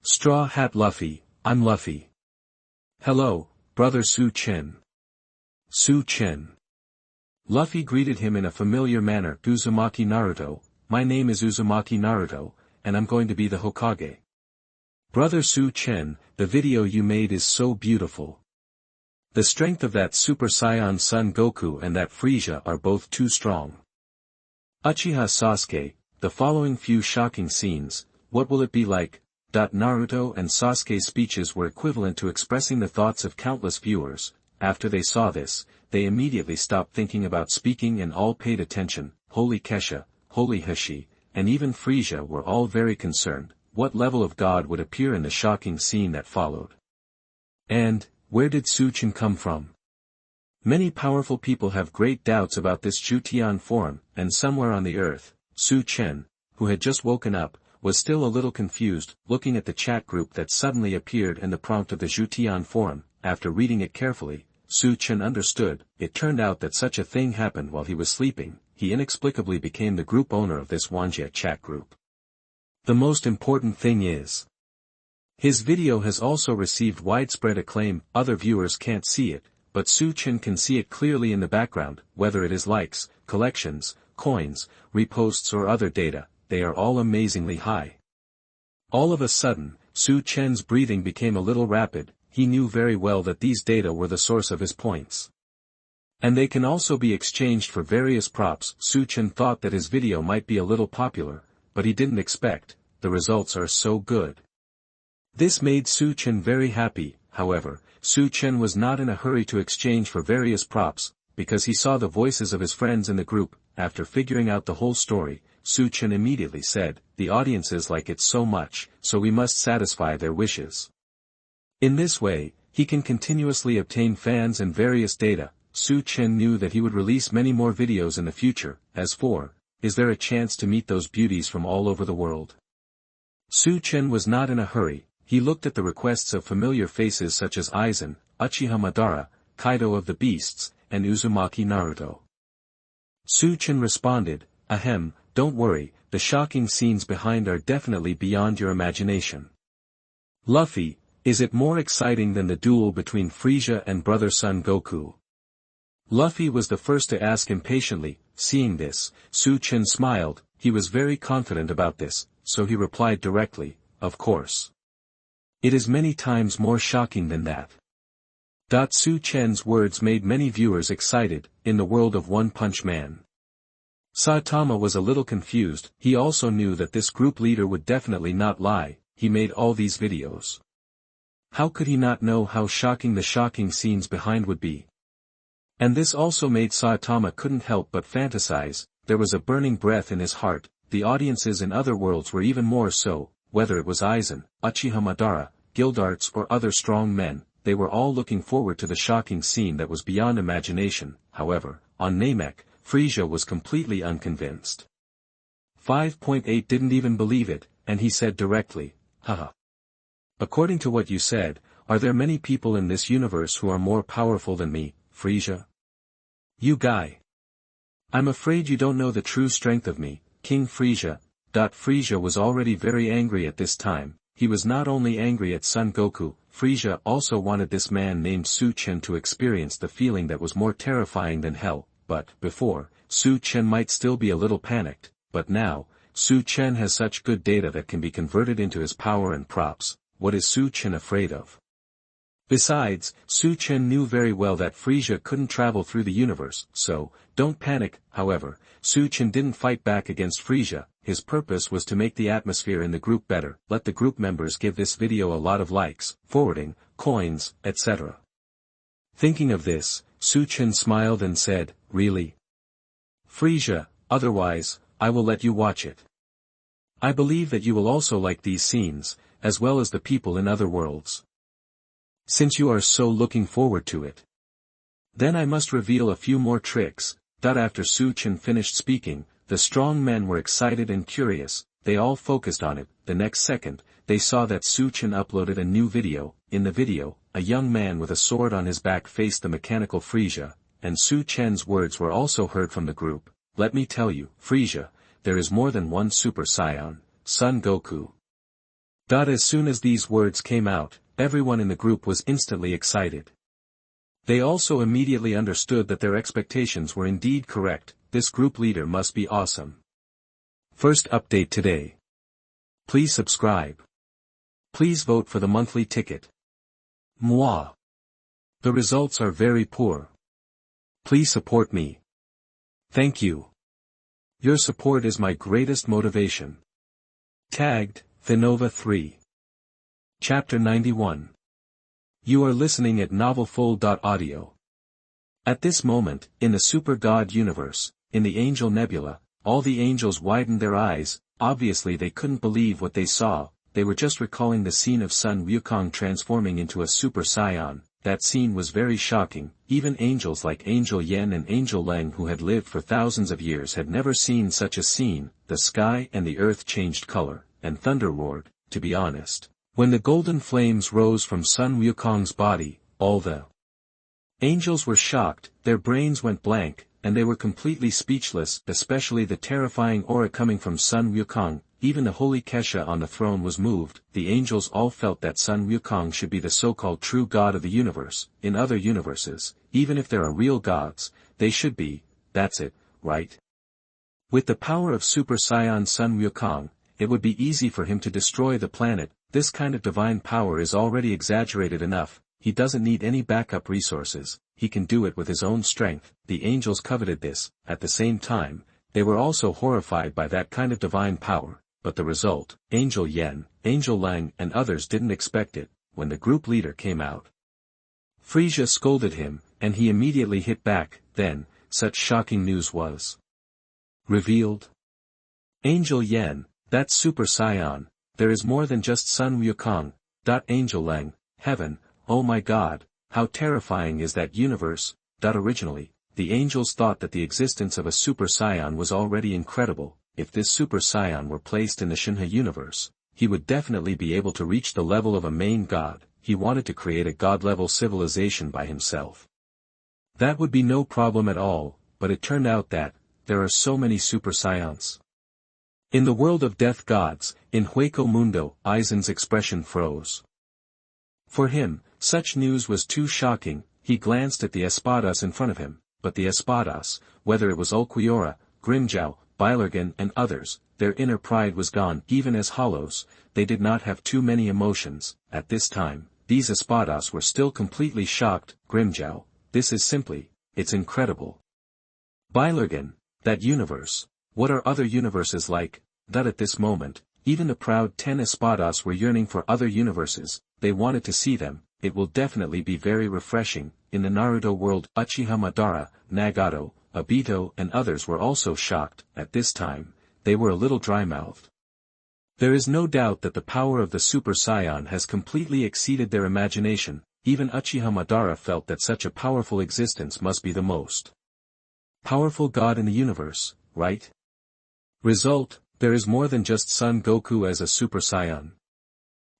Straw Hat Luffy, I'm Luffy. Hello, brother Chen. Chen. Luffy greeted him in a familiar manner. Uzumaki Naruto, my name is Uzumaki Naruto, and I'm going to be the Hokage. Brother Chen, the video you made is so beautiful. The strength of that Super Saiyan Son Goku and that Frieza are both too strong. Uchiha Sasuke, the following few shocking scenes, what will it be like? Naruto and Sasuke's speeches were equivalent to expressing the thoughts of countless viewers. After they saw this, they immediately stopped thinking about speaking and all paid attention. Holy Kesha, Holy Hishi, and even Frieza were all very concerned. What level of god would appear in the shocking scene that followed? And, where did Chen come from? Many powerful people have great doubts about this Zhutian Forum, and somewhere on the earth, Chen, who had just woken up, was still a little confused, looking at the chat group that suddenly appeared and the prompt of the Zhutian Forum. After reading it carefully, Chen understood. It turned out that such a thing happened while he was sleeping. He inexplicably became the group owner of this Wanjie chat group. The most important thing is, his video has also received widespread acclaim. Other viewers can't see it, but Chen can see it clearly in the background. Whether it is likes, collections, coins, reposts or other data, they are all amazingly high. All of a sudden, Chen's breathing became a little rapid. He knew very well that these data were the source of his points. And they can also be exchanged for various props. Chen thought that his video might be a little popular, but he didn't expect, the results are so good. This made Chen very happy. However, Chen was not in a hurry to exchange for various props, because he saw the voices of his friends in the group. After figuring out the whole story, Chen immediately said, the audiences like it so much, so we must satisfy their wishes. In this way, he can continuously obtain fans and various data. Chen knew that he would release many more videos in the future. As for, is there a chance to meet those beauties from all over the world? Chen was not in a hurry. He looked at the requests of familiar faces such as Aizen, Uchiha Madara, Kaido of the Beasts, and Uzumaki Naruto. Chen responded, ahem, don't worry, the shocking scenes behind are definitely beyond your imagination. Luffy, is it more exciting than the duel between Frieza and brother Son Goku? Luffy was the first to ask impatiently. Seeing this, Chen smiled. He was very confident about this, so he replied directly, of course. It is many times more shocking than that. Chen's words made many viewers excited. In the world of One Punch Man, Saitama was a little confused. He also knew that this group leader would definitely not lie. He made all these videos. How could he not know how shocking the shocking scenes behind would be? And this also made Saitama couldn't help but fantasize. There was a burning breath in his heart. The audiences in other worlds were even more so. Whether it was Aizen, Uchiha Madara, Gildarts or other strong men, they were all looking forward to the shocking scene that was beyond imagination. However, on Namek, Frieza was completely unconvinced. 5.8 didn't even believe it, and he said directly, haha. According to what you said, are there many people in this universe who are more powerful than me, Frisia? You guy. I'm afraid you don't know the true strength of me, King Frisia. Frisia was already very angry at this time. He was not only angry at Son Goku, Frisia also wanted this man named Chen to experience the feeling that was more terrifying than hell, but, before, Chen might still be a little panicked, but now, Chen has such good data that can be converted into his power and props. What is Chen afraid of? Besides, Chen knew very well that Frisia couldn't travel through the universe, so, don't panic. However, Chen didn't fight back against Frisia. His purpose was to make the atmosphere in the group better. Let the group members give this video a lot of likes, forwarding, coins, etc. Thinking of this, Chen smiled and said, really? Frisia, otherwise, I will let you watch it. I believe that you will also like these scenes, as well as the people in other worlds. Since you are so looking forward to it. Then I must reveal a few more tricks. After Chen finished speaking, the strong men were excited and curious. They all focused on it. The next second, they saw that Chen uploaded a new video. In the video, a young man with a sword on his back faced the mechanical Frisia, and Chen's words were also heard from the group. Let me tell you, Frisia, there is more than one Super Saiyan, Son Goku. As soon as these words came out, everyone in the group was instantly excited. They also immediately understood that their expectations were indeed correct. This group leader must be awesome. First update today. Please subscribe. Please vote for the monthly ticket. Moi. The results are very poor. Please support me. Thank you. Your support is my greatest motivation. Tagged, Thinova 3. Chapter 91. You are listening at novelfull.audio. At this moment, in the Super God universe, in the Angel Nebula, all the angels widened their eyes. Obviously they couldn't believe what they saw. They were just recalling the scene of Sun Wukong transforming into a Super Saiyan. That scene was very shocking. Even angels like Angel Yen and Angel Leng, who had lived for thousands of years, had never seen such a scene. The sky and the earth changed color, and thunder roared. To be honest, when the golden flames rose from Sun Wukong's body, all the angels were shocked. Their brains went blank, and they were completely speechless, especially the terrifying aura coming from Sun Wukong. Even the holy Kesha on the throne was moved. The angels all felt that Sun Wukong should be the so-called true god of the universe. In other universes, even if there are real gods, they should be, that's it, right? With the power of Super Saiyan Sun Wukong, it would be easy for him to destroy the planet. This kind of divine power is already exaggerated enough. He doesn't need any backup resources. He can do it with his own strength. The angels coveted this. At the same time, they were also horrified by that kind of divine power. But the result, Angel Yen, Angel Lang and others didn't expect it. When the group leader came out, Frisia scolded him, and he immediately hit back. Then, such shocking news was revealed. Angel Yen, that's Super Saiyan. There is more than just Sun Wukong. Angel Lang, heaven, oh my god, how terrifying is that universe. Originally, the angels thought that the existence of a Super Saiyan was already incredible. If this Super Saiyan were placed in the Shinha universe, he would definitely be able to reach the level of a main god. He wanted to create a god-level civilization by himself. That would be no problem at all, but it turned out that there are so many Super Saiyans. In the world of death gods, in Hueco Mundo, Aizen's expression froze. For him, such news was too shocking. He glanced at the espadas in front of him, but the espadas, whether it was Ulquiorra, Grimmjow, Beilergen and others, their inner pride was gone. Even as hollows, they did not have too many emotions. At this time, these espadas were still completely shocked. Grimmjow, this is simply, it's incredible. Beilergen, that universe, what are other universes like? At this moment, even the proud 10 espadas were yearning for other universes. They wanted to see them. It will definitely be very refreshing. In the Naruto world, Uchiha Madara, Nagato, Obito and others were also shocked. At this time, they were a little dry-mouthed. There is no doubt that the power of the Super Saiyan has completely exceeded their imagination. Even Uchiha Madara felt that such a powerful existence must be the most powerful god in the universe, right? Result, There is more than just Son Goku as a Super Saiyan.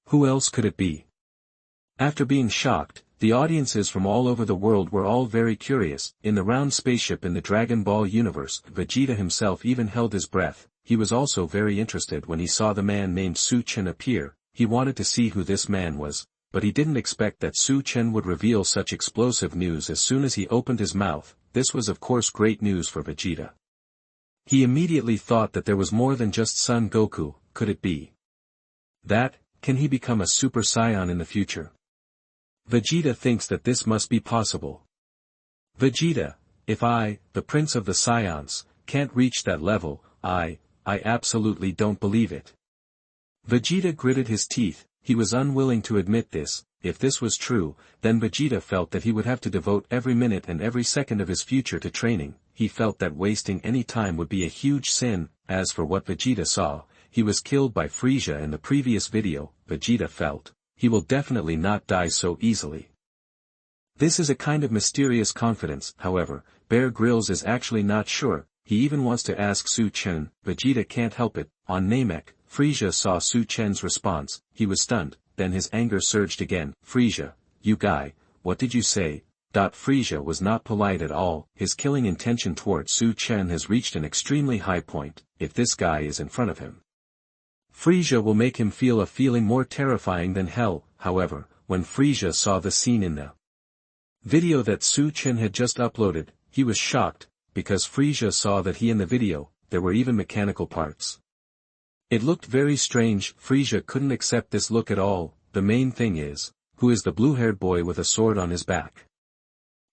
Who else could it be? After being shocked, the audiences from all over the world were all very curious. In the round spaceship in the Dragon Ball universe, Vegeta himself even held his breath. He was also very interested when he saw the man named Chen appear. He wanted to see who this man was, but he didn't expect that Chen would reveal such explosive news as soon as he opened his mouth. This was of course great news for Vegeta. He immediately thought that there was more than just Son Goku. Could it be that, can he become a Super Saiyan in the future? Vegeta thinks that this must be possible. Vegeta, if I, the Prince of the Saiyans, can't reach that level, I absolutely don't believe it. Vegeta gritted his teeth. He was unwilling to admit this. If this was true, then Vegeta felt that he would have to devote every minute and every second of his future to training. He felt that wasting any time would be a huge sin. As for what Vegeta saw, he was killed by Frieza in the previous video. Vegeta felt, he will definitely not die so easily. This is a kind of mysterious confidence. However, Bear Grylls is actually not sure. He even wants to ask Chen. Vegeta can't help it. On Namek, Frieza saw Chen's response. He was stunned. Then his anger surged again. Frieza, you guy, what did you say? Frieza was not polite at all. His killing intention towards Chen has reached an extremely high point. If this guy is in front of him, Frieza will make him feel a feeling more terrifying than hell. However, when Frieza saw the scene in the video that Chen had just uploaded, he was shocked, because Frieza saw that in the video, there were even mechanical parts. It looked very strange. Frieza couldn't accept this look at all. The main thing is, who is the blue-haired boy with a sword on his back?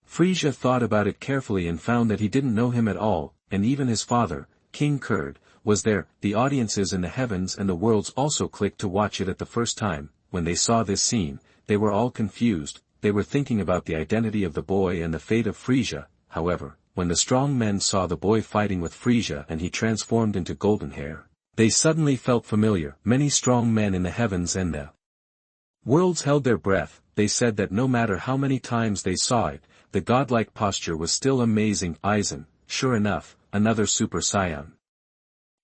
Frieza thought about it carefully and found that he didn't know him at all, and even his father, King Kurd, was there. The audiences in the heavens and the worlds also clicked to watch it at the first time. When they saw this scene, they were all confused. They were thinking about the identity of the boy and the fate of Frieza. However, when the strong men saw the boy fighting with Frieza and he transformed into golden hair, they suddenly felt familiar. Many strong men in the heavens and the worlds held their breath. They said that no matter how many times they saw it, the godlike posture was still amazing. Aizen, sure enough, another Super Saiyan.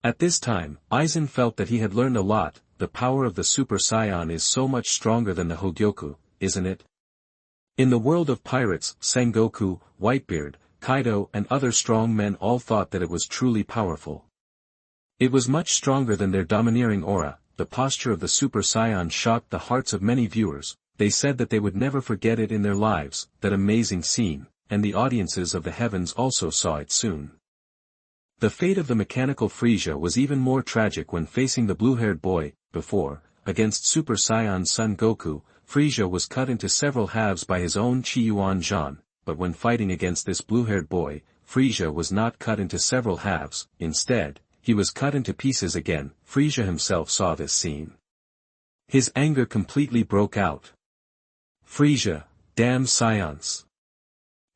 At this time, Aizen felt that he had learned a lot. The power of the Super Saiyan is so much stronger than the Hogyoku, isn't it? In the world of pirates, Sengoku, Whitebeard, Kaido and other strong men all thought that it was truly powerful. It was much stronger than their domineering aura. The posture of the Super Saiyan shocked the hearts of many viewers. They said that they would never forget it in their lives, that amazing scene, and the audiences of the heavens also saw it soon. The fate of the mechanical Frieza was even more tragic when facing the blue-haired boy. Before, against Super Saiyan Son Goku, Frieza was cut into several halves by his own Chi-Yuan Zhan, but when fighting against this blue-haired boy, Frieza was not cut into several halves. Instead, he was cut into pieces again. Frieza himself saw this scene. His anger completely broke out. Frieza, damn Saiyans.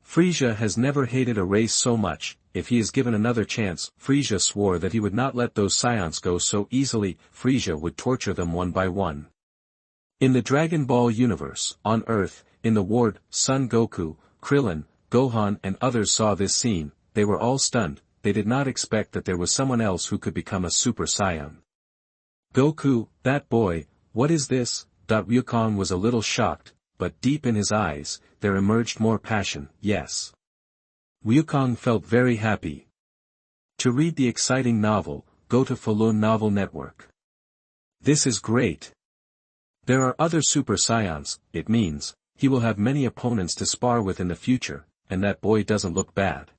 Frieza has never hated a race so much. If he is given another chance, Frieza swore that he would not let those Saiyans go so easily. Frieza would torture them one by one. In the Dragon Ball universe, on Earth, in the ward, Son Goku, Krillin, Gohan and others saw this scene. They were all stunned. They did not expect that there was someone else who could become a Super Saiyan. Goku, that boy, what is this? Ryukong was a little shocked, but deep in his eyes, there emerged more passion. Yes. Ryukong felt very happy. To read the exciting novel, go to Falun Novel Network. This is great. There are other Super Saiyans. It means, he will have many opponents to spar with in the future, and that boy doesn't look bad.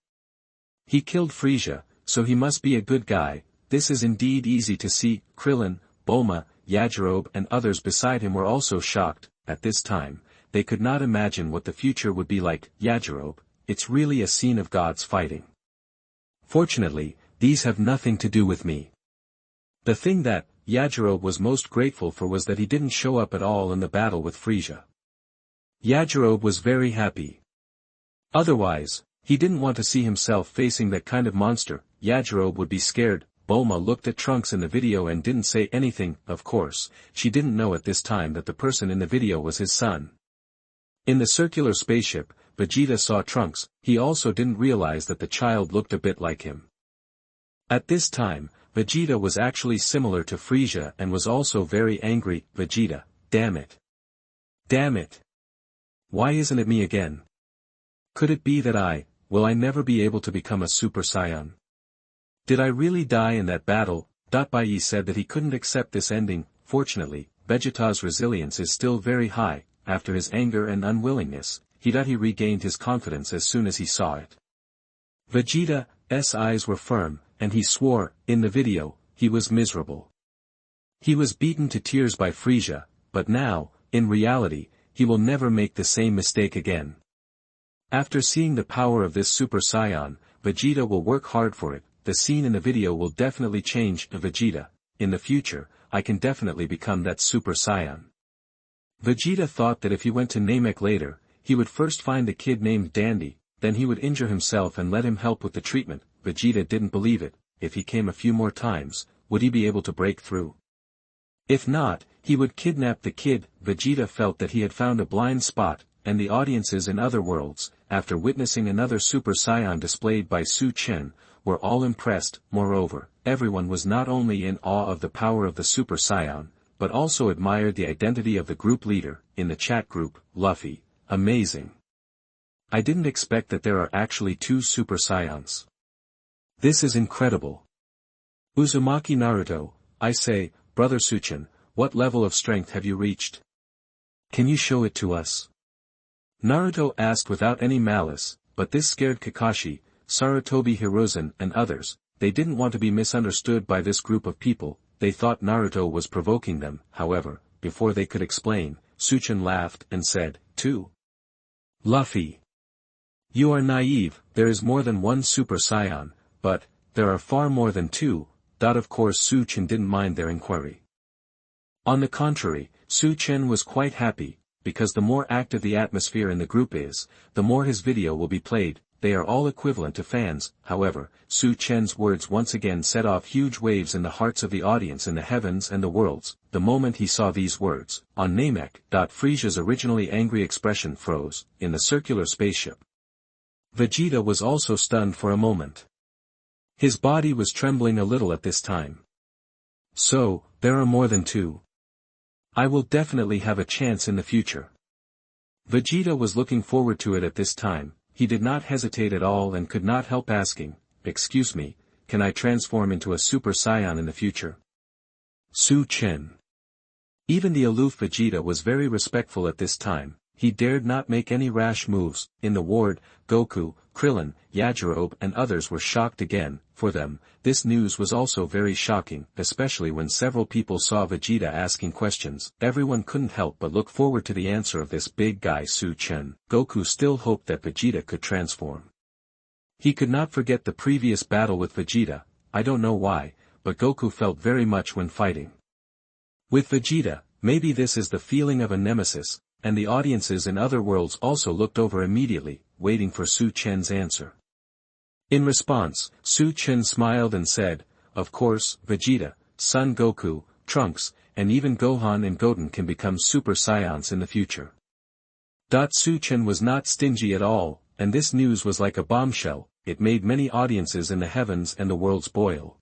He killed Frieza, so he must be a good guy. This is indeed easy to see. Krillin, Bulma, Yajirobe and others beside him were also shocked. At this time, they could not imagine what the future would be like. Yajirobe, it's really a scene of gods fighting. Fortunately, these have nothing to do with me. The thing that Yajirobe was most grateful for was that he didn't show up at all in the battle with Frieza. Yajirobe was very happy. Otherwise, he didn't want to see himself facing that kind of monster. Yajirobe would be scared. Bulma looked at Trunks in the video and didn't say anything. Of course, she didn't know at this time that the person in the video was his son. In the circular spaceship, Vegeta saw Trunks. He also didn't realize that the child looked a bit like him. At this time, Vegeta was actually similar to Frieza and was also very angry. Vegeta, damn it. Damn it. Why isn't it me again? Could it be that will I never be able to become a Super Saiyan? Did I really die in that battle? Bai said that he couldn't accept this ending. Fortunately, Vegeta's resilience is still very high. After his anger and unwillingness, he regained his confidence as soon as he saw it. Vegeta's eyes were firm, and he swore. In the video, he was miserable. He was beaten to tears by Frieza, but now, in reality, he will never make the same mistake again. After seeing the power of this Super Saiyan, Vegeta will work hard for it. The scene in the video will definitely change. Vegeta, in the future, I can definitely become that Super Saiyan. Vegeta thought that if he went to Namek later, he would first find the kid named Dandy, then he would injure himself and let him help with the treatment. Vegeta didn't believe it. If he came a few more times, would he be able to break through? If not, he would kidnap the kid. Vegeta felt that he had found a blind spot, and the audiences in other worlds, after witnessing another Super Saiyan displayed by Chen, were all impressed. Moreover, everyone was not only in awe of the power of the Super Saiyan, but also admired the identity of the group leader. In the chat group, Luffy, amazing. I didn't expect that there are actually 2 Super Saiyans. This is incredible. Uzumaki Naruto, I say, brother Suchin, what level of strength have you reached? Can you show it to us? Naruto asked without any malice, but this scared Kakashi, Sarutobi Hiruzen and others. They didn't want to be misunderstood by this group of people. They thought Naruto was provoking them. However, before they could explain, Suchin laughed and said, 2. Luffy. You are naive. There is more than 1 Super Saiyan, but there are far more than 2. Of course Suchin didn't mind their inquiry. On the contrary, Suchin was quite happy, because the more active the atmosphere in the group is, the more his video will be played. They are all equivalent to fans. However, Suchin's words once again set off huge waves in the hearts of the audience in the heavens and the worlds. The moment he saw these words, on Namek, Frieza's originally angry expression froze, in the circular spaceship. Vegeta was also stunned for a moment. His body was trembling a little at this time. So, there are more than 2. I will definitely have a chance in the future. Vegeta was looking forward to it at this time. He did not hesitate at all and could not help asking, excuse me, can I transform into a Super Saiyan in the future? Chen. Even the aloof Vegeta was very respectful at this time. He dared not make any rash moves. In the ward, Goku, Krillin, Yajirobe and others were shocked again. For them, this news was also very shocking, especially when several people saw Vegeta asking questions. Everyone couldn't help but look forward to the answer of this big guy Chen. Goku still hoped that Vegeta could transform. He could not forget the previous battle with Vegeta. I don't know why, but Goku felt very much when fighting with Vegeta. Maybe this is the feeling of a nemesis. And the audiences in other worlds also looked over immediately, waiting for Chen's answer. In response, Chen smiled and said, of course, Vegeta, Son Goku, Trunks, and even Gohan and Goten can become Super Saiyans in the future. Chen was not stingy at all, and this news was like a bombshell. It made many audiences in the heavens and the worlds boil.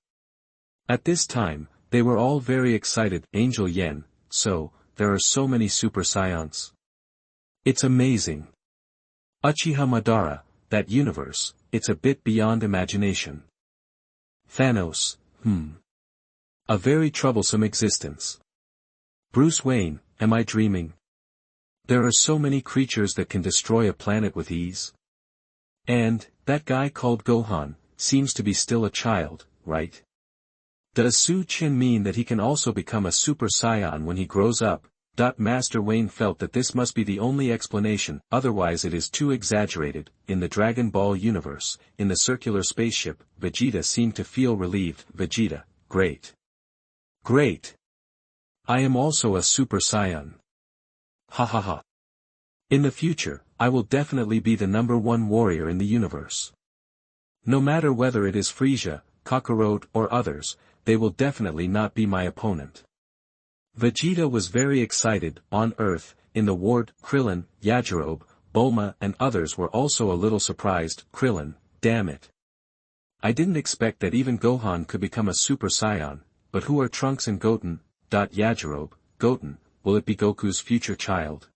At this time, they were all very excited. Angel Yen, so, there are so many Super Saiyans. It's amazing. Uchiha Madara, that universe, it's a bit beyond imagination. Thanos, a very troublesome existence. Bruce Wayne, am I dreaming? There are so many creatures that can destroy a planet with ease. And, that guy called Gohan, seems to be still a child, right? Does Chen mean that he can also become a Super Saiyan when he grows up? Master Wayne felt that this must be the only explanation, otherwise it is too exaggerated. In the Dragon Ball universe, in the circular spaceship, Vegeta seemed to feel relieved. Vegeta, great. Great. I am also a Super Saiyan. Ha ha ha. In the future, I will definitely be the #1 warrior in the universe. No matter whether it is Frieza, Kakarot or others, they will definitely not be my opponent. Vegeta was very excited. On Earth, in the ward, Krillin, Yajirobe, Bulma and others were also a little surprised. Krillin, damn it. I didn't expect that even Gohan could become a Super Saiyan, but who are Trunks and Goten? Yajirobe, Goten, will it be Goku's future child?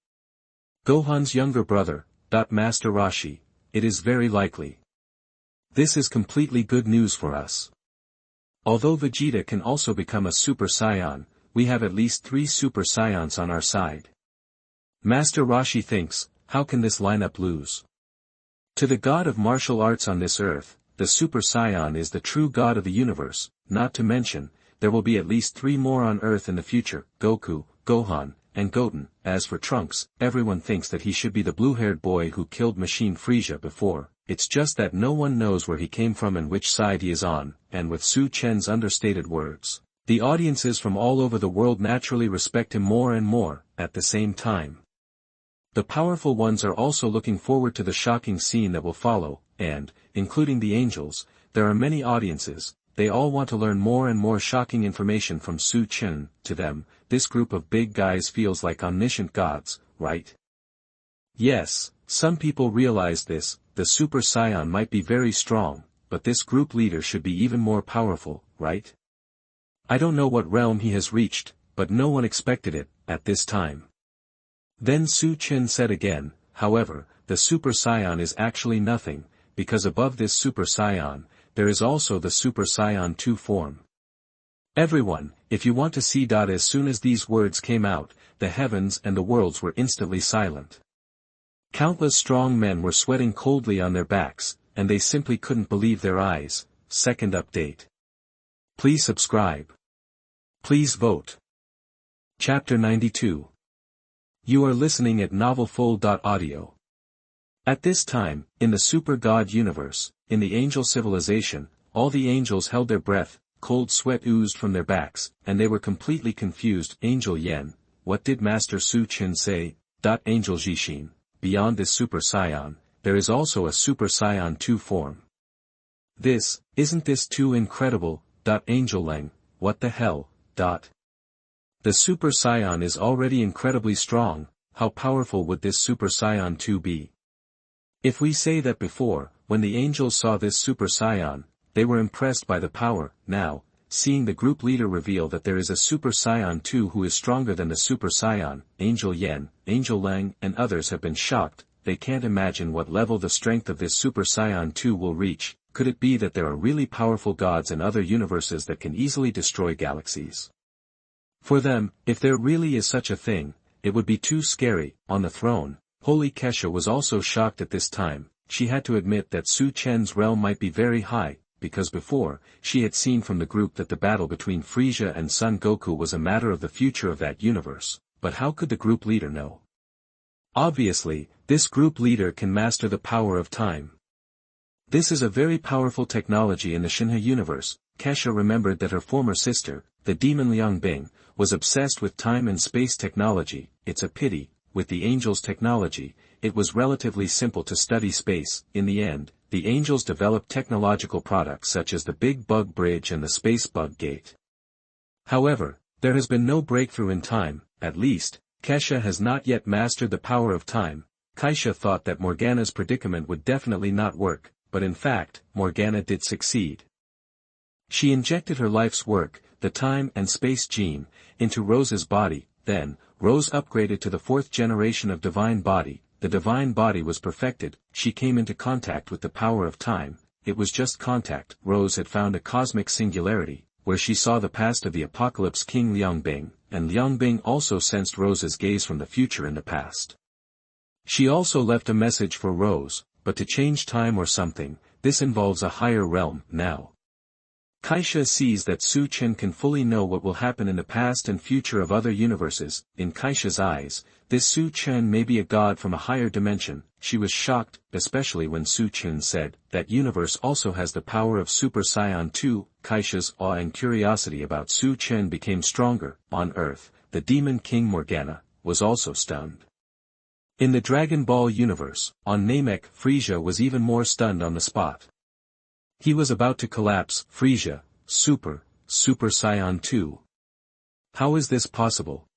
Gohan's younger brother, Master Roshi, it is very likely. This is completely good news for us. Although Vegeta can also become a Super Saiyan, we have at least 3 Super Saiyans on our side. Master Roshi thinks, how can this lineup lose? To the god of martial arts on this earth, the Super Saiyan is the true god of the universe, not to mention, there will be at least 3 more on earth in the future, Goku, Gohan, and Goten. As for Trunks, everyone thinks that he should be the blue-haired boy who killed Machine Frieza before, it's just that no one knows where he came from and which side he is on, and with Su Chen's understated words, the audiences from all over the world naturally respect him more and more, at the same time. The powerful ones are also looking forward to the shocking scene that will follow, and, including the angels, there are many audiences, they all want to learn more and more shocking information from Su Chen. To them, this group of big guys feels like omniscient gods, right? Yes, some people realize this, the Super Saiyan might be very strong, but this group leader should be even more powerful, right? I don't know what realm he has reached, but no one expected it, at this time. Then Su Chen said again, however, the Super Saiyan is actually nothing, because above this Super Saiyan, there is also the Super Saiyan 2 form. Everyone, if you want to see. As soon as these words came out, the heavens and the worlds were instantly silent. Countless strong men were sweating coldly on their backs, and they simply couldn't believe their eyes. Second update. Please subscribe. Please vote. Chapter 92. You are listening at novelfull.audio. At this time, in the Super God universe, in the angel civilization, all the angels held their breath, cold sweat oozed from their backs, and they were completely confused. Angel Yen, what did Master Su Chen say? Angel Jishin, beyond this Super Saiyan, there is also a Super Saiyan 2 form. Isn't this too incredible? Angel Leng, what the hell? The Super Saiyan is already incredibly strong, how powerful would this Super Saiyan 2 be? If we say that before, when the angels saw this Super Saiyan, they were impressed by the power. Now, seeing the group leader reveal that there is a Super Saiyan 2 who is stronger than the Super Saiyan, Angel Yen, Angel Leng and others have been shocked. They can't imagine what level the strength of this Super Saiyan 2 will reach. Could it be that there are really powerful gods in other universes that can easily destroy galaxies? For them, if there really is such a thing, it would be too scary. On the throne, Holy Kesha was also shocked at this time. She had to admit that Su Chen's realm might be very high, because before, she had seen from the group that the battle between Frieza and Son Goku was a matter of the future of that universe. But how could the group leader know? Obviously, this group leader can master the power of time. This is a very powerful technology in the Shinha universe. Kesha remembered that her former sister, the demon Liang Bing, was obsessed with time and space technology. It's a pity, with the angels' technology, it was relatively simple to study space. In the end, the angels developed technological products such as the Big Bug Bridge and the Space Bug Gate. However, there has been no breakthrough in time, at least, Kesha has not yet mastered the power of time. Kaisha thought that Morgana's predicament would definitely not work, but in fact, Morgana did succeed. She injected her life's work, the time and space gene, into Rose's body. Then, Rose upgraded to the 4th generation of Divine Body. The Divine Body was perfected. She came into contact with the power of time. It was just contact. Rose had found a cosmic singularity, where she saw the past of the Apocalypse King Liang Bing, and Liang Bing also sensed Rose's gaze from the future in the past. She also left a message for Rose, but to change time or something, this involves a higher realm. Now, Kaisha sees that Su Chen can fully know what will happen in the past and future of other universes. In Kaisha's eyes, this Su Chen may be a god from a higher dimension. She was shocked, especially when Su Chen said, that universe also has the power of Super Saiyan 2. Kaisha's awe and curiosity about Su Chen became stronger. On Earth, the Demon King Morgana was also stunned. In the Dragon Ball universe, on Namek, Frieza was even more stunned on the spot. He was about to collapse. Frieza, Super Saiyan 2. How is this possible?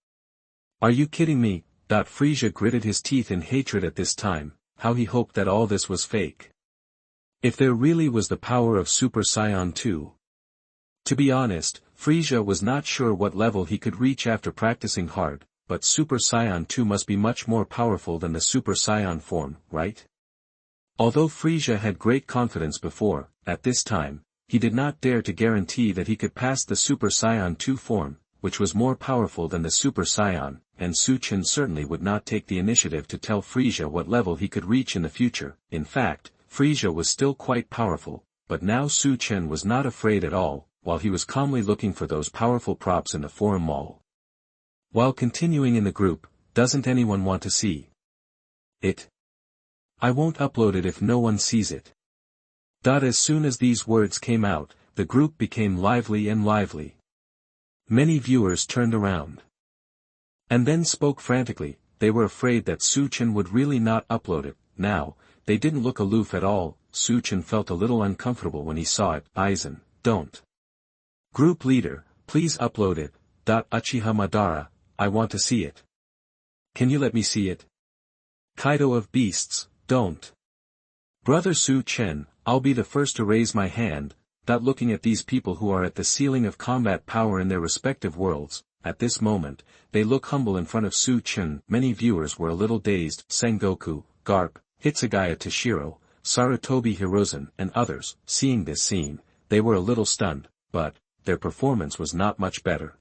Are you kidding me? Frieza gritted his teeth in hatred at this time. How he hoped that all this was fake. If there really was the power of Super Saiyan 2. To be honest, Frieza was not sure what level he could reach after practicing hard, but Super Saiyan 2 must be much more powerful than the Super Saiyan form, right? Although Frieza had great confidence before, at this time, he did not dare to guarantee that he could pass the Super Saiyan 2 form, which was more powerful than the Super Saiyan, and Chen certainly would not take the initiative to tell Frieza what level he could reach in the future. In fact, Frieza was still quite powerful, but now Chen was not afraid at all, while he was calmly looking for those powerful props in the forum mall. While continuing in the group, doesn't anyone want to see it? I won't upload it if no one sees it. As soon as these words came out, the group became lively and lively. Many viewers turned around. And then spoke frantically. They were afraid that Chen would really not upload it. Now, they didn't look aloof at all. Chen felt a little uncomfortable when he saw it. Aizen, don't. Group leader, please upload it. Uchiha Madara, I want to see it. Can you let me see it? Kaido of Beasts, don't. Brother Chen, I'll be the first to raise my hand. Looking at these people who are at the ceiling of combat power in their respective worlds, at this moment, they look humble in front of Chen. Many viewers were a little dazed. Sengoku, Garp, Hitsugaya Toshiro, Sarutobi Hiruzen and others, seeing this scene, they were a little stunned, but their performance was not much better.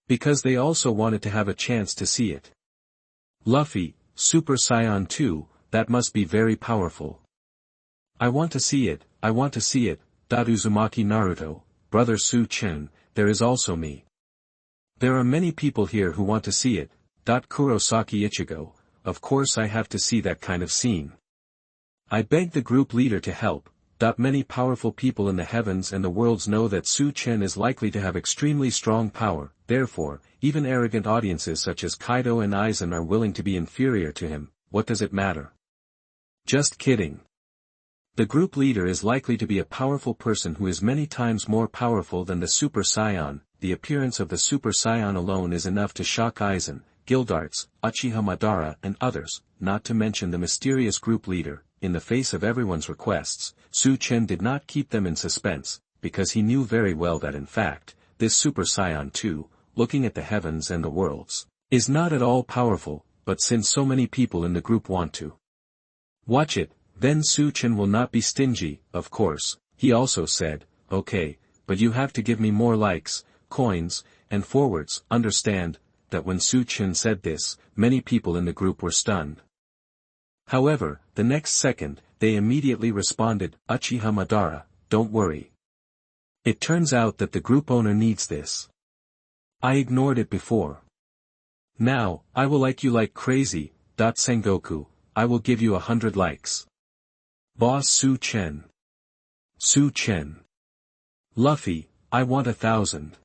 Because they also wanted to have a chance to see it. Luffy, Super Saiyan 2, that must be very powerful. I want to see it, I want to see it. Uzumaki Naruto, Brother Chen, there is also me. There are many people here who want to see it. Kurosaki Ichigo, of course I have to see that kind of scene. I beg the group leader to help. Many powerful people in the heavens and the worlds know that Chen is likely to have extremely strong power, therefore, even arrogant audiences such as Kaido and Aizen are willing to be inferior to him. What does it matter? Just kidding. The group leader is likely to be a powerful person who is many times more powerful than the Super Saiyan. The appearance of the Super Saiyan alone is enough to shock Aizen, Gildarts, Uchiha Madara and others, not to mention the mysterious group leader. In the face of everyone's requests, Chen did not keep them in suspense, because he knew very well that in fact, this Super Saiyan 2, looking at the heavens and the worlds, is not at all powerful, but since so many people in the group want to watch it, then Chen will not be stingy. Of course, he also said, okay, but you have to give me more likes, coins, and forwards. Understand, that when Chen said this, many people in the group were stunned. However, the next second, they immediately responded, Uchiha Madara, don't worry. It turns out that the group owner needs this. I ignored it before. Now, I will like you like crazy. Sengoku, I will give you 100 likes. Boss Chen. Chen. Luffy, I want 1,000.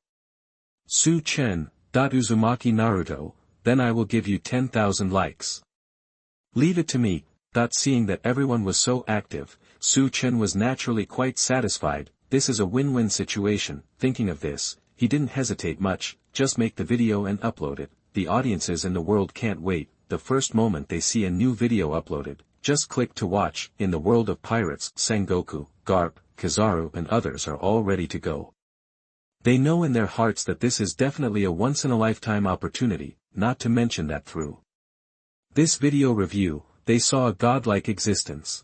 Chen. Uzumaki Naruto, then I will give you 10,000 likes. Leave it to me. Seeing that everyone was so active, Chen was naturally quite satisfied. This is a win-win situation. Thinking of this, he didn't hesitate much, just make the video and upload it. The audiences in the world can't wait. The first moment they see a new video uploaded, just click to watch. In the world of pirates, Sengoku, Garp, Kizaru and others are all ready to go. They know in their hearts that this is definitely a once-in-a-lifetime opportunity, not to mention that through this video review, they saw a godlike existence.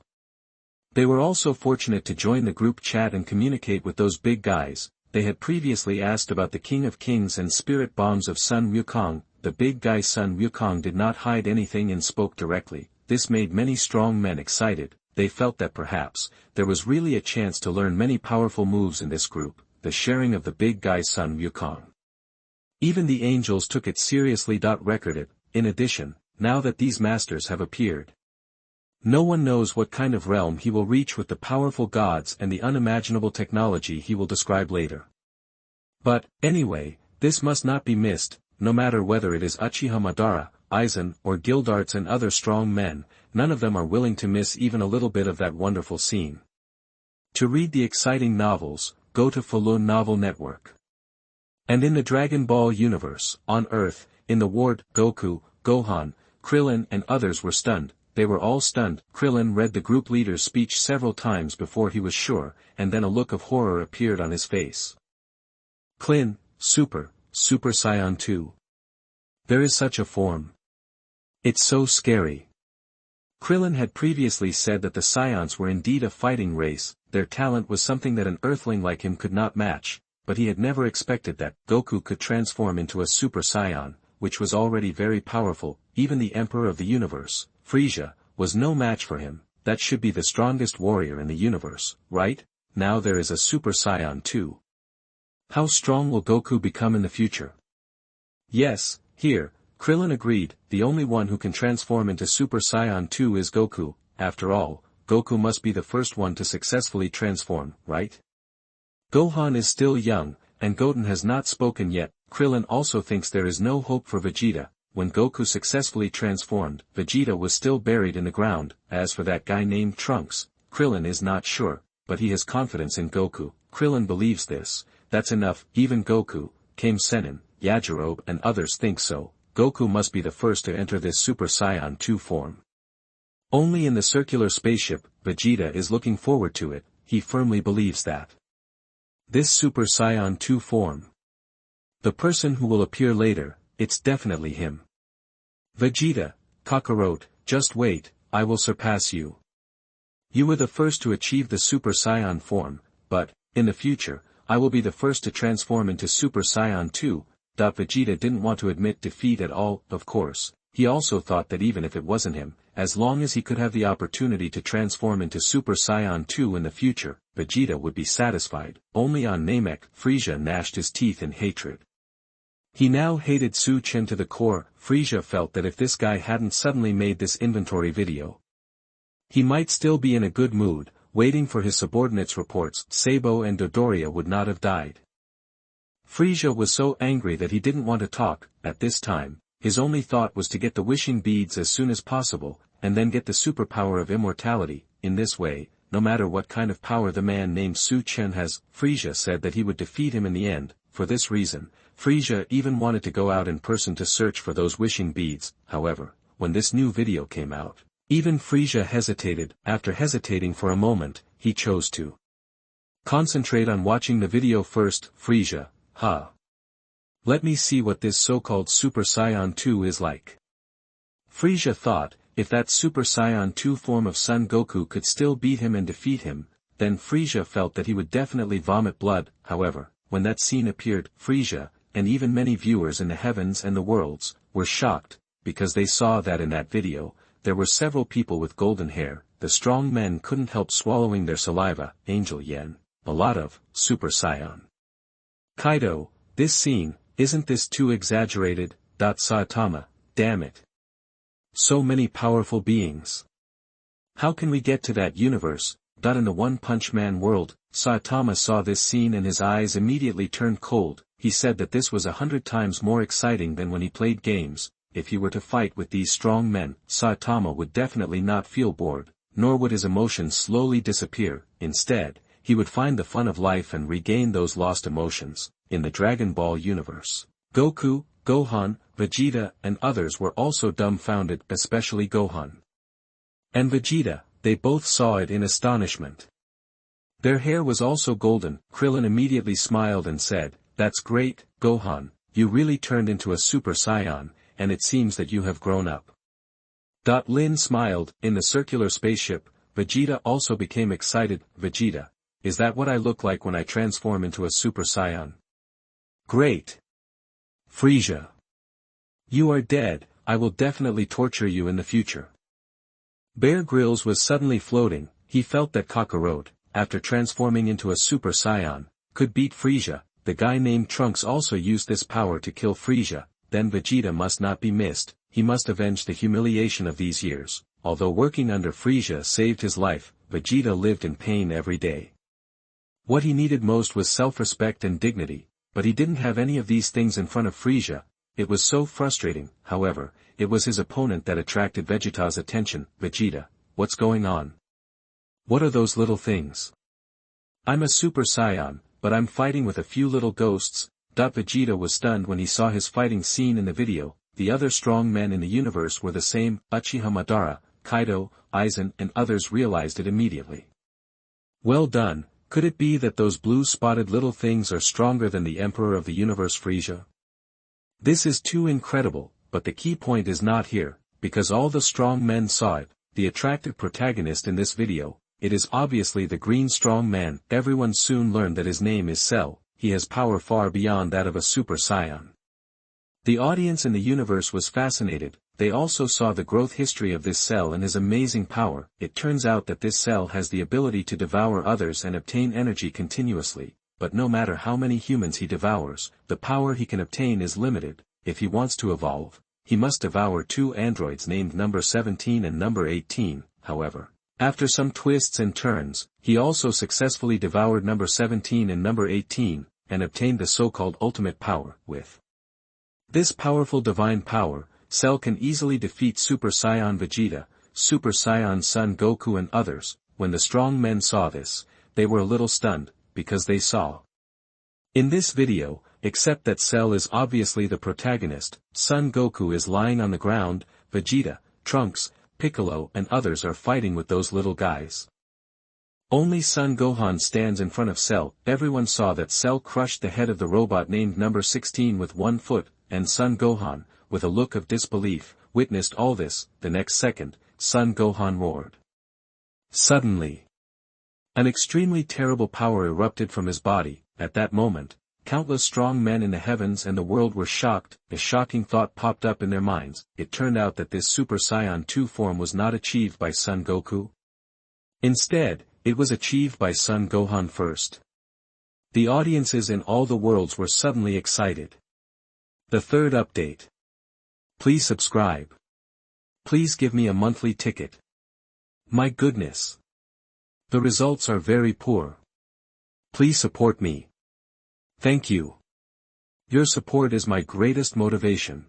They were also fortunate to join the group chat and communicate with those big guys. They had previously asked about the King of Kings and spirit bombs of Sun Wukong. The big guy Sun Wukong did not hide anything and spoke directly. This made many strong men excited. They felt that perhaps, there was really a chance to learn many powerful moves in this group, the sharing of the big guy Sun Wukong. Even the angels took it seriously. Recorded. In addition, now that these masters have appeared, no one knows what kind of realm he will reach with the powerful gods and the unimaginable technology he will describe later. But, anyway, this must not be missed. No matter whether it is Uchiha Madara, Aizen, or Gildarts and other strong men, none of them are willing to miss even a little bit of that wonderful scene. To read the exciting novels, go to Falun Novel Network. And in the Dragon Ball universe, on Earth, in the Ward, Goku, Gohan, Krillin and others were stunned. they were all stunned. Krillin read the group leader's speech several times before he was sure, and then a look of horror appeared on his face. Klin, Super Saiyan 2. There is such a form. It's so scary. Krillin had previously said that the Saiyans were indeed a fighting race, their talent was something that an earthling like him could not match, but he had never expected that Goku could transform into a Super Saiyan, which was already very powerful. Even the Emperor of the Universe, Frieza, was no match for him. That should be the strongest warrior in the universe, right? Now there is a Super Saiyan too. How strong will Goku become in the future? Yes, here, Krillin agreed, the only one who can transform into Super Saiyan 2 is Goku. After all, Goku must be the first one to successfully transform, right? Gohan is still young, and Goten has not spoken yet. Krillin also thinks there is no hope for Vegeta. When Goku successfully transformed, Vegeta was still buried in the ground. As for that guy named Trunks, Krillin is not sure, but he has confidence in Goku. Krillin believes this. That's enough. Even Goku, Kame Sennin, Yajirobe and others think so. Goku must be the first to enter this Super Saiyan 2 form. Only in the circular spaceship, Vegeta is looking forward to it. He firmly believes that this Super Saiyan 2 form, the person who will appear later, it's definitely him. Vegeta, Kakarot, just wait, I will surpass you. You were the first to achieve the Super Saiyan form, but, in the future, I will be the first to transform into Super Saiyan 2. Vegeta didn't want to admit defeat at all. Of course, he also thought that even if it wasn't him, as long as he could have the opportunity to transform into Super Saiyan 2 in the future, Vegeta would be satisfied. Only on Namek, Frieza gnashed his teeth in hatred. He now hated Chen to the core. Frieza felt that if this guy hadn't suddenly made this inventory video, he might still be in a good mood, waiting for his subordinates' reports. Sabo and Dodoria would not have died. Frieza was so angry that he didn't want to talk. At this time, his only thought was to get the wishing beads as soon as possible, and then get the superpower of immortality. In this way, no matter what kind of power the man named Chen has, Frieza said that he would defeat him in the end. For this reason, Frieza even wanted to go out in person to search for those wishing beads. However, when this new video came out, even Frieza hesitated. After hesitating for a moment, he chose to concentrate on watching the video first. Frieza, let me see what this so-called Super Saiyan 2 is like. Frieza thought, if that Super Saiyan 2 form of Son Goku could still beat him and defeat him, then Frieza felt that he would definitely vomit blood. However, when that scene appeared, Frieza, and even many viewers in the heavens and the worlds, were shocked, because they saw that in that video, there were several people with golden hair. The strong men couldn't help swallowing their saliva. Angel Yen, a lot of Super Saiyan. Kaido, this scene, isn't this too exaggerated? Saitama, damn it. So many powerful beings. How can we get to that universe? In the One Punch Man world, Saitama saw this scene and his eyes immediately turned cold. He said that this was 100 times more exciting than when he played games. If he were to fight with these strong men, Saitama would definitely not feel bored, nor would his emotions slowly disappear. Instead, he would find the fun of life and regain those lost emotions. In the Dragon Ball universe, Goku, Gohan, Vegeta and others were also dumbfounded, especially Gohan and Vegeta. They both saw it in astonishment. Their hair was also golden. Krillin immediately smiled and said, "That's great, Gohan, you really turned into a Super Saiyan, and it seems that you have grown up." Lin smiled. In the circular spaceship, Vegeta also became excited. "Vegeta, is that what I look like when I transform into a Super Saiyan?" "Great. Frieza, you are dead. I will definitely torture you in the future." Bear Grylls was suddenly floating. He felt that Kakarot, after transforming into a Super Saiyan, could beat Frieza. The guy named Trunks also used this power to kill Frieza. Then Vegeta must not be missed. He must avenge the humiliation of these years. Although working under Frieza saved his life, Vegeta lived in pain every day. What he needed most was self-respect and dignity, but he didn't have any of these things in front of Frieza. It was so frustrating. However, it was his opponent that attracted Vegeta's attention. "Vegeta, what's going on? What are those little things?" "I'm a Super Saiyan, but I'm fighting with a few little ghosts." Vegeta was stunned when he saw his fighting scene in the video. The other strong men in the universe were the same. Uchiha Madara, Kaido, Aizen and others realized it immediately. Well done, could it be that those blue-spotted little things are stronger than the Emperor of the Universe Frisia? This is too incredible, but the key point is not here, because all the strong men saw it, the attractive protagonist in this video. It is obviously the green strong man. Everyone soon learned that his name is Cell. He has power far beyond that of a Super Saiyan. The audience in the universe was fascinated. They also saw the growth history of this Cell and his amazing power. It turns out that this Cell has the ability to devour others and obtain energy continuously, but no matter how many humans he devours, the power he can obtain is limited. If he wants to evolve, he must devour 2 androids named number 17 and number 18, however. After some twists and turns, he also successfully devoured number 17 and number 18, and obtained the so-called ultimate power. With this powerful divine power, Cell can easily defeat Super Saiyan Vegeta, Super Saiyan Son Goku and others. When the strong men saw this, they were a little stunned, because they saw in this video, except that Cell is obviously the protagonist, Son Goku is lying on the ground, Vegeta, Trunks, Piccolo and others are fighting with those little guys. Only Son Gohan stands in front of Cell. Everyone saw that Cell crushed the head of the robot named number 16 with 1 foot, and Son Gohan, with a look of disbelief, witnessed all this. The next second, Son Gohan roared. Suddenly, an extremely terrible power erupted from his body. At that moment, countless strong men in the heavens and the world were shocked. A shocking thought popped up in their minds. It turned out that this Super Saiyan 2 form was not achieved by Son Goku. Instead, it was achieved by Son Gohan first. The audiences in all the worlds were suddenly excited. The third update. Please subscribe. Please give me a monthly ticket. My goodness. The results are very poor. Please support me. Thank you. Your support is my greatest motivation.